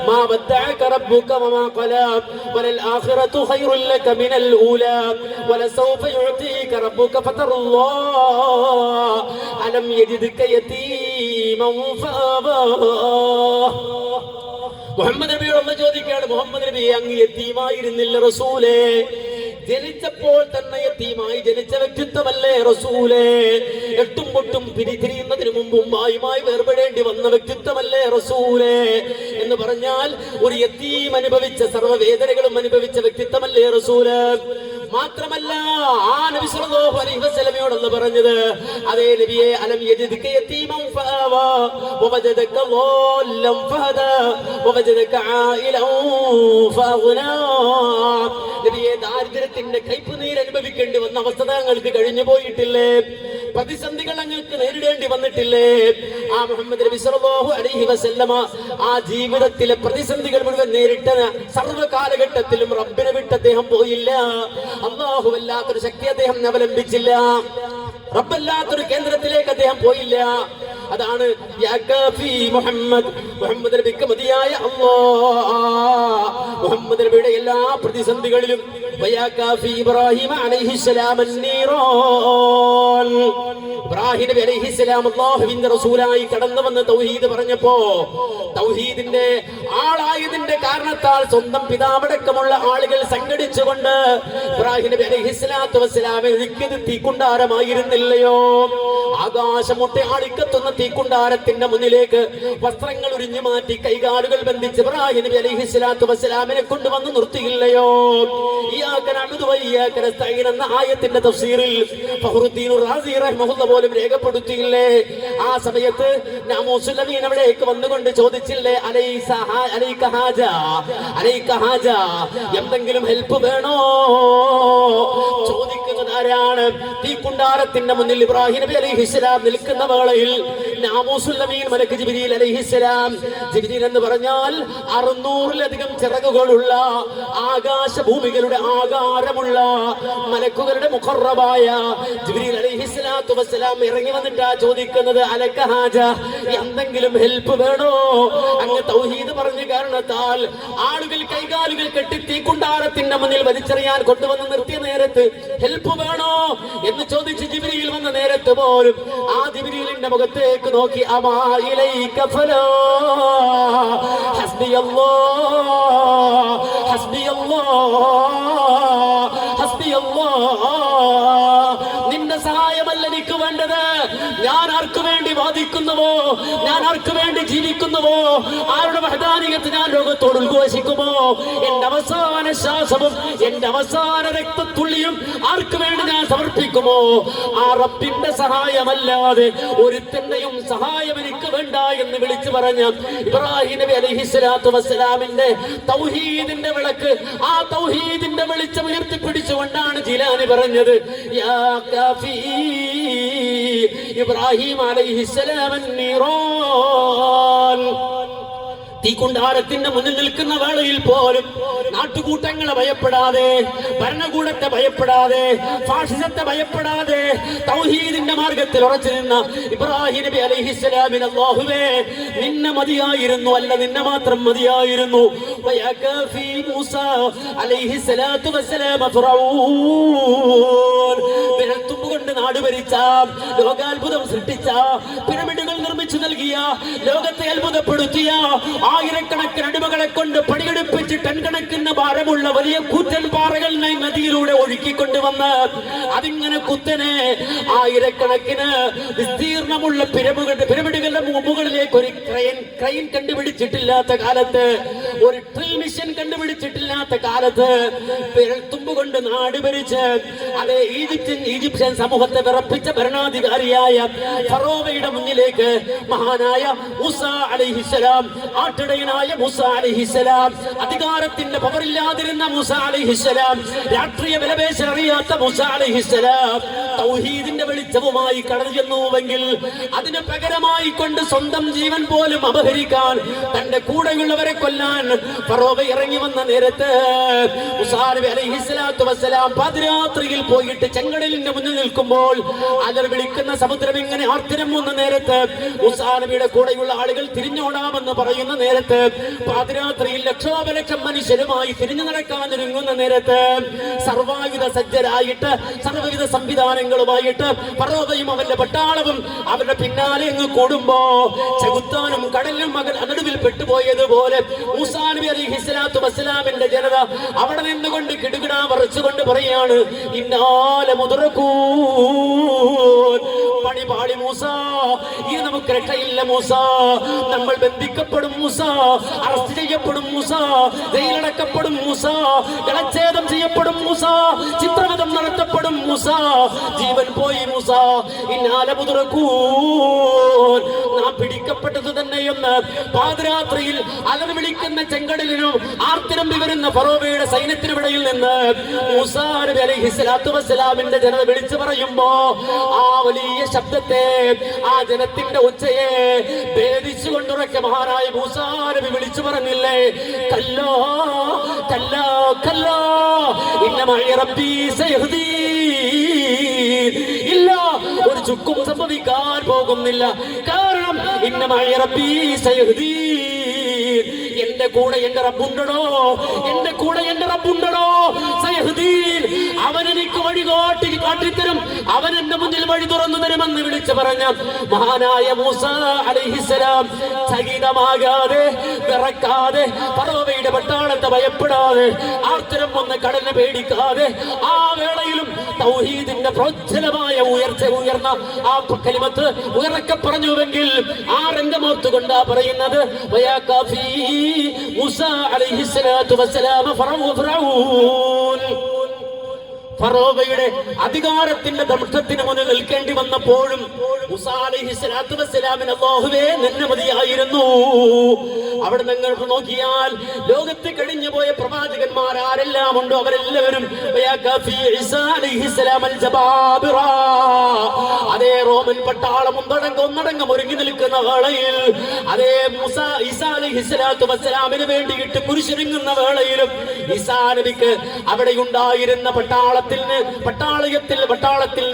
ما ودعك ربك وما قلى وللآخرة خير لك من الأولى ولسوف يعطيك ربك فترضى ألم يجدك يتيما فآوى. മുഹമ്മദ് നബിയോട് ചോദിക്കുകയാണ്, മുഹമ്മദ് നബി അങ്ങ് യതീമായിരുന്നില്ല റസൂലേ? ജനിച്ചപ്പോൾ തന്നെ യതീമായി ജനിച്ച വ്യക്തിത്വമല്ലേ റസൂലേ? എട്ടും പൊട്ടും പിരിതിരിയുന്നതിന് മുമ്പും വായുമായി വേർപെടേണ്ടി വന്ന വ്യക്തിത്വമല്ലേ റസൂലേ? എന്ന് പറഞ്ഞാൽ ഒരു യതീം അനുഭവിച്ച സർവ്വവേദനകളും അനുഭവിച്ച വ്യക്തിത്വമല്ലേ റസൂല്? മാത്രമല്ല ആ നബി സല്ലല്ലാഹു അലൈഹി വസല്ലമയോടല്ല പറഞ്ഞത്, അതേ നബിയെ, അലം യജിദ്ക യതീമൻ ഫആവാ വവജദക ളല്ലൻ ഫഹദാ വവജദക ആയിലൻ ഫഅഗ്നാ. നബിയെ, ദാരിദ്ര്യത്തിന്റെ കൈപ്പുനീര് അനുഭവിക്കേണ്ടി വന്ന അവസ്ഥ ഞങ്ങൾക്ക് കഴിഞ്ഞു പോയിട്ടില്ലേ? പ്രതിസന്ധികൾ ഞങ്ങൾക്ക് നേരിടേണ്ടി വന്നിട്ടില്ലേ? ആ മുഹമ്മദ് നബി സല്ലല്ലാഹു അലൈഹി വസല്ലമ ആ ജീവിതത്തിലെ പ്രതിസന്ധികൾ മുഴുവൻ നേരിട്ട സർവ്വ കാലഘട്ടത്തിലും റബ്ബിനെ വിട്ട് അദ്ദേഹം പോയില്ല. അല്ലാഹു വല്ലാത്തൊരു ശക്തി അദ്ദേഹം അവലംബിച്ചില്ല. റബ്ബല്ലാത്തൊരു കേന്ദ്രത്തിലേക്ക് അദ്ദേഹം പോയില്ല. അതാണ് മുഹമ്മദ് നബിക്ക് മതിയായ അല്ലാഹ്. മുഹമ്മദ് നബിയുടെ എല്ലാ പ്രതിസന്ധികളിലും ഇബ്രാഹിം അലൈഹിസ്സലാം ഇബ്രാഹിം നബി അലൈഹിസ്സലാം അല്ലാഹുവിന്റെ റസൂലായി കടന്നു വന്ന് തൗഹീദ് പറഞ്ഞപ്പോ, തൗഹീദിന്റെ ആളായതിന്റെ കാരണത്താൽ സ്വന്തം പിതാവടക്കമുള്ള ആളുകൾ സംഘടിച്ചുകൊണ്ട് ഇബ്രാഹിം നബി അലൈഹിസ്സലാത്തു വസ്സലാമെ ഒഴുക്കിയത് തീക്കുണ്ടാരമായിരുന്നില്ലയോ? ആകാശമൊട്ടെ ആളിക്കത്തുന്ന തീക്കുണ്ടാരത്തിന്റെ മുന്നിലേക്ക് വസ്ത്രങ്ങൾ ഉരിഞ്ഞു മാറ്റി കൈകാലുകൾ ബന്ധിച്ച് ഇബ്രാഹിം നബി അലൈഹിസ്സലാത്തു വസ്സലാമിനെ കൊണ്ടുവന്ന് നിർത്തിയില്ലയോ? ഇയ്യാക നഅ്ബുദു വ ഇയ്യാക നസ്തഈൻ എന്ന ആയത്തിന്റെ തഫ്സീറിൽ ഫഖ്റുദ്ദീൻ റാസി റഹിമഹുല്ലാഹ് പോലും രേഖപ്പെടുത്തിയില്ലേ? ആ സമയത്ത് നാമൂസുല്ലമീൻ അവിടേക്ക് വന്നുകൊണ്ട് ചോദിച്ചില്ലേ, അലൈക ഹാജ, എന്തെങ്കിലും ഹെൽപ്പ് വേണോ? ചോദിക്കുന്നത് ആരാണ്? തീക്കുണ്ടാരത്തിന്റെ മുന്നിൽ ഇബ്രാഹിം നബി അലൈഹിസ്സലാം നിൽക്കുന്ന വേളയിൽ നാമൂസുല്ലമീൻ മലക്ക് ജിബ്രീൽ അലൈഹിസ്സലാം, ജിബ്രീൽ എന്ന് പറഞ്ഞാൽ 600-ലധികം ചിറകുകളുള്ള ആകാശഭൂമികളുടെ ആകാരമുള്ള മലക്കുകളുടെ മുഖറബായ ജിബ്രീൽ അലൈഹിസ്സലാത്തു വസ്സലാം ഇറങ്ങി വന്നിട്ടാ ചോദിക്കുന്നത്, അലക ഹാജ, എന്തെങ്കിലും ഹെൽപ്പ് വേണോ? അങ്ങ് തൗഹീദ് പറഞ്ഞ കാരണത്താൽ ആളുകൾ കൈകാലുകൾ കെട്ടി തീക്കുണ്ടാരത്തിന്റെ മുന്നിൽ വലിച്ചെറിയാൻ കൊണ്ടുവന്ന് നിർത്തിയ നേരത്ത് ഹെൽപ്പ് വേണോ എന്ന് ചോദിച്ച് ജിബ്രീൽ വന്ന നേരത്ത് പോലും ആ ജിബ്രീലിന്റെ മുഖത്തേക്ക് നോക്കി, അമാ ഇലൈക ഫലാ ഹസ്ബിയല്ലാഹ് ഹസ്ബിയല്ലാഹ്, നിന്റെ സഹായമല്ല എനിക്ക് വേണ്ടത്. ഞാൻ ആർക്കു വേണ്ടി വാദിക്കുന്നുവോ, ഞാൻ ആർക്കു വേണ്ടി ജീവിക്കുന്നുവോ, ആരുടെ വഹദാനിയത്ത് ഞാൻ ലോകത്തോട് ഉദ്ഘോഷിക്കുമോ, എന്റെ അവസാന ശ്വാസവും എന്റെ അവസാന രക്തത്തുള്ളിയും ആർക്കു വേണ്ടി ഞാൻ സമർപ്പിക്കുമോ, ആ റബ്ബിന്റെ സഹായമല്ലാതെ ഒരുത്തന്റെയും സഹായം എനിക്ക് വേണ്ട എന്ന് വിളിച്ചു പറഞ്ഞ ഇബ്രാഹിം നബി അലൈഹിസ്സലാത്തു വസ്സലാമിന്റെ തൗഹീദിന്റെ വിളക്ക്, ആ തൗഹീദിന്റെ വെളിച്ചം ഉയർത്തിപ്പിടിച്ചുകൊണ്ടാണ് ജിലാനി പറഞ്ഞത്, യാ കാഫി ഇബ്രാഹിം അലൈഹിസ്സലാം അന്നീറാൻ. തീക്കുണ്ടാരത്തിന്റെ മുന്നിൽ നിൽക്കുന്ന വേളയിൽ പോലും നാട്ടുകൂട്ടങ്ങളെ ഭയപ്പെടാതെ, ഭരണകൂടത്തെ ഭയപ്പെടാതെ, ഫാഷിസത്തെ ഭയപ്പെടാതെ തൗഹീദിന്റെ മാർഗത്തിൽ ഉറച്ചു നിന്ന ഇബ്രാഹിം നബി അലൈഹിസ്സലാമിന് അല്ലാഹുവേ നിന്നെ മതിയായിരുന്നു, അല്ല നിന്നെ മാത്രം മതിയായിരുന്നു. മൂസ അലൈഹിസ്സലാത്തു വസ്സലാം ഫിറഔൻ വിരൽത്തുമ്പുകൊണ്ട് നാട് ഭരിച്ച, ലോകാത്ഭുതം സൃഷ്ടിച്ച, പിരമിഡുകൾ നിർമ്മിച്ചു നൽകിയ, ലോകത്തെ അത്ഭുതപ്പെടുത്തിയ, ആയിരക്കണക്കിന് അടിമകളെ കൊണ്ട് പണിയെടുപ്പിച്ച് ടൺ കണക്കിന് ഭാരമുള്ള വലിയ കൂറ്റൻ പാറകൾ നദിയിലൂടെ ഒഴുക്കിക്കൊണ്ടുവന്ന് അതിങ്ങനെ കുത്തനെ ആയിരക്കണക്കിന് വിസ്തീർണമുള്ള പിരമിഡുകളുടെ മുകളിലേക്ക് ഒരു ക്രെയിൻ കണ്ടുപിടിച്ചിട്ടില്ലാത്ത കാലത്ത്, ഒരു ഡ്രിൽ മിഷൻ കണ്ടുപിടിച്ചിട്ടില്ലാത്ത കാലത്ത് വിരൽത്തുമ്പ് കൊണ്ട് നാട് ഭരിച്ച് അതേ ഈജിപ്ഷ്യൻ സമൂഹത്തെ വിറപ്പിച്ച ഭരണാധികാരിയായ ഫറോവയുടെ മുന്നിലേക്ക് മഹാനായ മൂസ അലൈഹിസ്സലാം, ആട്ടിടയനായ മൂസ അലൈഹിസ്സലാം, അധികാരത്തിന്റെ പവറില്ലാതിരുന്ന മൂസ അലൈഹിസ്സലാം, രാഷ്ട്രീയ വിലപേശൽ അറിയാത്ത മൂസ അലൈഹിസ്സലാം തൗഹീദിന്റെ വെളിച്ചവുമായി കടന്നു ചെന്നുവെങ്കിൽ അതിന് പകരമായി കൊണ്ട് സ്വന്തം ജീവൻ പോലും അപഹരിക്കാൻ, തന്റെ കൂടെയുള്ളവരെ കൊല്ലാൻ ഫറോവ ഇറങ്ങി വന്ന നേരത്ത് മൂസാ നബി അലൈഹിസ്സലാത്തു വസ്സലാം പാതിരാത്രിയിൽ പോയിട്ട് ചെങ്കടലിന്റെ മുന്നിൽ നിൽക്കുമ്പോൾ അലർ വിളിക്കുന്ന സമുദ്രം ഇങ്ങനെ ആർത്തിരമ്പുന്ന നേരത്ത് മൂസാ നബിയുടെ കൂടെയുള്ള ആളുകൾ തിരിഞ്ഞോടാമെന്ന് പറയുന്ന നേരത്ത് പാതിരാത്രിയിൽ ലക്ഷോപലക്ഷം മനുഷ്യരുമായി തിരിഞ്ഞു നടക്കാൻ ഒരുങ്ങുന്ന നേരത്ത് സർവായുധ സജ്ജരായിട്ട് സർവ്വവിധ സംവിധാനങ്ങളുമായിട്ട് ഫറോവയും അവന്റെ പട്ടാളവും അവരുടെ പിന്നാലെ അങ്ങ് കൂടുമ്പോ ചെകുത്താനും കടലിലും മകൾ നടുവിൽ പെട്ടുപോയതുപോലെ മൂസാ നബി അലൈഹിസ്സലാത്തു വസ്സലാമിന്റെ ജനത അവിടെ നിന്നുകൊണ്ട് കിടുകിടാ വറച്ചുകൊണ്ട് പറയാണ്, ഇന്നാലെ മുതറക്കൂ, പണി പാളി മൂസ, ഇനി നമുക്ക് രക്ഷയില്ല മൂസ, നമ്മൾ ബന്ധിക്കപ്പെടും മൂസ, അറസ്റ്റ് ചെയ്യപ്പെടും മൂസ, ജയിലടക്കപ്പെടും മൂസ, ഗളച്ഛേദം ചെയ്യപ്പെടും മൂസ, ചിത്രവധം നടത്തപ്പെടും മൂസ, ജീവൻ പോയി മൂസ, ഇന്നാലെ മുതറക്കൂ, നാം പിടിക്കപ്പെട്ടത് തന്നെയെന്ന് പാതിരാത്രിയിൽ അലറി വിളിക്കുന്ന ചെങ്കടലിനും ആർത്തിരമ്പി വരുന്ന ഫറോവയുടെ സൈന്യത്തിനിടയിൽ നിന്ന് മൂസാ നബി അലൈഹിസ്സലാത്തു വസ്സലാമിന്റെ ജനത വിളിച്ചു പറയുമ്പോ ആ വലിയ ശബ്ദത്തെ, ആ ജനത്തിന്റെ ഉച്ചയെ ഭേദിച്ചുകൊണ്ടുറക്കെ മഹാനായ മൂസാ നബി വിളിച്ചു പറഞ്ഞില്ലേ, കല്ലോ കല്ലോ കല്ലോ ഇന്ന മഅ റബ്ബി സയഹ്ദീൻ, ഇല്ല, ഒരു ചുക്കും സംഭവിക്കാൻ പോകുന്നില്ല. കാരണം ഇന്ന മഅ റബ്ബി സയഹ്ദീൻ, എന്റെ കൂടെ എന്റെ റബ്ബുണ്ടോ, എന്റെ കൂടെ എന്റെ റബ്ബുണ്ടോ, സയഹ്ദീൻ, അവൻ എനിക്ക് വഴി കാട്ടിത്തരും, അവൻ എന്റെ മുന്നിൽ വഴി തുറന്നു തരുമെന്ന് വിളിച്ചു പറഞ്ഞ മഹാനായ മൂസ അലൈഹിസ്സലാം ചകിതമാകാതെ വിറക്കാതെ ഫറോവയുടെ പട്ടാളത്തെ ഭയപ്പെടാതെ ആർത്തരം വന്ന് കടലിനെ പേടിക്കാതെ ആ വേളയിലും തൗഹീദിന്റെ പ്രോജ്വലമായ ഉയർന്ന ആ കലിമത്ത് ഉയർക്കെ പറഞ്ഞുവെങ്കിൽ ആ രംഗമോർത്തുകൊണ്ടാ പറയുന്നത്, മൂസ അലൈഹിസ്സലാത്തു വസ്സലാം ഫറഔൻ, ഫറോവയുടെ അധികാരത്തിന്റെ ദംഷ്ടത്തിന് മുന്നിൽ നിൽക്കേണ്ടി വന്നപ്പോഴും മൂസാ അലൈഹിസ്സലാത്തു വസ്സലാമിന് അല്ലാഹുവേ നിന്നെ മതിയായിരുന്നു. അവിടെ നിങ്ങൾക്ക് നോക്കിയാൽ ലോകത്ത് കഴിഞ്ഞു പോയ പ്രവാചകന്മാർ ആരെല്ലാം ഉണ്ടോ അവരെല്ലാവരും അതേ റോമൻ പട്ടാളം ഒന്നടങ്കം ഒരുങ്ങി നിൽക്കുന്ന വേളയിൽ, അതേ മൂസാ ഈസാ അലൈഹിസ്സലാത്തു വസ്സലാമിന് വേണ്ടിയിട്ട് കുരിശൊരുങ്ങുന്ന വേളയിലും ഈസാ നബിക്ക് അവിടെ ഉണ്ടായിരുന്ന പട്ടാളത്തിൽ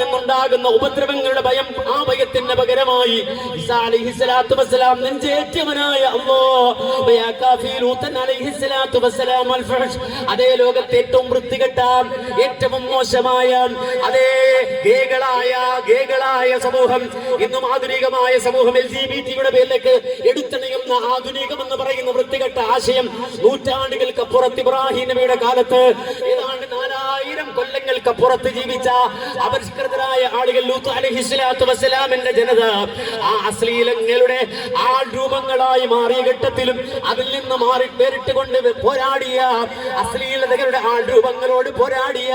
നിന്നുണ്ടാകുന്ന ഉപദ്രവങ്ങളുടെ ഭയം, ആ ഭയത്തിന്റെ പകരമായി ഈസാ അലൈഹിസ്സലാത്തു വസ്സലാം നെഞ്ചേറ്റിയവനായ അതേ ലോകത്തെ ഏറ്റവും വൃത്തികെട്ട, ഏറ്റവും മോശമായ, അതേ ഗേകളായ സമൂഹം, ഇന്നും ആധുനികമായ സമൂഹം LGBT-യുടെ പേരിലേക്ക് എടുത്തണിയുന്ന ആധുനികം എന്ന് പറയുന്ന വൃത്തികെട്ട ആശയം നൂറ്റാണ്ടുകൾക്കപ്പുറത്ത് ഇബ്രാഹിം നബിയുടെ കാലത്ത് ഏതാണ്ട് 4000 കൊല്ലങ്ങൾക്കപ്പുറത്ത് ജീവിച്ച അപരിഷ്കൃതരായ ആളുകൾ ലൂത്ത് അലൈഹിസ്സലാത്തു വസ്സലാമിന്റെ ജനത ആ അശ്ലീലങ്ങളുടെ രൂപങ്ങളായി മാറിയ ഘട്ടത്തിലും അതിൽ നിന്ന് മാറി വേറിട്ടുകൊണ്ട് പോരാടിയ അശ്ലീലതകളുടെ രൂപങ്ങളോട് പോരാടിയ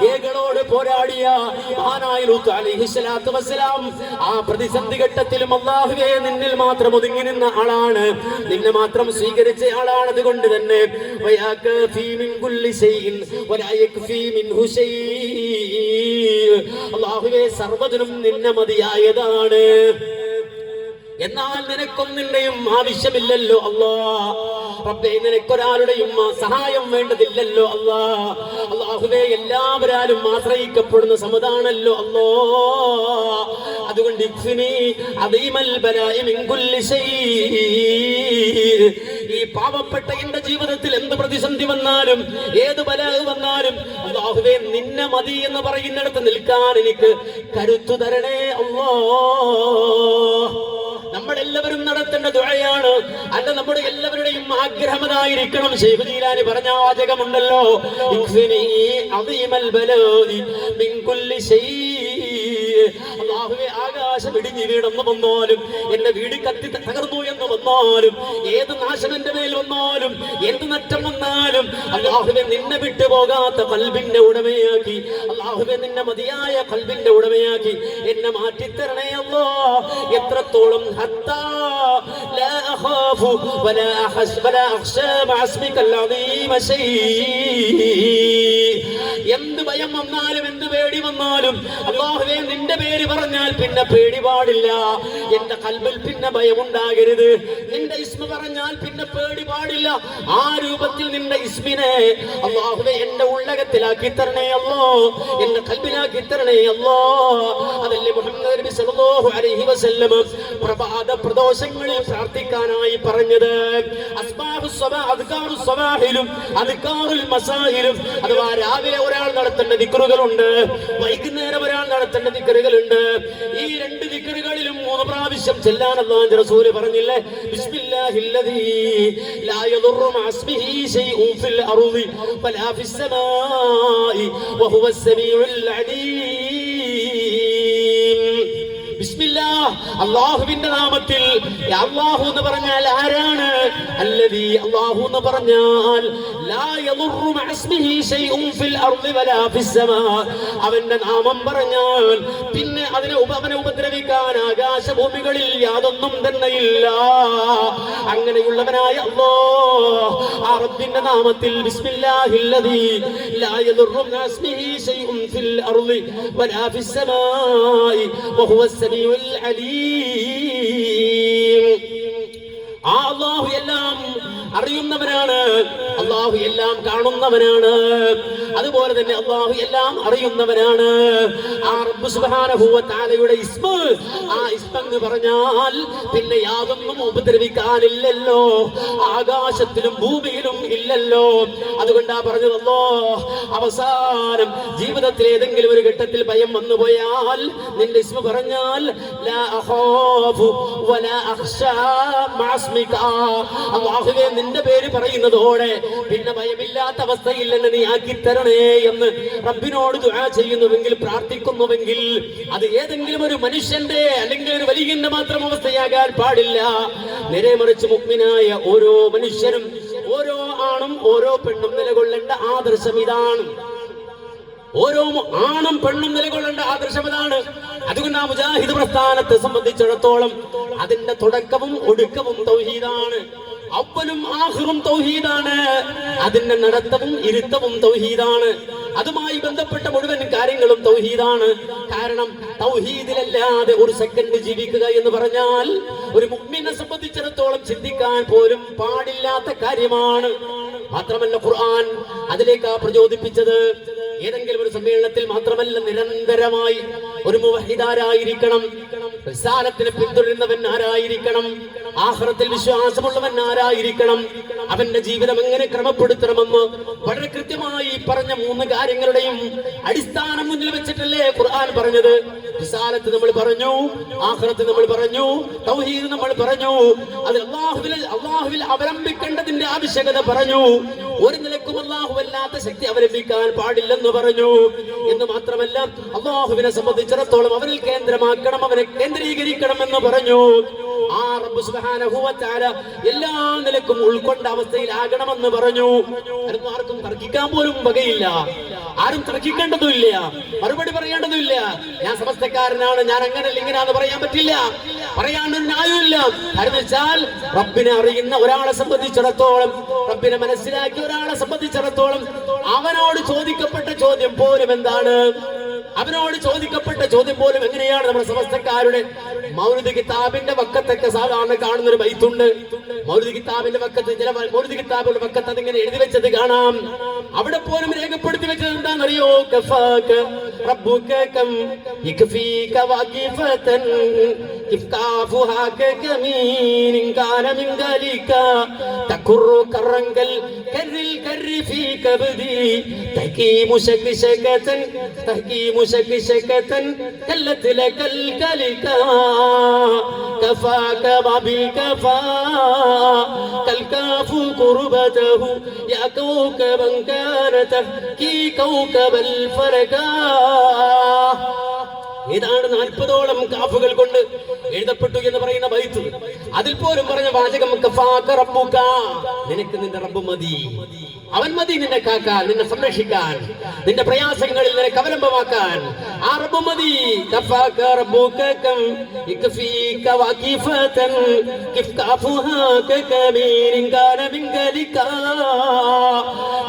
ഗേകളോട് പോരാടിയ മഹാനായ ലൂത്ത് അലൈഹിസ്സലാത്തു വസ്സലാം ആ പ്രതിസന്ധി ഘട്ടത്തിലും അല്ലാഹുവേ നിന്നിൽ മാത്രം ഒതുങ്ങി നിന്ന ആളാണ്, നിന്നെ മാത്രം സ്വീകരിച്ച ആളാണ്. അതുകൊണ്ട് തന്നെ അല്ലാഹുവേ സർവ്വതിനും നിന്നെ മതിയായതാണ്. എന്നാൽ നിനക്കൊന്നിന്റെയും ആവശ്യമില്ലല്ലോ അല്ലാ റബ്ബേ, നിനക്കൊരാളുടെയും സഹായം വേണ്ടതില്ലല്ലോ അല്ലാ. അല്ലാഹുവേ എല്ലാവരാലും ആശ്രയിക്കപ്പെടുന്ന സമതാണല്ലോ അല്ലാ. അതുകൊണ്ട് ഈ പാവപ്പെട്ട എന്റെ ജീവിതത്തിൽ എന്ത് പ്രതിസന്ധി വന്നാലും ഏത് ബലാഹ് വന്നാലും അല്ലാഹുവേ നിന്നെ മതി എന്ന് പറയുന്നിടത്ത് നിൽക്കാൻ എനിക്ക് കരുത്തു തരണേ അല്ലാ. നമ്മളെല്ലാവരും നടത്തേണ്ട ദുആയാണ്, അല്ല നമ്മുടെ എല്ലാവരുടെയും ആഗ്രഹമതായിരിക്കണം. ശൈഖ് ജീലാനി പറഞ്ഞ വാചകമുണ്ടല്ലോ, ഇഖ്ഫിനി അദീമൽ ബലാഇ മിൻ കുല്ലി ശൈ അല്ലാഹുവേ ആകാശം ഇടിഞ്ഞു വീണെന്ന് വന്നാലും, എന്റെ വീട് കത്തി തകർന്നു എന്ന് വന്നാലും, ഏത് നാശം എന്റെ മേൽ വന്നാലും, എന്ത് നഷ്ടം വന്നാലും, അല്ലാഹുവേ നിന്നെ വിട്ടുപോകാത്ത ഖൽബിന്റെ ഉടമയാക്കി, അല്ലാഹുവേ നിന്നെ മതിയായ ഖൽബിന്റെ ഉടമയാക്കി എന്നെ മാറ്റിത്തരണേ അല്ലാഹ്. എത്രത്തോളം ഹത്താ ലാ അഖാഫു വലാ അഖ്ശ വലാ അഖ്ശാ മഅസ്മികൽ അദീമ ശൈ. എന്ത് ഭയം വന്നാലും എന്ത് പേടി വന്നാലും അല്ലാഹുവേ നിന്റെ പേര് പറഞ്ഞാൽ പിന്നെ പേടി പാടില്ല. എന്റെ ഖൽബിൽ പിന്നെ ഭയമുണ്ടാകരുത്. നിന്റെ ഇസ്മ പറഞ്ഞാൽ പിന്നെ പേടി പാടില്ല. ആ രൂപത്തിൽ നിന്റെ ഇസ്മിനെ അല്ലാഹുവേ എന്റെ ഉള്ളകത്തിലാക്കി തരണേ അല്ലാഹ്, എന്റെ ഖൽബിലാക്കി തരണേ അല്ലാഹ്. അതല്ലേ മുഹമ്മദ് നബി സല്ലല്ലാഹു അലൈഹി വസല്ലം പ്രഭാത പ്രദോഷങ്ങളിൽ പ്രാർത്ഥിക്കാനായി പറഞ്ഞത്. അസ്മാഉസ് സബാ അദ്കാറുസ് സബാഹിലും അദ്കാറുൽ മസായിലും, അഥവാ രാവിലെ ഒരാൾ നടത്തേണ്ട ദിക്റുകളുണ്ട്, വൈകുന്നേരം ഒരാൾ നടത്തേണ്ട ദിക്റുകളുണ്ട്. ഈ രണ്ട് ദിക്റുകളിലും 3 പ്രാവശ്യം ചെല്ലാൻ അല്ലാഹുവിന്റെ റസൂൽ പറഞ്ഞില്ലേ, ബിസ്മില്ലാഹില്ലദീ ലാ യദുറു മഅസ്മിഹി ശൈഉൻ ഫിൽ അർളി വലാ ഫിസ് സമാഇ വഹുവസ് സമീഉൽ അലീം. ബിസ്മില്ലാഹ്, അല്ലാഹുവിന്റെ നാമത്തിൽ. അല്ലാഹു എന്ന് പറഞ്ഞാൽ ആരാണ്? അല്ലദീ, അല്ലാഹു എന്ന് പറഞ്ഞാൽ ലാ യദുറു മഅസ്മിഹി ശൈഉൻ ഫിൽ അർളി വലാ ഫിസ് സമാ. അവന്റെ നാമം പറഞ്ഞാൽ പിന്നെ അവനെ ഉപദ്രവിക്കാൻ ആകാശഭൂമികളിൽ യാതൊന്നും തന്നെയില്ല. അങ്ങനെയുള്ളവനായ അല്ലാഹ്, ആ റബ്ബിന്റെ നാമത്തിൽ ബിസ്മില്ലാഹില്ലദീ ലാ യദുറു മഅസ്മിഹി ശൈഉൻ ഫിൽ അർളി വലാ ഫിസ് സമാഇ വഹുവസ് സമീഉൽ അലീം. അല്ലാഹു എല്ലാം അറിയുന്നവനാണ്, അല്ലാഹു എല്ലാം കാണുന്നവനാണ്, അതുപോലെ തന്നെ അല്ലാഹു എല്ലാം അറിയുന്നവനാണ്. ആ റബ്ബ് സുബ്ഹാനഹു വ തആലയുടെ ഇസ്മ, ആ ഇസ്മ എന്ന് പറഞ്ഞാൽ പിന്നെ യാതൊന്നും ഉപദ്രവിക്കാനില്ലല്ലോ, ആകാശത്തിലും ഭൂമിയിലും ഇല്ലല്ലോ. അതുകൊണ്ടാ പറഞ്ഞത് അല്ലാഹ് അവസാനം ജീവിതത്തിൽ ഏതെങ്കിലും ഒരു ഘട്ടത്തിൽ ഭയം വന്നുപോയാൽ നിന്റെ ഇസ്മ പറഞ്ഞാൽ ലാ അഖാഫു വലാ അഖ്ശാ മഅസ്മിക. അല്ലാഹുവേ നിന്റെ പേര് പറയുന്നതോടെ പിന്നെ ഭയമില്ലാത്ത അവസ്ഥയിൽ എന്നെ നീ ആക്കി തരണേ എന്ന് റബ്ബിനോട് ദുആ ചെയ്യുന്നുവെങ്കിൽ, പ്രാർത്ഥിക്കുന്നുവെങ്കിൽ, അത് ഏതെങ്കിലും ഒരു മനുഷ്യന്റെ അല്ലെങ്കിൽ ഒരു വലിയന്റെ മാത്രം അവസ്ഥയാകാൻ പാടില്ല. നേരെ മറിച്ച് മുഅ്മിനായ ഓരോ മനുഷ്യനും, ഓരോ ആണും ഓരോ പെണ്ണും നിലകൊള്ളേണ്ട ആദർശം ഇതാണ്. ഓരോ ആണും പെണ്ണും നിലകൊള്ളേണ്ട ആദർശം ഇതാണ്. അതുകൊണ്ട് ആ മുജാഹിദ് പ്രസ്ഥാനത്തെ സംബന്ധിച്ചിടത്തോളം അതിന്റെ തുടക്കവും ഒടുക്കവും തൗഹീദാണ്. അവലും ആഖിറും തൗഹീദാണ്. അതിന്റെ നടത്തവും ഇരുത്തവും തൗഹീദാണ്. അതുമായി ബന്ധപ്പെട്ട മുഴുവൻ കാര്യങ്ങളും തൗഹീദാണ്. കാരണം തൗഹീദിലല്ലാതെ ഒരു സെക്കൻഡ് ജീവിക്കുക എന്ന് പറഞ്ഞാൽ ഒരു മുഅ്മിനെ സംബന്ധിച്ചിടത്തോളം ചിന്തിക്കാൻ പോലും പാടില്ലാത്ത കാര്യമാണ്. മാത്രമല്ല ഖുർആൻ അതിലേക്കാ പ്രചോദിപ്പിച്ചത്. ഏതെങ്കിലും ഒരു സമ്മേളനത്തിൽ മാത്രമല്ല, നിരന്തരമായി ഒരു മുവഹിദാരായിരിക്കണം, റിസാലത്തിനെ പിന്തുടരുന്നവൻ ആരായിരിക്കണം, ആഖിറത്തിൽ വിശ്വാസമുള്ളവൻ ആരായിരിക്കണം, അവന്റെ ജീവിതം എങ്ങനെ ക്രമപ്പെടുത്തണമെന്ന് വളരെ കൃത്യമായി പറഞ്ഞ 3 കാര്യങ്ങളുടെയും അടിസ്ഥാനം മുന്നിൽ വെച്ചിട്ടല്ലേ ഖുർആൻ പറഞ്ഞത്. റിസാലത്ത് നമ്മൾ പറഞ്ഞു, ആഖിറത്ത് നമ്മൾ പറഞ്ഞു, തൗഹീദ് നമ്മൾ പറഞ്ഞു, അത് അല്ലാഹുവിൽ അവലംബിക്കേണ്ടതിന്റെ ആവശ്യകത പറഞ്ഞു. ഒരു നിലക്കും അല്ലാഹു അല്ലാത്ത ശക്തി അവലംബിക്കാൻ പാടില്ലെന്ന് പറഞ്ഞു. എന്ന് മാത്രമല്ല, അല്ലാഹുവിനെ സംബന്ധിച്ചിടത്തോളം അവനിൽ കേന്ദ്രമാക്കണം, അവനെ കേന്ദ്രീകരിക്കണം എന്ന് പറഞ്ഞു. ആ റബ്ബ് സുബ്ഹാനഹു വ തആല എല്ലാ നിലക്കും ഉൾക്കൊണ്ട അവസ്ഥയിലാകണമെന്ന് പറഞ്ഞു. അതൊന്നും ആർക്കും തർക്കിക്കാൻ പോലും വകയില്ല, ആരും തർക്കിക്കേണ്ടതുമില്ല, മറുപടി പറയേണ്ടതുമില്ല. ഞാൻ സമസ്തക്കാരനാണ്, ഞാൻ അങ്ങനെ ഇങ്ങനെയാന്ന് പറയാൻ പറ്റില്ല, പറയാനൊരു ന്യായമില്ല. കാരണം വെച്ചാൽ റബ്ബിനെ അറിയുന്ന ഒരാളെ സംബന്ധിച്ചിടത്തോളം, റബ്ബിനെ മനസ്സിലാക്കിയ ഒരാളെ സംബന്ധിച്ചിടത്തോളം അവനോട് ചോദിക്കപ്പെട്ട ചോദ്യം പോലും എന്താണ്? അവനോട് ചോദിക്കപ്പെട്ട ചോദ്യം പോലും എങ്ങനെയാണ്? നമ്മുടെ സമസ്തക്കാരുടെ മൗലിദ് കിതാബിന്റെ വക്കത്തൊക്കെ സാധാരണ കാണുന്ന ഒരു ബൈത്തുണ്ട്. മൗലിദ് കിതാബിന്റെ വക്കത്ത്, ചില മൗലിദ് കിതാബിന്റെ വക്കത്ത് അതിങ്ങനെ എഴുതി വെച്ചത് കാണാം. അവിടെ പോലും രേഖപ്പെടുത്തി വെച്ചത് എന്താണെന്നറിയോ? കഫാക റബ്ബുക കം യക്ഫീക വഖിഫതൻ ഇഫ്കാഫുഹാ കമീൻ കാന മിൻ ദലിക തഖറു കറങ്കൽ കർരിൽ കർരി ഫീ കബദി തഹകീമു ശകശകതൻ തഹകീമു ശകശകതൻ കല്ലത് ലകൽ കലിക കഫാക ബിൽ കഫാ കൽകാഫു ഖുർബതഹു യാ കൗകബൻ കാന തഹകീ കൗകബൽ ഫലക. ഏതാണ് 40ഓളം കാഫുകൾ കൊണ്ട് എഴുതപ്പെട്ടു എന്ന് പറയുന്ന ബൈത്ത്. അതിൽ പോലും പറഞ്ഞ വാചകം കഫാക റബ്ബുക, നിനക്ക് നിന്റെ റബ്ബ് മതി, അവൻ മതി നിന്നെ കാക്കാൻ, നിന്നെ സംരക്ഷിക്കാൻ, നിന്റെ പ്രയാസങ്ങളിൽ നിനക്ക് അവലംബമാക്കാൻ. ആ റബ്ബ് മതി. കഫാക റബ്ബുക കം ഇക്ഫീക വഖീഫതൻ കിഫ്കാഫുഹാ കകബീരിൻ കാന മിൻകലിക,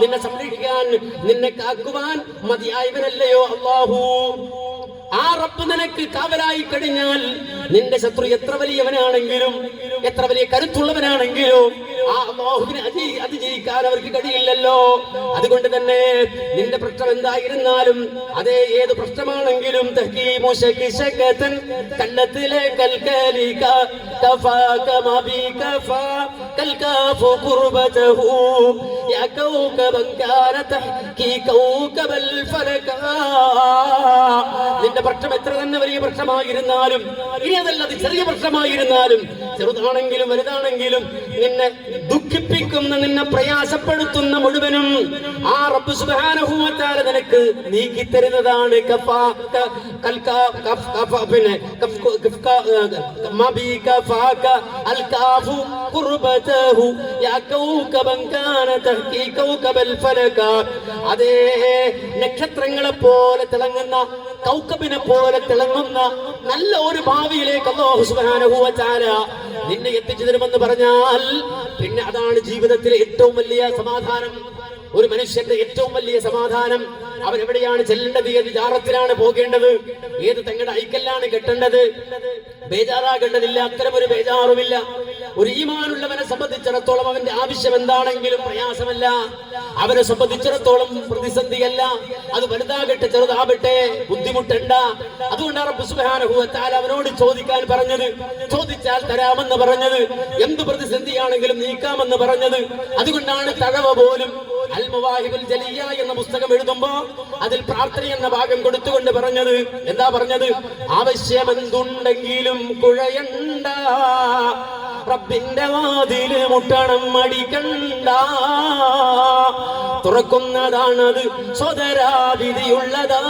നിന്നെ സംരക്ഷിക്കാൻ, നിന്നെ കാക്കുവാൻ മതിയായവനല്ലയോ അല്ലാഹു. ആ റബ്ബ് നിനക്ക് കാവലായി കഴിഞ്ഞാൽ നിന്റെ ശത്രു എത്ര വലിയവനാണെങ്കിലും എത്ര വലിയ കരുത്തുള്ളവനാണെങ്കിലും ആ അല്ലാഹുവിനെ അതിജയിക്കാൻ അവർക്ക് കഴിയില്ലല്ലോ. അതുകൊണ്ട് തന്നെ നിന്റെ പ്രശ്നം എന്തായിരുന്നാലും, അതേ ഏത് പ്രശ്നമാണെങ്കിലും നിന്റെ പ്രശ്നം എത്ര തന്നെ വലിയ പ്രശ്നമായിരുന്നാലും, ഇനി അതല്ല അത് ചെറിയ പ്രശ്നമായിരുന്നാലും, ചെറുതാണെങ്കിലും വലുതാണെങ്കിലും, നിന്നെ ദുഃഖിപ്പിക്കുന്ന, നിന്നെ പ്രയാസപ്പെടുത്തുന്ന മുഴുവനും ആ റബ്ബ് സുബ്ഹാനഹു വ തആല നിനക്ക് നീക്കി തരുന്നതാണ്. അതേ നക്ഷത്രങ്ങളെ പോലെ തിളങ്ങുന്ന, കൗക്കബിനെ പോലെ തിളങ്ങുന്ന നല്ല ഒരു ഭാവിയിലേക്ക് അല്ലാഹു സുബ്ഹാനഹു വ തആല നിന്നെ എത്തിച്ചു തരുമെന്ന് പറഞ്ഞാൽ പിന്നെ അതാണ് ജീവിതത്തിലെ ഏറ്റവും വലിയ സമാധാനം. ഒരു മനുഷ്യന്റെ ഏറ്റവും വലിയ സമാധാനം. അവൻ എവിടെയാണ് ചെല്ലേണ്ടത്, ഏത് ജാറത്തിലാണ് പോകേണ്ടത്, ഏത് തെങ്ങടെ ഐക്കല്ലാണ് കെട്ടേണ്ടത്, ബേജാറാകേണ്ടതില്ല. അത്തരം ഒരു ബേജാറുമില്ല. ഒരു ഈമാനുള്ളവനെ സംബന്ധിച്ചിടത്തോളം അവന്റെ ആവശ്യം എന്താണെങ്കിലും പ്രയാസമല്ല, അവനെ സംബന്ധിച്ചിടത്തോളം പ്രതിസന്ധിയല്ല. അത് വലുതാകട്ടെ ചെറുതാവട്ടെ ബുദ്ധിമുട്ടണ്ട. അതുകൊണ്ടാണ് റബ്ബ് സുബ്ഹാനഹു വ തആല അവനോട് ചോദിക്കാൻ പറഞ്ഞത്, ചോദിച്ചാൽ തരാമെന്ന് പറഞ്ഞത്, എന്ത് പ്രതിസന്ധിയാണെങ്കിലും നീക്കാമെന്ന് പറഞ്ഞത്. അതുകൊണ്ടാണ് തഴവ പോലും അൽ മവാഹിബുൽ ജലിയ എന്ന പുസ്തകം എഴുതുമ്പോ അതിൽ പ്രാർത്ഥന എന്ന ഭാഗം കൊടുത്തുകൊണ്ട് പറഞ്ഞത് എന്താ പറഞ്ഞത്? ആവശ്യമെന്തുണ്ടെങ്കിലും കുഴയണ്ട, റബ്ബിന്റെ വാതില് മുട്ടണം മടിക്കണ്ട, തുറക്കുന്നതാണത് സ്വതരാവിധിയുള്ളതാ,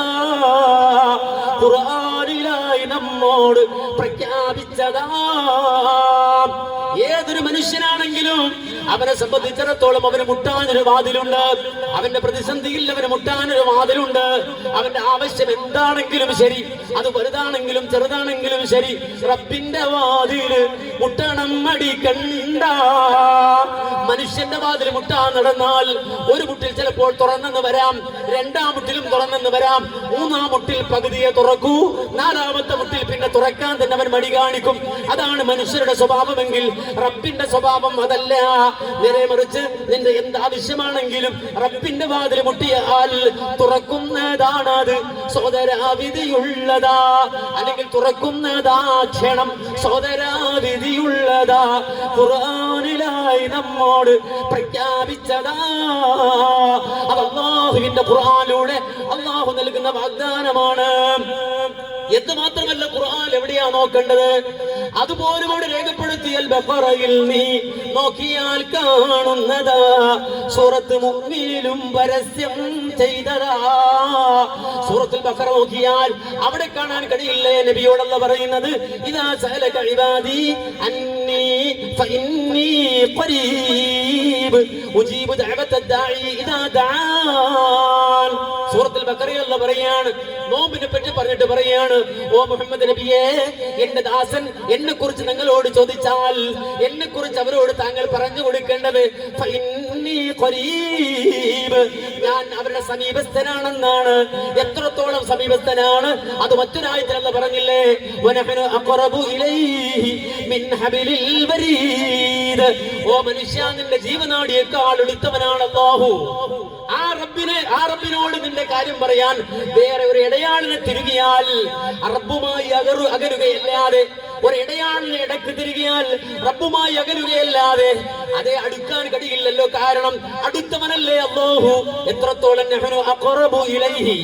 ഖുർആനിലായി നമ്മോട് പ്രഖ്യാപിച്ചതാ. ഏതൊരു മനുഷ്യനാണെങ്കിലും അവനെ സംബന്ധിച്ചിടത്തോളം അവന് മുട്ടാനൊരു വാതിലുണ്ട്. അവന്റെ പ്രതിസന്ധിയിൽ അവന് മുട്ടാനൊരു വാതിലുണ്ട്. അവന്റെ ആവശ്യം എന്താണെങ്കിലും ശരി, അത് വലുതാണെങ്കിലും ചെറുതാണെങ്കിലും ശരി, റബ്ബിന്റെ വാതില് മുട്ടണം മടിക്കണ്ട. മനുഷ്യന്റെ വാതിൽ മുട്ടാൻ നടന്നാൽ ഒരു മുട്ടിൽ ചിലപ്പോൾ തുറന്നെന്ന് വരാം, രണ്ടാം മുട്ടിലും തുറന്നെന്ന് വരാം, മൂന്നാം മുട്ടിൽ പകുതിയെ തുറക്കൂ, നാലാമത്തെ മുട്ടിൽ പിന്നെ തുറക്കാൻ തന്നെ അവൻ മടി കാണിക്കും. അതാണ് മനുഷ്യരുടെ സ്വഭാവമെങ്കിൽ റബ്ബിന്റെ സ്വഭാവം അതല്ല. നേരെ മറിച്ച് നിന്റെ എന്താവശ്യമാണെങ്കിലും റബ്ബിന്റെ വാതിൽ മുട്ടിയാൽ തുറക്കുന്നതാണത് സോദരാവിധിയുള്ളതാ, അല്ലെങ്കിൽ തുറക്കുന്നതാ ക്ഷണം സോദരാവിധിയുള്ളതാ, ഖുർആനിലായി നമ്മോട് പ്രഖ്യാപിച്ചതാ. അത് അല്ലാഹുവിന്റെ ഖുർആനിലൂടെ അല്ലാഹു നൽകുന്ന വാഗ്ദാനമാണ്. എന്ന് മാത്രമല്ല, ഖുർആൻ എവിടെയാ നോക്കേണ്ടത് അതുപോലും അവിടെ രേഖപ്പെടുത്തിയാൽ ബഖറയിൽ നീ നോക്കിയാൽ കാണുന്നതാ, സൂറത്ത് മുഅ്മിനിലും പരസ്യം ചെയ്തതാ. സൂറത്തുൽ ബഖറ നോക്കിയാൽ അവിടെ കാണാൻ കഴിയില്ലേ നബിയോടല്ല പറയുന്നത്, ഇദാ സഅലക ഇബാദി അന്നി ഫഇന്നി ഖരീബ് ഉജീബു ദഅവത്തദ് ദാഇ ഇദാ ദആൻ. സൂറത്തുൽ ബഖറയിൽ പറയാണ്, നോമ്പിനെ പറ്റി പറഞ്ഞിട്ട് പറയാണ്, ഓ മുഹമ്മദ് നബിയേ, എന്റെ ദാസൻ എന്നെ കുറിച്ച് നിങ്ങളോട് ചോദിച്ചാൽ എന്നെ കുറിച്ച് അവരോട് താങ്കൾ പറഞ്ഞു കൊടുക്കേണ്ടത് ഞാൻ അവരുടെ സമീപസ്ഥനാണെന്നാണ്. എത്രത്തോളം സമീപസ്ഥനാണ് അത് മറ്റൊരായത്തിലല്ല പറഞ്ഞില്ലേ, ഓ മനുഷ്യ, നിന്റെ ജീവനാടിയേക്കാൾ എടുത്തവനാണ് അല്ലാഹു. ആ റബ്ബിനോട് നിന്റെ കാര്യം പറയാൻ വേറെ ഒരു ഇടയാളിനെ തിരുകിയാൽ റബ്ബുമായി അകലുകയല്ലാതെ, ഒരു ഇടയാളിനെ ഇടക്ക് തിരികിയാൽ റബ്ബുമായി അകലുകയല്ലാതെ അതേ അടുക്കാൻ കഴിയില്ലല്ലോ. കാരണം അടുത്തവനല്ലേ അല്ലാഹു. എത്രത്തോളം നഹ്നു അഖറബു ഇലൈഹി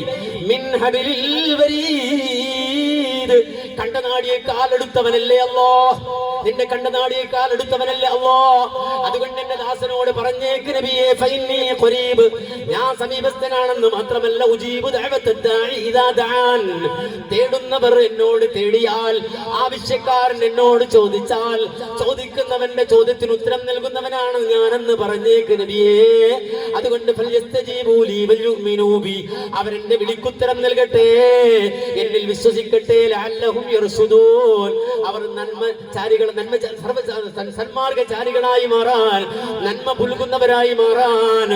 മിൻ ഹബിലിൽ വരീദ്, കണ്ടനാടിയെ കാലെടുത്തവനല്ലേ അല്ലാഹ്. നിന്റെ കണ്ണനാടിയേക്കാൾ അടുത്തവനല്ലേ അല്ലാഹ്. അതുകൊണ്ട് എന്റെ ദാസനോട് പറഞ്ഞേക്ക് നബിയേ, ഫഇന്നീ ഖരീബ്, ഞാൻ സമീപസ്ഥനാണെന്ന് മാത്രമല്ല, ഉജീബു ദഅവത ദാഇ ഇദാ ദഅൻ, തേടുന്നവർ എന്നോട് തേടിയാൽ, ആവശ്യക്കാരൻ എന്നോട് ചോദിച്ചാൽ, ചോദിക്കുന്നവന്റെ ചോദ്യത്തിന് ഉത്തരം നൽകുന്നവനാണ് ഞാനെന്ന് പറഞ്ഞേക്ക് നബിയേ. അതുകൊണ്ട് ഫൽയസ്തജീബൂ ലീ വൽയുമിനൂ ബി, അവരെന്റെ വിളിക്കുത്തരം നൽകട്ടെ, എന്നിൽ വിശ്വസിക്കട്ടെ. ലഅല്ലഹും യർശുദൂൻ, അവർ നന്മചാരികൾ, സന്മാർഗചാരികളായി മാറാൻ, നന്മ പുൽകുന്നവരായി മാറാൻ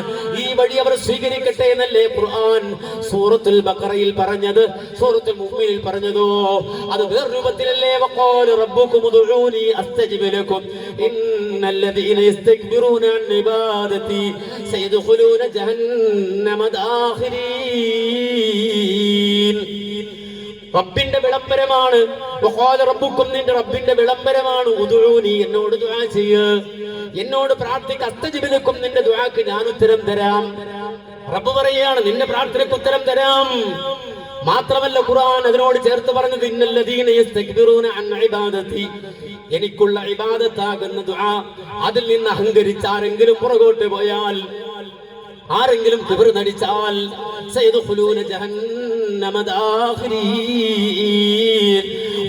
ഈ വഴി അവർ സ്വീകരിക്കട്ടെ എന്നല്ലേ ഖുർആൻ സൂറത്തുൽ ബഖറയിൽ പറഞ്ഞത്, സൂറത്തുൽ മുഅ്മിനിൽ പറഞ്ഞതോ അത് വേറെ രൂപത്തിലല്ലേ. വഖാല റബ്ബുകും ഉദ്ഊനി അസ്തജിബ് ലക്കും ഇന്നല്ലദീന യസ്തക്ബിറൂന അൻ ഇബാദതി സയദ്ഖുലൂന ജഹന്നമ ദാഖിരീൻ. റബ്ബിന്റെ വിളംബരമാണ്. വഖാല റബ്ബുക്കും, നിന്റെ റബ്ബിന്റെ വിളംബരമാണ്. ഉദ്ഊനി, എന്നോട് ദുആ ചെയ്യ്, എന്നോട് പ്രാർത്ഥിക്ക. അസ്തജിബ് ലക്കും, നിന്റെ ദുആക്ക് ഞാൻ ഉത്തരം തരാം. റബ്ബ് പറയാണ് നിന്റെ പ്രാർത്ഥനയ്ക്ക് ഉത്തരം തരാം. മാത്രമല്ല ഖുർആൻ അതിനോട് ചേർത്ത് പറഞ്ഞത് ഇന്നല്ലദീന യസ്തക്ബിറൂന അൻ ഇബാദതി, എനിക്കുള്ള ഇബാദത്താകുന്ന ദുആ അതിൽ നിന്ന് അഹങ്കരിച്ച് ആരെങ്കിലും പുറകോട്ട് പോയാൽ, ആരെങ്കിലും കിബർ നടിച്ചാൽ, സയദ്ഖുലൂന ജഹന്നമ ദാഖിരീൻ,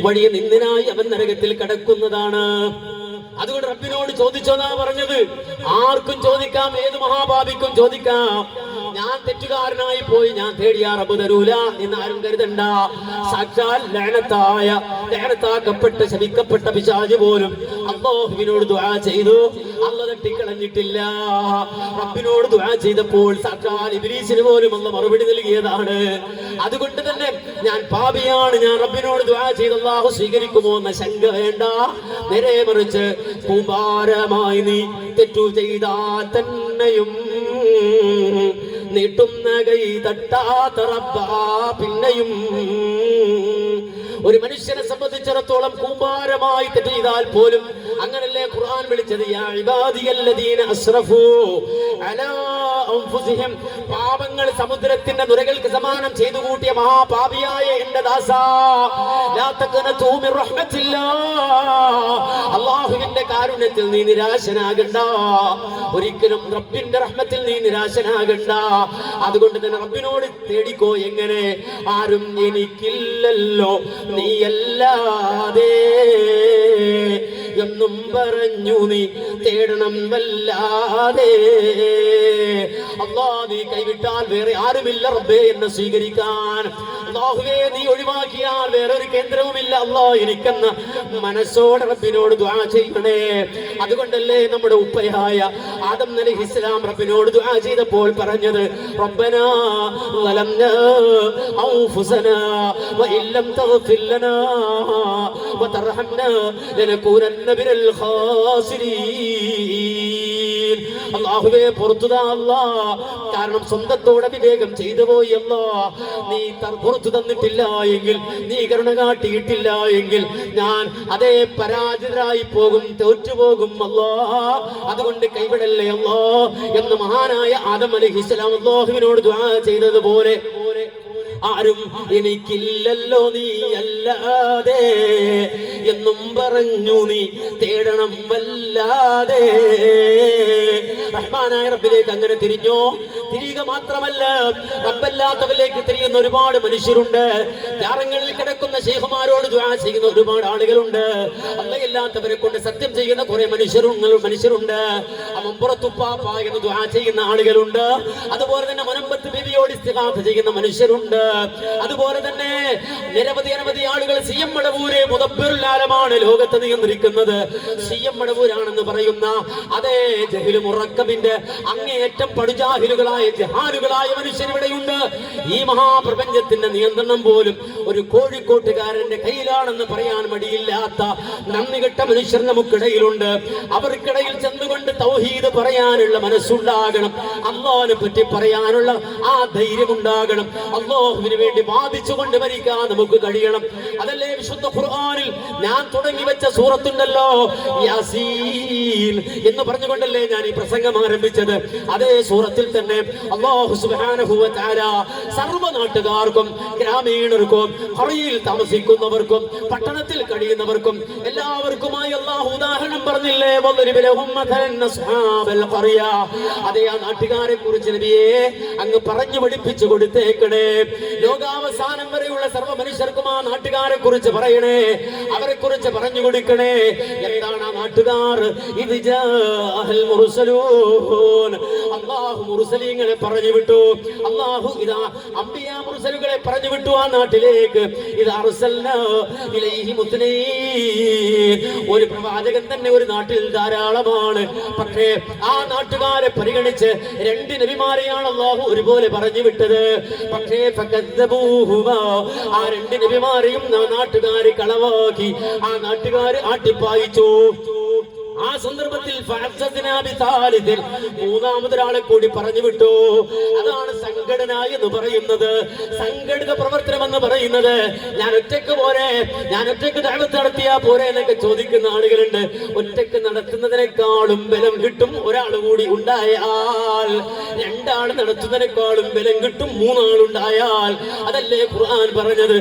വഴിയ നിന്ദനായി അവൻ നരകത്തിൽ കടക്കുന്നതാണ്. അതുകൊണ്ട് റബ്ബിനോട് ചോദിച്ചോന്നാ പറഞ്ഞത്. ആർക്കും ചോദിക്കാം, ഏത് മഹാഭാവിക്കും ചോദിക്കാം. ഞാൻ തെറ്റുകാരനായി പോയി, ഞാൻ തേടിയാ റബ്ബ് തരൂല എന്ന് ആരും കരുതണ്ട. സാക്ഷാൽ ലഅനത്താക്കപ്പെട്ട ശപിക്കപ്പെട്ട പിശാച് പോലും അല്ലാഹുവിനോട് ദുആ ചെയ്തു, അല്ലാഹു തട്ടിക്കളഞ്ഞിട്ടില്ല. റബ്ബിനോട് ദുആ ചെയ്തപ്പോൾ സാക്ഷാൽ ഇബ്ലീസിന് പോലും അല്ലാഹു മറുപടി നൽകിയതാണ്. അതുകൊണ്ട് തന്നെ ഞാൻ പാപിയാണ്, ഞാൻ റബ്ബിനോട് ദുആ ചെയ്ത് അല്ലാഹു സ്വീകരിക്കുമോ എന്ന ശങ്ക വേണ്ട. നേരെ മറിച്ച് കൂമ്പാരമായി നീ തെറ്റു ചെയ്താൽ തന്നെയും നീട്ടുന്ന കൈ തട്ടാത്ത റബ്ബാ പിന്നെയും. ഒരു മനുഷ്യനെ സംബന്ധിച്ചിടത്തോളം കൂമ്പാരമായി തെറ്റ് ചെയ്താൽ പോലും, അങ്ങനല്ലേ ഖുർആൻ വിളിച്ചത്, യാ ഇബാദിയല്ലദീന അസ്റഫൂ അലാ അൻഫുസിഹിം, പാപങ്ങൾ സമുദ്രത്തിന്റെ നുരകൾക്ക് സമാനം ചെയ്തു കൂട്ടിയ മഹാപാപിയായ എന്റെ ദാസാ, ലാ തഖനതു മിർ റഹ്മത്തില്ലാഹ്, അല്ലാഹുവിന്റെ കാരുണ്യത്തിൽ നീ നിരാശനാകണ്ട, ഒരിക്കലും റബ്ബിന്റെ റഹ്മത്തിൽ നീ നിരാശനാകണ്ട. അതുകൊണ്ട് തന്നെ റബ്ബിനോട് തേടിക്കോ. എങ്ങനെ? ആരും എനിക്കില്ലല്ലോ നീയല്ലാതെ എന്നും പറഞ്ഞു നീ തേടണം വല്ലാതെ. അല്ലാഹ് നീ കൈവിട്ടാൽ വേറെ ആരുമില്ല റബ്ബേ എന്നെ സ്വീകരിക്കാൻ. അല്ലാഹുവേ നീ ഒഴിവാക്കിയാൽ വേറെ ഒരു കേന്ദ്രവുമില്ല അല്ലാഹ് എനിക്കെന്ന മനസ്സോടെ റബ്ബിനോട് ദുആ ചെയ്യണേ. അതുകൊണ്ടല്ലേ നമ്മുടെ ഉപ്പയായ ആദം അലൈഹിസ്സലാം റബ്ബിനോട് ദുആ ചെയ്തപ്പോൾ പറഞ്ഞത്, റബ്ബനാ ളലംനാ അൻഫുസനാ വഇല്ലം തഗ്ഫിർ ലനാ വതർഹംനാ ലനകൂനന്ന മിനൽ ഖാസിരീൻ. അല്ലാഹുവേ പുറത്തുതാ അല്ലാഹ്, കാരണം സ്വന്തത്തോടെ വിവേകം ചെയ്തു പോയി അല്ലാഹ്. നീ പുറത്തു തന്നിട്ടില്ല എങ്കിൽ, നീ കരുണ കാട്ടിയിട്ടില്ല എങ്കിൽ ഞാൻ അതേ പരാജിതരായി പോകും, തോറ്റുപോകും അല്ലാഹ്. അതുകൊണ്ട് കൈവിടല്ലേ അല്ലാഹ് എന്ന് മഹാനായ ആദം അലൈഹിസ്സലാം അല്ലാഹുവിനോട് ദുആ ചെയ്തതുപോലെ, ആരും എനിക്കില്ലല്ലോ നീ അല്ലാതെ എന്നും പറഞ്ഞു നീ തേടണം വല്ലാതെ. റഹ്മാനായ റബ്ബിലേക്ക് അങ്ങനെ തിരിഞ്ഞോ? തിരിയുക മാത്രമല്ല, റബ്ബല്ലാത്തവരിലേക്ക് തിരിയുന്ന ഒരുപാട് മനുഷ്യരുണ്ട്. ജാറങ്ങളിൽ കിടക്കുന്ന ശൈഖുമാരോട് ദുആ ചെയ്യുന്ന ഒരുപാട് ആളുകളുണ്ട്. അല്ലാത്തവരെ കൊണ്ട് സത്യം ചെയ്യുന്ന കുറെ മനുഷ്യരുണ്ട്. അമ്പുറത്തുപ്പാപ്പ എന്ന് ദുആ ചെയ്യുന്ന ആളുകളുണ്ട്. അതുപോലെ തന്നെ മുനമ്പത്ത് ബിബിയോട് ഇസ്തിഗാസ ചെയ്യുന്ന മനുഷ്യരുണ്ട്. അതുപോലെ തന്നെ നിരവധി ആളുകൾ CM മടവൂര് മുദബ്ബിറുൽ ആലമാണ് ലോകത്ത് നിയന്ത്രിക്കുന്നത്. CM മടവൂരാണെന്ന് പറയുന്ന അതേ ജഹ്ലും മുറക്കബിന്റെ അങ്ങേയറ്റം പടുജാഹിലുകളായ ജഹാലുകളായ മനുഷ്യർ ഇവിടെയുണ്ട്. ഈ മഹാപ്രപഞ്ചത്തിന്റെ നിയന്ത്രണം പോലും ഒരു കോഴിക്കോട്ടുകാരന്റെ കയ്യിലാണെന്ന് പറയാൻ മടിയില്ലാത്ത നന്ദികെട്ട മനുഷ്യർ നമുക്കിടയിലുണ്ട്. അവർക്കിടയിൽ ചെന്നുകൊണ്ട് തൗഹീദ് പറയാനുള്ള മനസ്സുണ്ടാകണം. അല്ലാഹുവിനെ പറ്റി പറയാനുള്ള ആ ധൈര്യമുണ്ടാകണം. അല്ലാഹുവിന് വേണ്ടി വാദിച്ചുകൊണ്ട് മരിക്കാൻ നമുക്ക് കഴിയണം. അതല്ലേ വിശുദ്ധ ഖുർആനിൽ ഞാൻ തുടങ്ങി വെച്ച സൂറത്തുണ്ടല്ലോ, യാസീൻ എന്ന് പറഞ്ഞുകൊണ്ടല്ലേ ഞാൻ ഈ പ്രസംഗം ആരംഭിച്ചത്. അതേ സൂറത്തിൽ തന്നെ അല്ലാഹു സുബ്ഹാനഹു വ തആല സർവ്വ നാട്ടുകാർക്കും ഗ്രാമീണർക്കും ഖറയിൽ താമസിക്കുന്നവർക്കും പട്ടണത്തിൽ കഴിയുന്നവർക്കും എല്ലാവർക്കുമായി അല്ലാഹു ഉദാഹരണം പറഞ്ഞില്ലേ, വദ്രിബ് ലഹും മഥലൻ അസ്ഹാബൽ ഖറിയ. അതേ ആ നാട്ടുകാരെ കുറിച്ച് നബിയെ അങ്ങ് പറഞ്ഞു പഠിപ്പിച്ചു കൊടുത്തേക്കണേ. ലോകാവസാനം വരെയുള്ള സർവ്വ മനുഷ്യർക്കും ആ നാട്ടുകാരെ കുറിച്ച് പറയണേ, അവരെ കുറിച്ച് പറഞ്ഞു കൊടുക്കണേ. എന്താണ് ആ നാട്ടുകാർ? ഇത് ജാഅൽ മുർസലൂൻ, അല്ലാഹു മുർസലീങ്ങളെ പറഞ്ഞു വിട്ടു. അല്ലാഹു ഇദാ അംബിയാ മുർസലുകളെ പറഞ്ഞു വിട്ടു ആ നാട്ടിലേക്ക്. ഇത് അർസൽനാ ഇലൈഹി മുത്നീൻ, ഒരു പ്രവാചകൻ തന്നെ ഒരു നാട്ടിൽ ധാരാളമാണ്. പക്ഷേ ആ നാട്ടുകാരെ പരിഗണിച്ച് രണ്ട് നബിമാരെയാണ് അല്ലാഹു ഒരുപോലെ പറഞ്ഞു വിട്ടത്. പക്ഷേ ഫകദ്ദബൂഹുമാ, ആ രണ്ട് നബിമാരെയും നാട്ടുകാര് കളവാക്കി, ആ നാട്ടുകാര് ആട്ടിപ്പായിച്ചു. ആ സന്ദർഭത്തിൽ മൂന്നാമതൊരാളെ കൂടി പറഞ്ഞു വിട്ടു. അതാണ് സംഘടന എന്ന് പറയുന്നത്, സംഘടിത പ്രവർത്തനം എന്ന് പറയുന്നത്. ഞാൻ ഒറ്റയ്ക്ക് പോരെ, ഞാൻ ഒറ്റയ്ക്ക് ദഅവത്ത് നടത്തിയാ പോരെ എന്നൊക്കെ ചോദിക്കുന്ന ആളുകളുണ്ട്. ഒറ്റയ്ക്ക് നടത്തുന്നതിനേക്കാളും ബലം കിട്ടും ഒരാൾ കൂടി ഉണ്ടായാൽ. രണ്ടാൾ നടത്തുന്നതിനേക്കാളും ബലം കിട്ടും മൂന്നാളുണ്ടായാൽ. അതല്ലേ ഖുർആൻ പറഞ്ഞത്.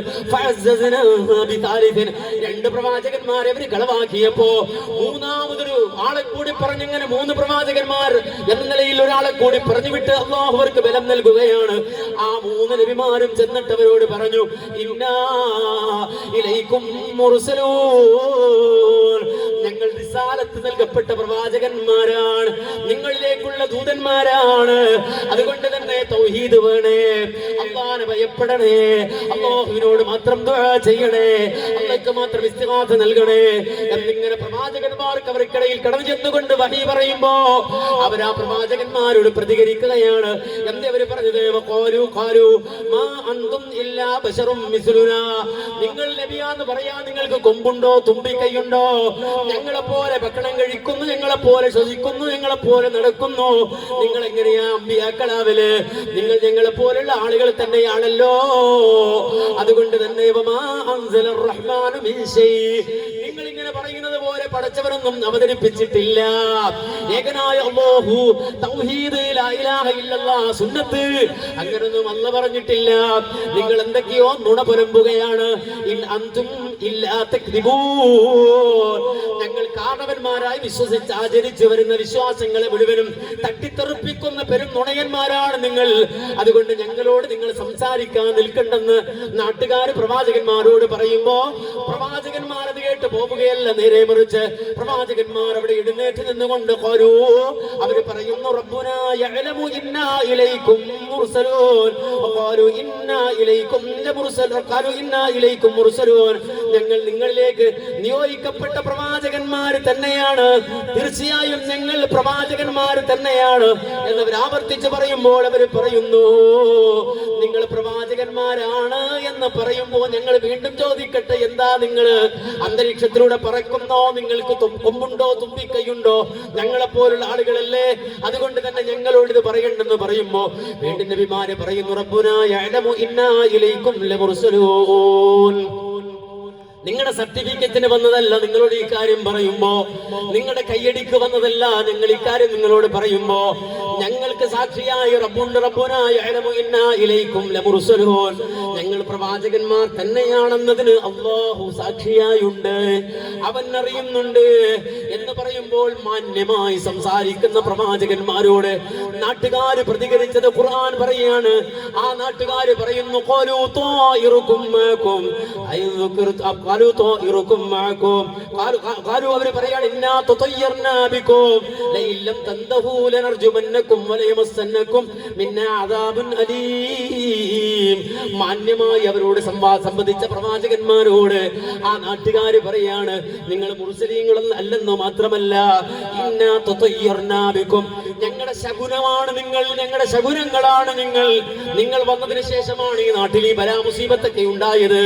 രണ്ട് പ്രവാചകന്മാരെ അവര് കളവാക്കിയപ്പോ മൂന്നാമതൊരു ആളെ കൂടി പറഞ്ഞിങ്ങനെ മൂന്ന് പ്രവാചകന്മാർ എന്ന നിലയിൽ ഒരാളെ കൂടി പറഞ്ഞു വിട്ട് അല്ലാഹു അവർക്ക് ബലം നൽകുകയാണ്. ആ മൂന്ന് നബിമാരും ചെന്നിട്ട് അവരോട് പറഞ്ഞു, ഇന്നാ ഇലൈക്കും മുർസലൂൻ, ഞങ്ങൾ റിസാലത്ത് നൽകപ്പെട്ട പ്രവാചകന്മാരാണ്, നിങ്ങളിലേക്കുള്ള ദൂതന്മാരാണ്. അതുകൊണ്ട് തന്നെ തൗഹീദ് വേണേ, അല്ലാഹുവിനെ ഭയപ്പെടണേ, അല്ലാഹുവിനോട് മാത്രം ദുആ ചെയ്യണേ, അല്ലാഹുവിന് മാത്രം ഇസ്തിഗാസ നൽകണേ എന്നിങ്ങനെ പ്രവാചകന്മാർക്ക് അവർക്കിടയിൽ കടന്നു ചെന്നുകൊണ്ട് വഹി പറയുമ്പോ അവർ ആ പ്രവാചകന്മാരോട് പ്രതികരിക്കുകയാണ്. എന്തവര് പറഞ്ഞത്? നിങ്ങൾ നബിയാന്ന് പറയാ, നിങ്ങൾക്ക് കൊമ്പുണ്ടോ തുമ്പിക്കൈയുണ്ടോ? ഞങ്ങളെ പോലെ ഭക്ഷണം കഴിക്കുന്നു, ഞങ്ങളെ പോലെ ശ്വസിക്കുന്നു, ഞങ്ങളെ പോലെ നടക്കുന്നു. നിങ്ങൾ എങ്ങനെയാ അമ്പിയാക്കളാവല്? നിങ്ങൾ ഞങ്ങളെ പോലുള്ള ആളുകൾ തന്നെയാണല്ലോ. അതുകൊണ്ട് തന്നെ നിങ്ങൾ ഇങ്ങനെ പറയുന്നത് പോലെ പടച്ചവരൊന്നും അവതരിപ്പിച്ചിട്ടില്ല. ഏകനായ അല്ലാഹു, തൗഹീദ്, ലാ ഇലാഹ ഇല്ലല്ലാഹ്, സുന്നത്ത് അങ്ങനൊന്നും അല്ലാഹു പറഞ്ഞിട്ടില്ല. നിങ്ങൾ എന്തൊക്കെയോ നുണ പുലമ്പുകയാണ്. ഇൻ അൻതും ഇല്ലാ തക്ദിബൂൻ, ഞങ്ങൾ കാരണവന്മാരായി വിശ്വസിച്ച് ആചരിച്ചു വരുന്ന വിശ്വാസങ്ങളെ മുഴുവനും തട്ടിത്തെറിപ്പിക്കുന്ന പെരും നുണയന്മാരാണ് നിങ്ങൾ. അതുകൊണ്ട് ഞങ്ങളോട് നിങ്ങൾ സംസാരിക്കാൻ നിൽക്കണ്ടെന്ന് നാട്ടുകാർ പ്രവാചകന്മാരോട് പറയുമ്പോ പ്രവാചകന്മാർ അത് കേട്ട് പോവുകയല്ല, നേരെ മറിച്ച് പ്രവാചകന്മാർ അവിടെ എഴുന്നേറ്റ് നിന്നുകൊണ്ട് അവര് പറയുന്നു, റബ്ബുനാ യഅലമു ഇന്നാ ഇലൈക്കും മുർസലൂൻ, ഖാലു ഇന്നാ ഇലൈക്കും ലമുർസലൂൻ, ഖാലു ഇന്നാ ഇലൈക്കും മുർസലൂൻ, ഞങ്ങൾ നിങ്ങളിലേക്ക് നിയോഗിക്കപ്പെട്ട പ്രവാചകന്മാർ തന്നെയാണ്, തീർച്ചയായും ഞങ്ങൾ പ്രവാചകന്മാർ തന്നെയാണ് എന്നവർ ആവർത്തിച്ച് പറയുമ്പോൾ അവർ പറയുന്നു, നിങ്ങൾ പ്രവാചകന്മാരാണ് എന്ന് പറയുമ്പോൾ ഞങ്ങൾ വീണ്ടും ചോദിക്കട്ടെ, എന്താ നിങ്ങൾ അന്തരീക്ഷത്തിലൂടെ പറക്കുന്നോ? നിങ്ങൾക്ക് കൊമ്പുണ്ടോ തുമ്പിക്കൈയുണ്ടോ? ഞങ്ങളെ പോലുള്ള ആളുകളല്ലേ, അതുകൊണ്ട് തന്നെ ഞങ്ങളോട് ഇത് പറയണ്ടെന്ന് പറയുമ്പോ വീണ്ടും നബിമാരെ പറയുന്നു, റബ്ബുനാ യഅലമു ഇന്നാ ഇലൈക്കും ലമുർസലൂൻ. നിങ്ങളുടെ സർട്ടിഫിക്കറ്റിന് വന്നതല്ല നിങ്ങളോട് ഈ കാര്യം പറയുമ്പോ, നിങ്ങളുടെ കയ്യടിക്ക് വന്നതല്ല ഞങ്ങൾ ഈ കാര്യം നിങ്ങളോട് പറയുമ്പോ, ഞങ്ങൾക്ക് സാക്ഷിയായ റബ്ബുണ്ട്. റബ്ബുനാ യഅലമു ഇന്നാ ഇലൈക്കും ലമുർസലൂൻ, ഞങ്ങൾ പ്രവാചകന്മാർ തന്നെയാണെന്നതിന് അല്ലാഹു സാക്ഷിയായുണ്ട്, അവൻ അറിയുന്നുണ്ട് എന്ന് പറയുമ്പോൾ മാന്യമായി സംസാരിക്കുന്ന പ്രവാചകന്മാരോട് നാട്ടുകാര് പ്രതികരിച്ചത് ഖുർആൻ പറയാണ്. ആ നാട്ടുകാര് പറയുന്നു, ഖാലൂ ത്വായിറുക്കും മാക്കും ഖാലൂ ത്വായിറുക്കും മാക്കും ഖാലൂ, അവർ പറയാണ്, ഇന്നാ തതയ്യർനാ ബികും ലഇല്ലം തന്തഹൂ ലനർജുമന്നകും വലയമസ്സന്നകും മിന്നാ അദാബുൻ അലീം. മാന്യമായി അവരോട് സംബന്ധിച്ച പ്രവാചകന്മാരോട് ആ നാട്ടുകാര് പറയാണ്, നിങ്ങൾ മുർസലീങ്ങളൊന്നും അല്ലെന്നോ മാത്രമല്ല, ഇന്നാ തതയ്യർനാ ബികും, ഞങ്ങളുടെ ശകുനമാണ് നിങ്ങൾ, ഞങ്ങളുടെ ശകുനങ്ങളാണ് നിങ്ങൾ. നിങ്ങൾ വന്നതിന് ശേഷമാണ് ഈ നാട്ടിൽ ഈ ബലാ മുസീബത്തൊക്കെ ഉണ്ടായത്,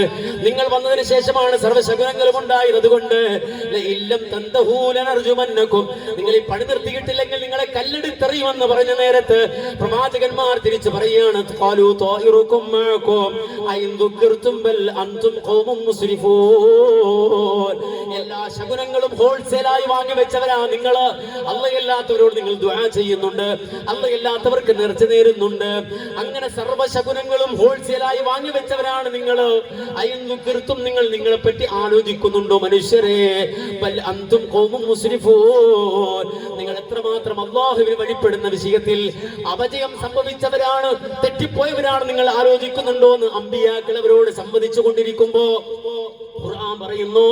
നിങ്ങൾ വന്നതിന് ശേഷമാണ് സർവ്വശകുനങ്ങളും ഉണ്ടായത്. അതുകൊണ്ട് നിങ്ങൾ ഈ പണി നിർത്തിയിട്ടില്ലെങ്കിൽ നിങ്ങളെ കല്ലെടുത്തെറിയുമെന്ന് പറഞ്ഞ നേരത്ത് പ്രവാചകന്മാർ തിരിച്ചു പറയാണ്, എല്ലാ ശകുനങ്ങളും ഹോൾസെയിലായി വാങ്ങി വെച്ചവരാ നിങ്ങൾ. അല്ലാഹുവല്ലാത്തവരോട് നിങ്ങൾ ദുആ ചെയ്യുന്നുണ്ട്, അല്ലാത്തവർക്ക് നേർച്ച നേരുന്നുണ്ട്. അങ്ങനെ സർവ്വശകുനങ്ങളും ഹോൾസെയിലായി വാങ്ങിവെച്ചവരാണ് നിങ്ങൾ. അയന്നുകീർത്തും നിങ്ങൾ നിങ്ങളെ പറ്റി ആലോചിക്കുന്നുണ്ടോ മനുഷ്യരെ? അന്തും ഖൗമുൻ മുസ്രിഫൂൻ, നിങ്ങൾ എത്രമാത്രം അല്ലാഹുവിനെ വഴിപ്പെടുന്ന വിഷയത്തിൽ അപജയം സംഭവിച്ചവരാണ്, തെറ്റിപ്പോയവരാണ്, നിങ്ങൾ ആലോചിക്കുന്നുണ്ടോ എന്ന് അമ്പിയാക്കൾ അവരോട് സംവദിച്ചു കൊണ്ടിരിക്കുമ്പോ ഖുർആൻ പറയുന്നു,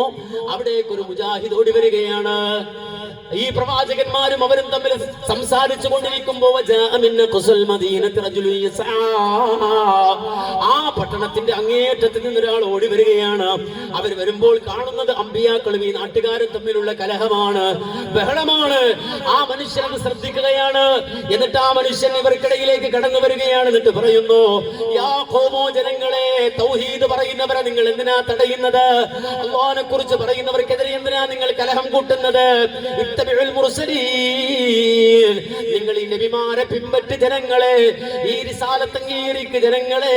അവിടേക്ക് ഒരു മുജാഹിദ് ഓടി വരികയാണ്. ഈ പ്രവാചകന്മാരും അവരും തമ്മിൽ സംസാരിച്ചു കൊണ്ടിരിക്കുമ്പോ ആ പട്ടണത്തിന്റെ അങ്ങേയറ്റത്തിൽ നിന്നൊരാൾ ഓടി വരികയാണ്. അവർ വരുമ്പോൾ കാണുന്നത് അമ്പിയാക്കളും ഈ നാട്ടുകാരും തമ്മിലുള്ള കലഹമാണ്, ബഹളമാണ്. ആ മനുഷ്യൻ ശ്രദ്ധിക്കുകയാണ്. എന്നിട്ട് ആ മനുഷ്യൻ ഇവർക്കിടയിലേക്ക് കടന്നു വരികയാണ്. എന്നിട്ട് പറയുന്നു, യാ ഖൗമോ, ജനങ്ങളെ, തൗഹീദ് പറയുന്നവരെ നിങ്ങൾ എന്തിനാ തടയുന്നത്? അല്ലാഹുവിനെ കുറിച്ച് പറയുന്നവർക്കെതിരെ എന്തിനാ നിങ്ങൾ കലഹം കൂട്ടുന്നത്? നിങ്ങൾ ഈ നബിമാരെ പിൻപറ്റ് ജനങ്ങളെ, ഈ റിസാലത്ത് അംഗീകരിക്ക് ജനങ്ങളെ.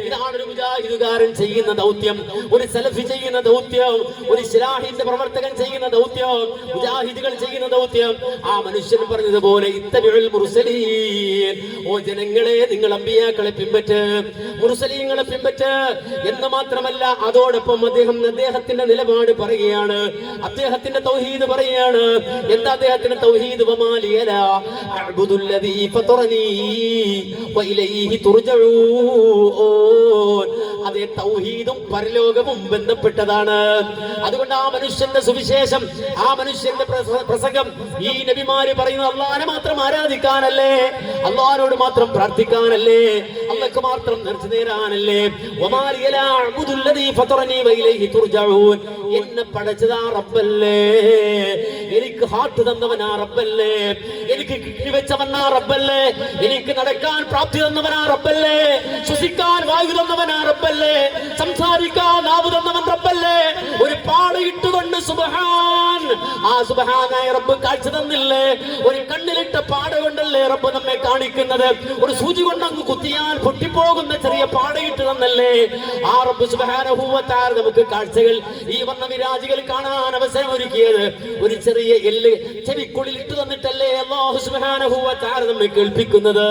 ഇതാണ് ഒരു മുജാഹിദുകാരൻ ചെയ്യുന്ന ദൗത്യം, ഒരു സലഫി ചെയ്യുന്ന ദൗത്യം, ഒരു ഇസ്ലാഹിന്റെ പ്രവർത്തകൻ ചെയ്യുന്ന ദൗത്യം, മുജാഹിദുകൾ ചെയ്യുന്ന ദൗത്യം. ആ മനുഷ്യൻ പറഞ്ഞതുപോലെ ഇത്തബിഉൽ മുർസലീൻ, ഓ ജനങ്ങളെ, നിങ്ങൾ അമ്പിയാക്കളെ പിൻപറ്റ്, മുർസലീങ്ങളെ പിൻപറ്റ് എന്ന് മാത്രമല്ല, അതോടൊപ്പം അദ്ദേഹത്തിന്റെ നിലപാട് പറയുകയാണ്, അദ്ദേഹത്തിന്റെ തൗഹീദ് പറയുകയാണ്. എന്താ അദ്ദേഹത്തിന്റെ തൗഹീദ്? വമാലിയല അഅ്ബുദുല്ലദീ ഫതറനീ വഇലൈഹി തുർജഊൻ. അതേ, തൗഹീദും പരലോകവും ബന്ധപ്പെട്ടതാണ്. അതുകൊണ്ട് ആ മനുഷ്യന്റെ സുവിശേഷം, ആ മനുഷ്യന്റെ പ്രസംഗം, ഈ നബിമാര് പറയുന്നത് അല്ലാഹുവിനെ മാത്രം ആരാധിക്കാനല്ലേ, അല്ലാഹുവിനോട് മാത്രം പ്രാർത്ഥിക്കാനല്ലേ, അല്ലാഹുക്ക് മാത്രം നേർച്ച നേരാനല്ലേ. വമാലിയല അഅ്ബുദുല്ലദീ ഫതറനീ വഇലൈഹി തുർജഊൻ. എന്നെ പടച്ചതാ റബ്ബല്ലേ, എനിക്ക് ഹാർട്ട് തന്നവനാ റബ്ബല്ലേ, എനിക്ക് കിഡ്നി വെച്ചവനാ റബ്ബല്ലേ, എനിക്ക് നടക്കാൻ പ്രാപ്തി തന്നവനാ റബ്ബല്ലേ, ശ്വസിക്കാൻ വായു തന്നവനാ റബ്ബല്ലേ, സംസാരിക്കാൻ നാവ് തന്നവൻ റബ്ബല്ലേ. ഒരു പാടയിട്ടുകൊണ്ട് സുബ്ഹാൻ, ആ സുബ്ഹാനായ റബ്ബ് കാഴ്ച തന്നില്ലേ? ഒരു കണ്ണിലിട്ട പാട കൊണ്ടല്ലേ റബ്ബ് നമ്മെ കാണിക്കുന്നത്? ഒരു സൂചി കൊണ്ട് അങ്ങ് കുത്തിയാൽ പൊട്ടിപ്പോകുന്ന ചെറിയ പാടയിട്ട് തന്നല്ലേ ആ റബ്ബ് സുബ്ഹാനഹു വ തആല നമുക്ക് കാഴ്ചകൾ, ഈ വന്ന വിരാജികൾ കാണാൻ അവസരം ഒരുക്കിയത്? ഒരു ചെറിയ എല്ല് ചെവിക്കുള്ളിൽ ഇട്ടു തന്നിട്ടല്ലേ അല്ലാഹു സുബ്ഹാനഹു വ തആല നമ്മെ കേൾപ്പിക്കുന്നത്?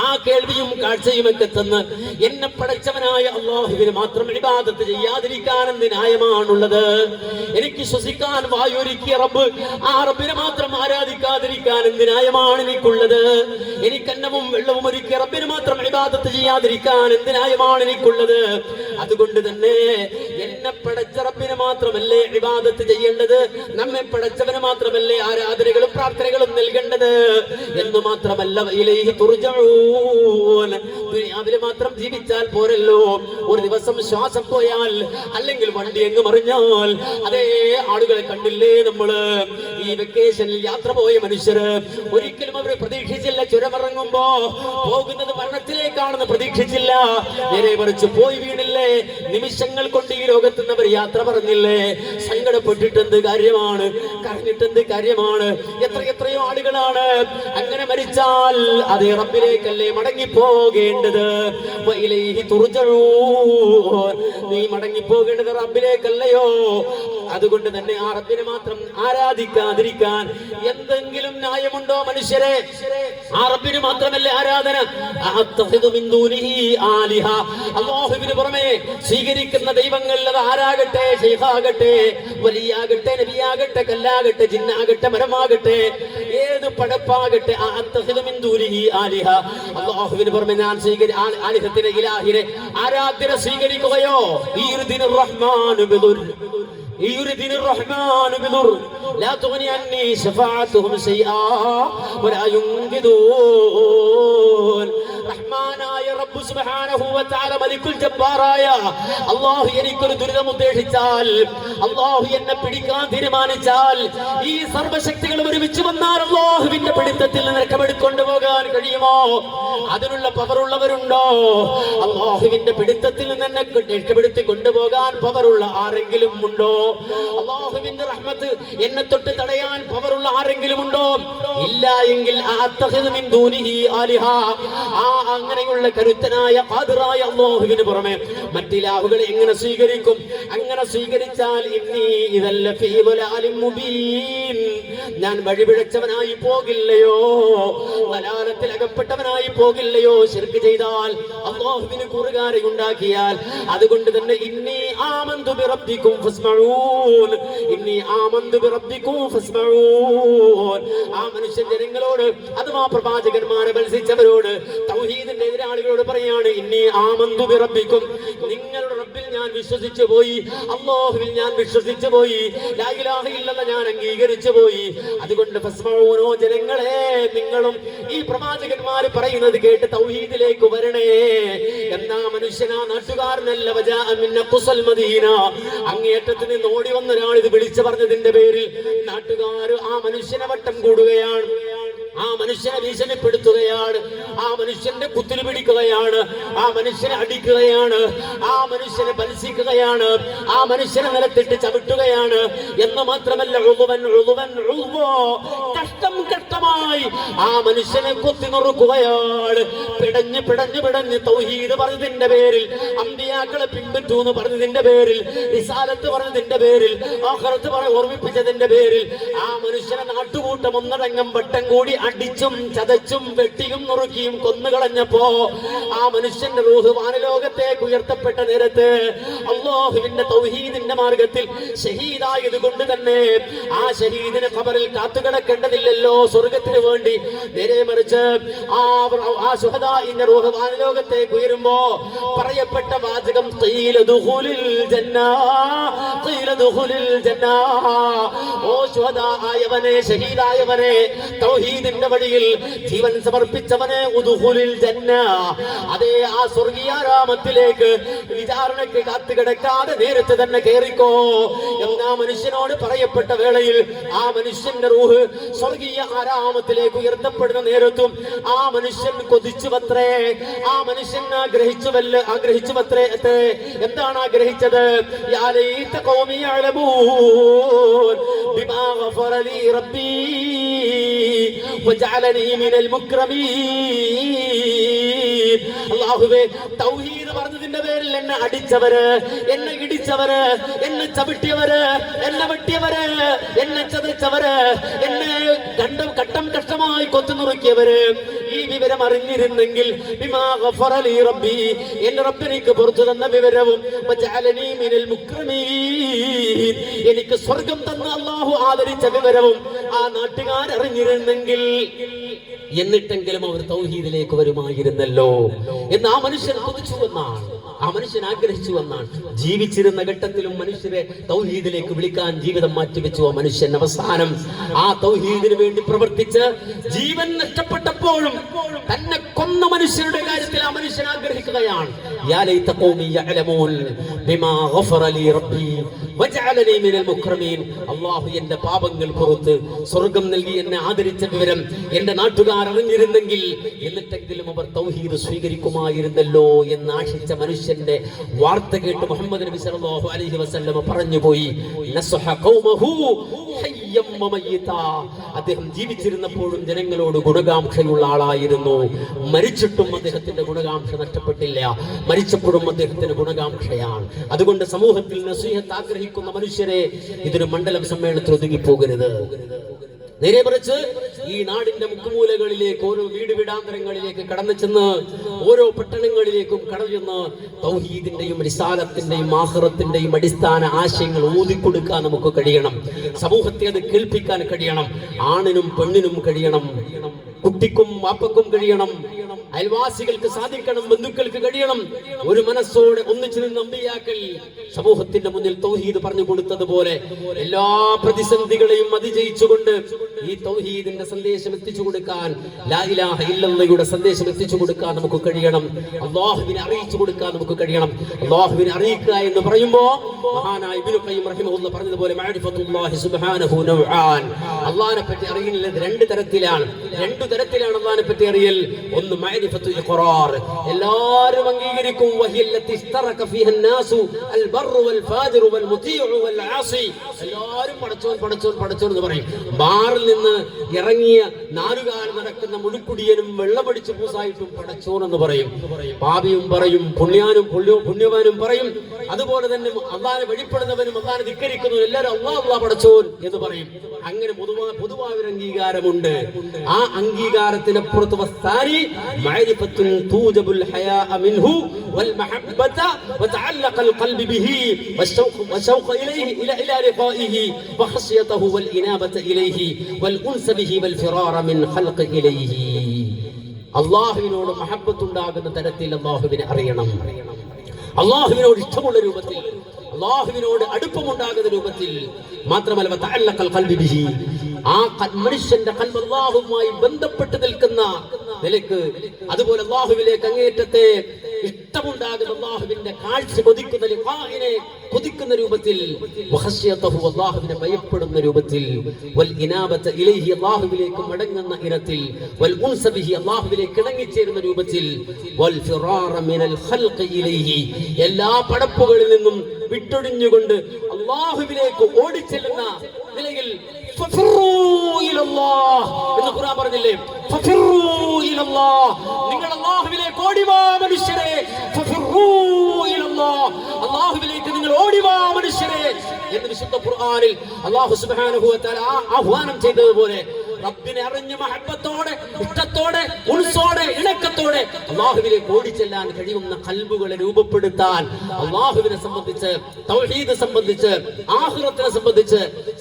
ആ കേൾവിയും കാഴ്ചയും ഒക്കെ തന്ന് എന്നെ പടച്ചവനായ അല്ലാഹുവിനെ മാത്രം ഇബാദത്ത് ചെയ്യാതിരിക്കാൻ എന്ത് ന്യായമാണുള്ളത്? എനിക്ക് ശ്വസിക്കാൻ വായൊരുക്കിയ റബ്ബ്, ആ റബ്ബിനെ മാത്രം ആരാധിക്കാതിരിക്കാൻ എന്ത് ന്യായമാണ് എനിക്കുള്ളത്? എനിക്ക് അന്നവും വെള്ളവും ഒരുക്കിയ റബ്ബിനെ മാത്രം ഇബാദത്ത് ചെയ്യാതിരിക്കാൻ എന്ത് ന്യായമാണ് എനിക്കുള്ളത്? അതുകൊണ്ട് തന്നെ എന്നെ പടച്ച റബ്ബിനെ മാത്രമല്ലേ ഇബാദത്ത് ചെയ്യേണ്ടത്, നമ്മെ പടച്ചവന് മാത്രമല്ലേ ആരാധനകളും പ്രാർത്ഥനകളും നൽകേണ്ടത് എന്ന് മാത്രമല്ല, ഇലൈഹി തുർജഊൻ. ദുനിയാവിൽ മാത്രം ജീവിച്ചാൽ പോരല്ലോ, ഒരു ദിവസം ശ്വാസം പോയാൽ, അല്ലെങ്കിൽ വണ്ടി എങ്ങ് മറിഞ്ഞാൽ, അതേ ആളുകളെ കണ്ടില്ലേ നമ്മള്? ഈ വെക്കേഷനിൽ യാത്ര പോയ മനുഷ്യര് ഒരിക്കലും അവർ പ്രതീക്ഷിച്ചില്ല, ചുരമിറങ്ങുമ്പോ പോകുന്നത് മരണത്തിലേക്കാണെന്ന് പ്രതീക്ഷിച്ചില്ല. നേരെ മറിച്ച് പോയി വീണില്ലേ? നിമിഷങ്ങൾ കൊണ്ട് ഈ ലോകത്ത് നിന്ന് അവർ യാത്ര പറഞ്ഞില്ലേ? സങ്കടപ്പെട്ടിട്ട് എന്ത് കാര്യമാണ്, കരഞ്ഞിട്ട് എന്ത് കാര്യമാണ്? എത്രയോ ആളുകളാണ് അങ്ങനെ മരിച്ചാൽ അതേ റബ്ബിലേക്കല്ലേ മടങ്ങിപ്പോകേണ്ടത്. നീ മടങ്ങിപ്പോകേണ്ടത് റബ്ബിലേക്കല്ലയോ? അതുകൊണ്ട് തന്നെ ആ റബ്ബിനെ മാത്രം ആരാധിക്കാതിരിക്കാൻ എന്തെങ്കിലും ന്യായമുണ്ടോ മനുഷ്യരെ? ആ റബ്ബിന് മാത്രമല്ലേ ആരാധന. അല്ലാഹുവിന് പുറമെ സ്വീകരിക്കുന്ന ദൈവങ്ങൾ അത് ആരാകട്ടെ, ശൈഖാകട്ടെ, വലിയാകട്ടെ, നബിയാകട്ടെ, കല്ലാകട്ടെ, ജിന്നാകട്ടെ, മരമാകട്ടെ, ഏത് പടപ്പാകട്ടെ, അല്ലാഹുവിന് പുറമെ ഞാൻ ആലിഹത്തിനെ, ഇലാഹിനെ, ആരാധ്യനെ സ്വീകരിക്കുകയോ? يريد الرحمن بضر لا تغني عني شفاعتهم شيئا ولا ينقذون. റഹ്മാനായ റബ്ബ് സുബ്ഹാനഹു വ തആല, മലിക്കുൽ ജബ്ബാറായ അല്ലാഹു എനിക്കൊരു ദുരിതം ഉദ്ദേശിച്ചാൽ, അല്ലാഹു എന്നെ പിടിക്കാൻ തീരുമാനിച്ചാൽ, ഈ സർവശക്തികളും ഒരുമിച്ച് വന്നാൽ അല്ലാഹുവിന്റെ പിടുത്തത്തിൽ നിന്ന് രക്ഷപ്പെടുത്തിക്കൊണ്ടു പോകാൻ കഴിയുമോ? അതിനുള്ള പവറുള്ളവരുണ്ടോ? അല്ലാഹുവിന്റെ പിടുത്തത്തിൽ നിന്ന് രക്ഷപ്പെടുത്തി കൊണ്ടുപോകാൻ പവറുള്ള ആരെങ്കിലും ഉണ്ടോ? അല്ലാഹുവിന്റെ റഹ്മത്ത് എന്നെ തൊട്ട് തടയാൻ പവറുള്ള ആരെങ്കിലും ഉണ്ടോ? ഇല്ല എങ്കിൽ അങ്ങനെയുള്ള കരുത്തനായ ഖാദിറായ അല്ലാഹുവിന് പുറമെ മറ്റിലാഹുകളെ എങ്ങനെ സ്വീകരിക്കും? അങ്ങനെ സ്വീകരിച്ചാൽ ഞാൻ വഴിപിഴച്ചവനായി പോകില്ലയോ, വലാലത്തിൽ അകപ്പെട്ടവനായി പോകില്ലയോ? ശിർക്ക് ചെയ്താൽ, അല്ലാഹുവിന് കൂറുകാരെ ഉണ്ടാക്കിയാൽ. അതുകൊണ്ട് തന്നെ ഇന്നി ആമന്തു ബിറബ്ബിക്കും ഫസ്മഊൻ, ഇന്നി ആമന്തു ബിറബ്ബിക്കും ഫസ്മഊൻ. ആ മനുഷ്യൻ ജനങ്ങളോട് അഥവാ പ്രവാചകന്മാരെ ബൽസിച്ചവരോട്, തൗഹീദിന്റെ എതിരാളികളോട് പറയാണ്, ഇന്നി ആമന്തു ബിറബ്ബിക്കും, നിങ്ങളുടെ റബ്ബിൽ ഞാൻ വിശ്വസിച്ചു പോയി, അല്ലാഹുവിൽ ഞാൻ വിശ്വസിച്ചു പോയി, ലാ ഇലാഹ ഇല്ലല്ലാഹ് ഞാൻ അംഗീകരിച്ചു പോയി. അതുകൊണ്ട് ഫസ്മഊനോ, ജനങ്ങളെ നിങ്ങളും ഈ പ്രവാചകന്മാർ പറയുന്നത് കേട്ട് തൗഹീദിലേക്ക് വരണേ. എന്നാ മനുഷ്യനാ നാട്ടുകാരനല്ല, വജാഅ മിൻ ഖുസൽ മദീന, അങ്ങേയറ്റത്ത് നിന്ന് ഓടി വന്ന ഒരാൾ ഇത് വിളിച്ചു പറഞ്ഞതിന്റെ പേരിൽ നാട്ടുകാർ ആ മനുഷ്യനെ വട്ടം കൂടുകയാണ്, ആ മനുഷ്യനെ ഭീഷണിപ്പെടുത്തുകയാണ്, ആ മനുഷ്യന്റെ കുത്തിൽ പിടിക്കുകയാണ്, ആ മനുഷ്യനെ അടിക്കുകയാണ്, ആ മനുഷ്യനെ ബൽസിക്കുകയാണ്, ആ മനുഷ്യനെ നിലത്തിട്ട് ചവിട്ടുകയാണ്. എന്ന് മാത്രമല്ല, കഷ്ടം കഷ്ടമായി ആ മനുഷ്യനെ കൊത്തി നുറുക്കുകയാണ്. പിടഞ്ഞ് പിടഞ്ഞ് പിടഞ്ഞ് തൗഹീദ് പറഞ്ഞതിന്റെ പേരിൽ, അമ്പിയാക്കളെ പിൻപറ്റൂ എന്ന് പറഞ്ഞതിന്റെ പേരിൽ, റിസാലത്ത് പറഞ്ഞതിന്റെ പേരിൽ, ആഖിറത്ത് ഓർമ്മിപ്പിച്ചതിന്റെ പേരിൽ ആ മനുഷ്യനെ നാട്ടുകൂട്ടം ഒന്നടങ്കം വട്ടം കൂടി അടിച്ചും ചതച്ചും വെട്ടിയും നുറുക്കിയും കൊന്നുകളഞ്ഞപ്പോ ആ മനുഷ്യന്റെ റൂഹ് വാനലോകത്തേക്ക് ഉയർത്തപ്പെട്ട നേരത്ത് അല്ലാഹുവിന്റെ തൗഹീദിന്റെ മാർഗത്തിൽ ഷഹീദായത് കൊണ്ട് തന്നെ ആ ഷഹീദിനെ ഖബറിൽ കാത്തുകിടക്കേണ്ടതില്ലല്ലോ സ്വർഗത്തിന് വേണ്ടി. നേരെ മറിച്ച് ആ ശുഹദാഇന്റെ റൂഹ് വാനലോകത്തേക്ക് ഉയരുമ്പോ പറയപ്പെട്ട വാചകം, ഖീല ദുഖുലിൽ ജന്ന, ഖീല ദുഖുലിൽ ജന്ന. ഓ ശുഹദായവനെ, ഷഹീദായവനെ, തൗഹീദിന്റെ വഴിയിൽ ജീവൻ സമർപ്പിച്ചവനെ, ഉദ്ഖുലിൽ ജന്ന, അതേ ആ സ്വർഗീയ ആരാമത്തിലേക്ക് വിചാരണയ്ക്ക് കാത്തുകിടക്കാതെ നേരത്തെ തന്നെ കേറിക്കോ എന്നാ മനുഷ്യനോട് പറയപ്പെട്ട വേളയിൽ ആ മനുഷ്യന്റെ റൂഹ് സ്വർഗീയ ആരാമത്തിലേക്ക് ഉയർത്തപ്പെടുന്ന നേരത്തും ആ മനുഷ്യൻ കൊതിച്ചുവത്രേ, ആ മനുഷ്യൻ ആഗ്രഹിച്ചുവത്രേ. എന്താണ് ആഗ്രഹിച്ചത്? യാ ലൈത ഖൗമി യഅലമൂൻ ബിമാ ഗഫറ ലി റബ്ബി വജഅലനി മിനൽ മുക്രമീൻ. അല്ലാഹുവേ, തൗഹീദ് പറഞ്ഞതിന്റെ പേരിൽ എന്നെ അടിച്ചവര്, എന്നെ ഇടിച്ചവര്, എന്നെ ചവിട്ടിയവര്, എന്നെ വെട്ടിയവര്, എന്നെ ചതച്ചവര്, എന്നെ ഘട്ടം കഷ്ടമായി കൊത്തുനുറുക്കിയവര് ഈ വിവരം അറിഞ്ഞിരുന്നെങ്കിൽ, ബിമാ ഗഫറ ലി റബ്ബി, എന്റെ റബ്ബ് എനിക്ക് പുറത്തു തന്ന വിവരവും, വജഅലനി മിനൽ മുക്രമീൻ, എനിക്ക് സ്വർഗം തന്ന അല്ലാഹു ആദരിച്ച വിവരവും ആ നാട്ടുകാർ അറിഞ്ഞിരുന്നെങ്കിൽ എന്നിട്ടെങ്കിലും അവർ തൗഹീദിലേക്ക് വരുമായിരുന്നല്ലോ എന്ന് ആ മനുഷ്യൻ കൊതിച്ചു വന്നാണ്, ആ മനുഷ്യൻ ആഗ്രഹിച്ചു വന്നാണ്. ജീവിച്ചിരുന്ന ഘട്ടത്തിലും മനുഷ്യരെ തൗഹീദിലേക്ക് വിളിക്കാൻ ജീവിതം മാറ്റിവെച്ചു ആ മനുഷ്യൻ. അവസാനം ആ തൗഹീദിന് വേണ്ടി പ്രവർത്തിച്ച് ജീവൻ നഷ്ടപ്പെട്ടപ്പോഴും തന്നെ കൊന്ന മനുഷ്യരുടെ കാര്യത്തിൽ ആ മനുഷ്യൻ ആഗ്രഹിക്കുകയാണ്, യാ ലൈത ഖൗമി യഅലമൂൻ ബിമാ ഗഫറ ലി റബ്ബി വജഅലനി മിനൽ മുക്രമീൻ. അല്ലാഹു എന്റെ പാപങ്ങൾ പുറത്ത് സ്വർഗ്ഗം നൽകി എന്നെ ആദരിച്ച വിവരം എന്റെ നാട്ടുകാർ അറിഞ്ഞിരുന്നെങ്കിൽ എന്നിട്ടെങ്കിലും അവർ തൗഹീദ് സ്വീകരിക്കുമായിരുന്നല്ലോ എന്ന് ആശിച്ച മനുഷ്യന്റെ വാർത്ത കേട്ട് മുഹമ്മദ് നബി സല്ലല്ലാഹു അലൈഹി വസല്ലം പറഞ്ഞുപോയി, നസ്ഹ ഖൗമഹു ഹയ്യം വമയ്യിതാ. അദ്ദേഹം ജീവിച്ചിരുന്നപ്പോഴും ജനങ്ങളോട് ഗുണകാംക്ഷയുള്ള ആളായിരുന്നു, മരിച്ചിട്ടും അദ്ദേഹത്തിന്റെ ഗുണകാംക്ഷ നഷ്ടപ്പെട്ടില്ല, മരിച്ചപ്പോഴും അദ്ദേഹത്തിന് ഗുണകാംക്ഷയാണ്. അതുകൊണ്ട് സമൂഹത്തിൽ നസീഹത്ത് ആഗ്രഹിക്കുന്ന മനുഷ്യരെ ഇതൊരു മണ്ഡലം സമ്മേളനത്തിൽ ഒതുങ്ങിപ്പോകരുത്. നേരെ മറിച്ച് ഈ നാടിന്റെ മുക്കുമൂലകളിലേക്ക്, ഓരോ വീട് വീടാന്തരങ്ങളിലേക്ക് കടന്നു ചെന്ന് ഓരോ പട്ടണങ്ങളിലേക്കും കടന്നു ചെന്ന് തൗഹീദിന്റെയും റിസാലത്തിന്റെയും ആഖിറത്തിന്റെയും അടിസ്ഥാന ആശയങ്ങൾ ഊതിക്കൊടുക്കാൻ നമുക്ക് കഴിയണം. സമൂഹത്തെ അത് കേൾപ്പിക്കാൻ കഴിയണം. ആണിനും പെണ്ണിനും കഴിയണം, കുട്ടിക്കും വാപ്പക്കും കഴിയണം, അയൽവാസികൾക്ക് സാധിക്കണം, ബന്ധുക്കൾക്ക് കഴിയണം. ഒരു മനസ്സോടെ ഒന്നിച്ചു നിന്ന് അമ്പിയാക്കൾ സമൂഹത്തിന്റെ മുന്നിൽ തൗഹീദ് പറഞ്ഞു കൊടുത്തതുപോലെ എല്ലാ പ്രതിസന്ധികളെയും അതിജയിച്ചുകൊണ്ട് ഈ തൗഹീദിന്റെ സന്ദേശം എത്തിച്ചു കൊടുക്കാൻ, ലാ ഇലാഹ ഇല്ലല്ലാഹയുടെ സന്ദേശം എത്തിച്ചു കൊടുക്കാൻ നമുക്ക് കഴിയണം. അല്ലാഹുവിനെ അറിയിച്ചു കൊടുക്കാൻ നമുക്ക് കഴിയണം. അല്ലാഹുവിനെ അറിയിക്കുക എന്ന് പറയുമ്പോൾ മഹാനായ ഇബ്നു ഖയ്യിം റഹിമഹുല്ലാഹ് പറഞ്ഞതുപോലെ മഅരിഫത്തുല്ലാഹി സുബ്ഹാനഹു നൗആൻ, അല്ലാഹുവിനെ പറ്റി അറിയുന്നത് രണ്ട് തരത്തിലാണ്. അല്ലാഹുവിനെ പറ്റി അറിയൽ. ഒന്ന് മഅരിഫത്തുൽ ഇഖ്റാർ, എല്ലാവരും അംഗീകരിക്കും, വഹിയല്ലത്തി ഇസ്തറക ഫീഹ الناس البر والفاجر والمطيع والعاصي. എല്ലാവരും പടച്ചോൻ എന്ന് പറയും. ബാറിൽ നിന്ന് ഇറങ്ങിയ നാലുകാൽ നടക്കുന്ന മുഴുക്കുടിയനും വെള്ളമടിച്ച് പൂസായിട്ടും പടച്ചോൻ എന്ന് പറയും. പാപിയും പറയും, പുണ്യവാനും പറയും. അതുപോലെ തന്നെ അള്ളാഹനെ വെളിപ്പെടുന്നവനും അള്ളാഹനെ ധിക്കരിക്കുന്നവനും എല്ലാവരും അള്ളാഹ് പടച്ചോൻ എന്ന് പറയും. അങ്ങനെ പൊതുവായ ഒരു അംഗീകാരമുണ്ട്. ആ അംഗീകാരത്തിനപ്പുറത്ത് വസ്താനി മഅരിഫത്തുൻ തൂജബുൽ ഹയാ മിൻഹു വൽ മഹബ്ബത വതഅല്ലഖൽ ഖൽബി ബിഹി വശൗഖ ഇലൈഹി ഇലാ ലിഖാഇഹി വഖശിയതഹു വൽ ഇനാബത ഇലൈഹി വൽ ഉൻസ ബിഹി വൽ ഫിറാറ മിൻ ഖൽഖി ഇലൈഹി. അല്ലാഹുവിനോട് മഹബ്ബത്ത് ഉണ്ടാകുന്ന തരത്തിൽ അല്ലാഹുവിനെ അറിയണം. അല്ലാഹുവിനോട് ഇഷ്ടമുള്ള രൂപത്തിൽ, അല്ലാഹുവിനോട് അടുപ്പമുണ്ടാകുന്ന രൂപത്തിൽ. മാത്രമല്ല തഅല്ലഖൽ ഖൽബി ബിഹി, ആ മനുഷ്യന്റെ ഖൽബ് അല്ലാഹുവുമായി ബന്ധപ്പെട്ട് നിൽക്കുന്ന നിലക്ക്, അതുപോലെ അല്ലാഹുവിലേക്ക് അങ്ങേറ്റത്തെ ഇഷ്ടമുണ്ടാകുന്ന, അല്ലാഹുവിന്റെ കാഴ്ച കൊതിക്കുന്ന, ലിഖാഇനെ കൊതിക്കുന്ന രൂപത്തിൽ, വഖശിയതഹു അല്ലാഹുവിനെ ഭയപ്പെടുന്ന രൂപത്തിൽ, വൽ ഇനാബത ഇലൈഹി അല്ലാഹുവിലേക്ക് മടങ്ങുന്ന ഇനത്തിൽ, വൽ ഉൻസ ബിഹി അല്ലാഹുവിലേക്ക് ഇണങ്ങിച്ചേരുന്ന രൂപത്തിൽ, വൽ ഫിറാറ മിനൽ ഖൽഖി ഇലൈഹി എല്ലാ പടപ്പുകളിൽ നിന്നും വിട്ടൊഴിഞ്ഞുകൊണ്ട് അല്ലാഹുവിലേക്ക് ഓടിച്ചെല്ലുന്ന നിലയിൽ എന്ന് ഖുർആൻ പറഞ്ഞില്ലേ, നിങ്ങൾ അല്ലാഹുവിലേക്ക് ഓടിവാ മനുഷ്യരെ, അല്ലാഹുവിലേക്ക് നിങ്ങൾ ഓടിവാ മനുഷ്യരെ എന്ന് വിശുദ്ധ ഖുർആനിൽ അല്ലാഹു സുബ്ഹാനഹു വ തആല ആഹ്വാനം ചെയ്തതുപോലെ റബ്ബിനെ അറിഞ്ഞ് മഹബ്ബത്തോടെ, ഇഷ്ടത്തോടെ, ഉൻസോടെ, ഇണക്കത്തോടെ അല്ലാഹുവിലേക്ക് ഓടിച്ചെല്ലാൻ കഴിയുന്ന ഖൽബുകളെ രൂപപ്പെടുത്താൻ അല്ലാഹുവിനെ സംബന്ധിച്ച്, തൗഹീദ് സംബന്ധിച്ച്, ആഖിറത്തിനെ സംബന്ധിച്ച്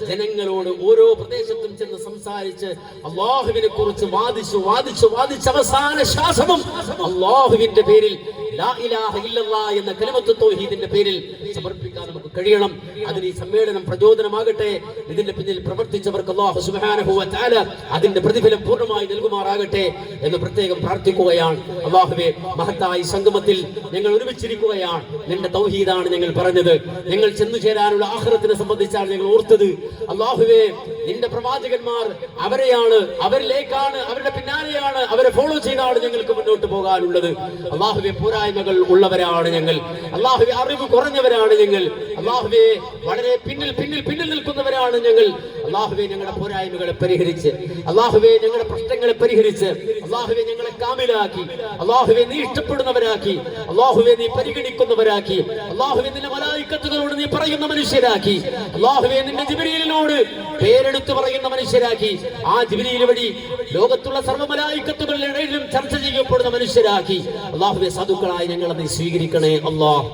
ജനങ്ങളോട് ഓരോ പ്രദേശത്തും ചെന്ന് സംസാരിച്ച് അല്ലാഹുവിനെ കുറിച്ച് വാദിച്ച് അവസാന ശ്വാസവും അല്ലാഹുവിന്റെ പേരിൽ, ലാ ഇലാഹ ഇല്ലല്ലാഹ് എന്ന കലിമത്ത് തൗഹീദിന്റെ പേരിൽ സമർപ്പിക്കാൻ നമുക്ക് കഴിയണം. അതിന് ഈ സമ്മേളനം പ്രചോദനമാകട്ടെ. ഇതിന്റെ പിന്നിൽ പ്രവർത്തിച്ചവർക്ക് അല്ലാഹു സുബ്ഹാനഹു വ തആല അതിന്റെ പ്രതിഫലം പൂർണ്ണമായി നൽകുമാറാകട്ടെ എന്ന് പ്രത്യേകം പ്രാർത്ഥിക്കുകയാണ്. അല്ലാഹുവേ, മഹത്തായ സംഗമത്തിൽ ഞങ്ങൾ ഒരുമിച്ചിരിക്കുകയാണ്. നിന്റെ തൗഹീദാണ് ഞങ്ങൾ പറഞ്ഞത്. ഞങ്ങൾ ചെന്നു ചേരാനുള്ള ആഖിറത്തിനെ സംബന്ധിച്ചാണ് ഞങ്ങൾ ഓർത്തത്. അല്ലാഹുവേ, നിന്റെ പ്രവാചകന്മാർ അവരെയാണ്, അവരിലേക്കാണ്, അവരുടെ പിന്നാലെയാണ്, അവരെ ഫോളോ ചെയ്താണ് ഞങ്ങൾക്ക് മുന്നോട്ട് പോകാനുള്ളത്. അല്ലാഹുവേ, പോരായ്മകൾ ഉള്ളവരാണ് ഞങ്ങൾ. അല്ലാഹുവേ, അറിവ് കുറഞ്ഞവരാണ് ഞങ്ങൾ. അല്ലാഹുവേ, വളരെ പിന്നിൽ നിൽക്കുന്നവരാണ് ഞങ്ങൾ. അല്ലാഹുവേ, ഞങ്ങളുടെ പോരായ്മകളെ പരിഹരിച്ച്, അല്ലാഹുവേ, ഞങ്ങളുടെ പ്രശ്നങ്ങളെ പരിഹരിച്ച്, അല്ലാഹുവേ, ഞങ്ങളെ കാമിലാക്കി, അല്ലാഹുവേ, നീ ഇഷ്ടപ്പെടുന്നവരാക്കി, അല്ലാഹുവേ, നീ പരിഗണിക്കുന്നവരാക്കി, അല്ലാഹുവേ, നിന്റെ മലായിക്കത്തുകളോട് നീ പറയുന്ന മനുഷ്യരാക്കി, അല്ലാഹുവേ, നിന്റെ ജിബ്രീലിനോട് പേരെടുത്ത് പറയുന്ന മനുഷ്യരാക്കി, ആ ജിബ്രീൽ വഴി ലോകത്തുള്ള സർവ്വ മലായിക്കത്തുകളുടെ ഇടയിലും ചർച്ച ചെയ്യപ്പെടുന്ന മനുഷ്യരാക്കി. അല്ലാഹുവേ, സാധുക്കളായി ഞങ്ങളെ നീ സ്വീകരിക്കണേ അല്ലാഹ്.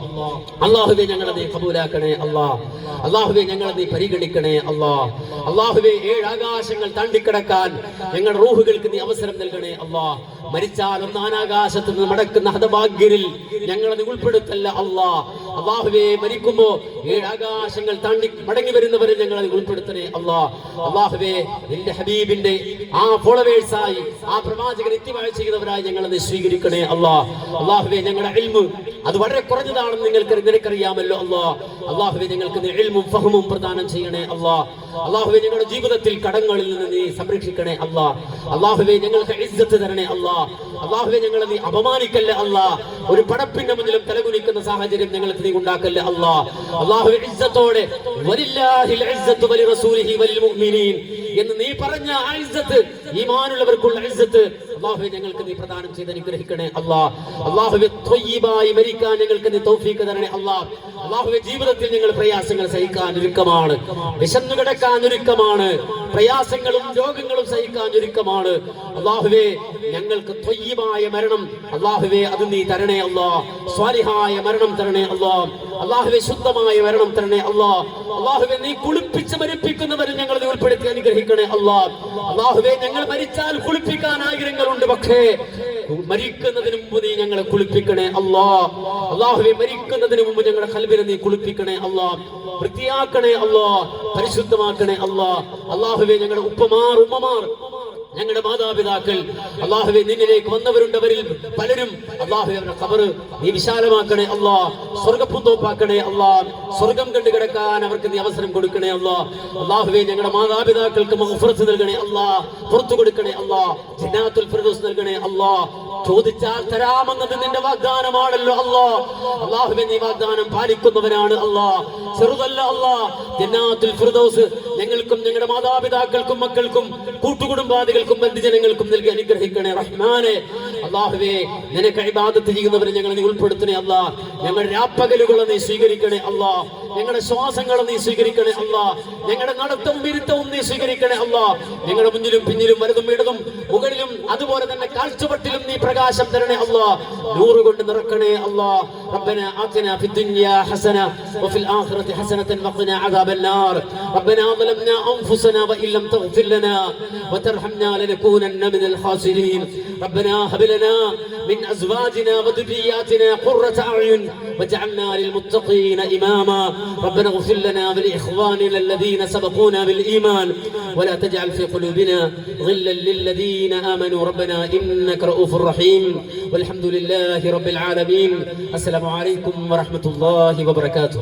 അല്ലാഹുവേ, ഞങ്ങളെ നീ കബൂലാക്കണേ അല്ലാഹ്. അല്ലാഹുവേ, ഞങ്ങളെ നീ പരിഗണിക്കണേ അല്ലാഹ്. അല്ലാഹുവേ, 7 ആകാശങ്ങൾ താണ്ടിക്കടക്കാൻ ഞങ്ങളുടെ റൂഹുകൾക്ക് നീ അവസരം നൽകണേ അല്ലാഹ്. മരിച്ചാൽ 1 ആകാശത്ത് നിന്ന് മടക്കുന്ന ഹതഭാഗ്യരിൽ ഞങ്ങളെ നീ ഉൾപ്പെടുത്തല്ല അല്ലാഹ്. അല്ലാഹുവേ, മരിക്കുമ്പോ 7 ആകാശങ്ങൾ താണ്ടി മടങ്ങി വരുന്നവരെ ഞങ്ങളെ നീ ഉൾപ്പെടുത്തണേ അല്ലാഹ്. അല്ലാഹുവേ, നിന്റെ ഹബീബിന്റെ ആ ഫോളോവേഴ്സായി, ആ പ്രവാചകൻ ഇത്തിബാഅ ചെയ്യുന്നവരായി ഞങ്ങളെ നീ സ്വീകരിക്കണേ അല്ലാഹ്. അല്ലാഹുവേ, ഞങ്ങളുടെ ഇൽമ് അത് വളരെ കുറഞ്ഞതാണെന്ന് നിനക്കറിയാമല്ലോ അല്ലാഹ്. അല്ലാഹുവേ, ഞങ്ങൾക്ക് നീ ഇൽമും ഫഹ്മും പ്രദാനം ചെയ്യണേ അല്ലാഹ്. അല്ലാഹുവേ, ഞങ്ങളുടെ ജീവിതത്തിൽ കടങ്ങളിൽ നിന്ന് നീ സംരക്ഷിക്കണേ അല്ലാഹ്. അല്ലാഹുവേ, ഞങ്ങൾക്ക് ഇസ്സത്ത് തരണേ അല്ലാഹ്. അല്ലാഹുവേ, ഞങ്ങളെ നീ അപമാനിക്കല്ലേ അല്ലാഹ്. ഒരു പടപ്പിന്റെ മുന്നിലും തലകുനിക്കുന്ന സാഹചര്യം ഞങ്ങൾക്ക് നീ ഉണ്ടാക്കല്ലേ അല്ലാഹ്. അല്ലാഹുവേ, ഇസ്സത്തോടെ വലില്ലാഹിൽ ഇസ്സത്തു വലിറസൂലിഹി വലിൽ മുഅ്മിനീൻ എന്ന് നീ പറഞ്ഞ ആ ഇസ്സത്ത്, ഈമാനുള്ളവർക്കുള്ള ഇസ്സത്ത് അല്ലാഹുവേ, ഞങ്ങൾക്ക് നീ പ്രദാനം ചെയ്ത് അനുഗ്രഹിക്കണേ അല്ലാഹ്. അല്ലാഹുവേ, ത്വയ്യിബായി മരിക്കാൻ ഞങ്ങൾക്ക് നീ തൗഫീഖ് തരണേ അല്ലാഹ്. അല്ലാഹുവേ, ജീവിതത്തിൽ ഞങ്ങൾ പ്രയാസങ്ങൾ സഹിക്കാൻ ഒരുക്കമാണ്, വിശന്നു കിടക്കാൻ ഒരുക്കമാണ്, പ്രയാസങ്ങളും രോഗങ്ങളും സഹിക്കാൻ ഒരുക്കമാണ്. അല്ലാഹുവേ, ഞങ്ങൾക്ക് ത്വയ്യിബായ മരണം അല്ലാഹുവേ അത് നീ തരണേ അല്ലാഹ്. സ്വാലിഹായ മരണം തരണേ അല്ലാഹ്. അല്ലാഹുവേ, ശുദ്ധമായ മരണം തരണേ അല്ലാഹ്. അല്ലാഹുവേ, നീ കുളിപ്പിച്ച് മരിപ്പിക്കുന്നവരെ ഞങ്ങൾ നീ ഉൾപ്പെടുത്തി അനുഗ്രഹിക്കണേ അല്ലാഹ്. അല്ലാഹുവേ, ഞങ്ങൾ മരിച്ചാൽ കുളിപ്പിക്കാൻ ആഗ്രഹങ്ങളുണ്ട്, പക്ഷേ മരിക്കുന്നതിന് മുമ്പ് നീ ഞങ്ങളെ കുളിപ്പിക്കണേ അല്ലാ. അല്ലാഹുവേ, മരിക്കുന്നതിന് മുമ്പ് ഞങ്ങളുടെ ഖൽബിനെ നീ കുളിപ്പിക്കണേ അല്ലാ, വൃത്തിയാക്കണേ അല്ലാ, പരിശുദ്ധമാക്കണേ അല്ലാ. അല്ലാഹുവേ, ഞങ്ങളുടെ ഉപ്പമാർ, ഉമ്മമാർ, ഞങ്ങളുടെ മാതാപിതാക്കൾ അല്ലാഹുവേ, നിന്നിലേക്ക് വന്നവരുണ്ടവരിൽ പലരും അല്ലാഹുവേ അവരുടെ ഖബർ നീ വിശാലമാക്കണേ അല്ലാ, സ്വർഗ്ഗപൂന്തോപ്പാക്കണേ അല്ലാ, സ്വർഗ്ഗം കണ്ടു കിടക്കാൻ അവർക്ക് നീ അവസരം കൊടുക്കണേ അല്ലാ. അല്ലാഹുവേ, ഞങ്ങളുടെ മാതാപിതാക്കൾക്ക് മഗ്ഫിറത്ത് നൽകണേ അല്ലാ, പുറത്തു കൊടുക്കണേ അല്ലാ, ജന്നാത്തുൽ ഫിർദൗസ് നൽകണേ അല്ലാ. ചോദിച്ചാൽ തരാമെന്നത് നിന്റെ വാഗ്ദാനമാണല്ലോ അല്ലാ. അല്ലാഹുവേ, നീ വാഗ്ദാനം പാലിക്കുന്നവനാണ് അല്ലാ, ചെറുതല്ല അല്ലാ. ജന്നാത്തുൽ ഫിർദൗസ് ഞങ്ങൾക്കും ഞങ്ങളുടെ മാതാപിതാക്കൾക്കും മക്കൾക്കും കൂട്ടുകുടുംബാദികൾക്കും ബന്ധുജനങ്ങൾക്കും നൽകി അനുഗ്രഹിക്കണേ റഹ്മാനെ. അല്ലാഹുവേ, നിനക്ക് ഇബാദത്ത് ചെയ്യുന്നവരെ ഞങ്ങളെ നീ ഉൾപ്പെടുത്തണേ അല്ലാ. ഞങ്ങളുടെ രാപ്പകലുകളെ നീ സ്വീകരിക്കണേ അല്ലാ, ഞങ്ങളുടെ ശ്വാസങ്ങളെ നീ സ്വീകരിക്കണേ അല്ലാ, ഞങ്ങളുടെ നടത്തവും ഇരുത്തവും നീ സ്വീകരിക്കണേ അല്ലാ. ഞങ്ങളുടെ മുന്നിലും പിന്നിലും വലതും ഇടതും മുകളിലും അതുപോലെ തന്നെ കാഴ്ചവട്ടിലും നീ പ്രകാശം തരണേ അല്ലാ, നൂറ് കൊണ്ട് നിറക്കണേ അല്ലാ. ربنا آتنا في الدنيا حسنة وفي الآخرة حسنة وقنا عذاب النار. ربنا ظلمنا أنفسنا وإن لم تغفر لنا وترحمنا لنكونن من الخاسرين. ربنا هب لنا من أزواجنا وذرياتنا قرة أعين واجعلنا للمتقين إماما. ربنا اغفر لنا ولإخواننا الذين سبقونا بالإيمان ولا تجعل في قلوبنا غلا للذين آمنوا ربنا إنك رؤوف رحيم. والحمد لله رب العالمين. السلام عليكم ورحمة الله وبركاته.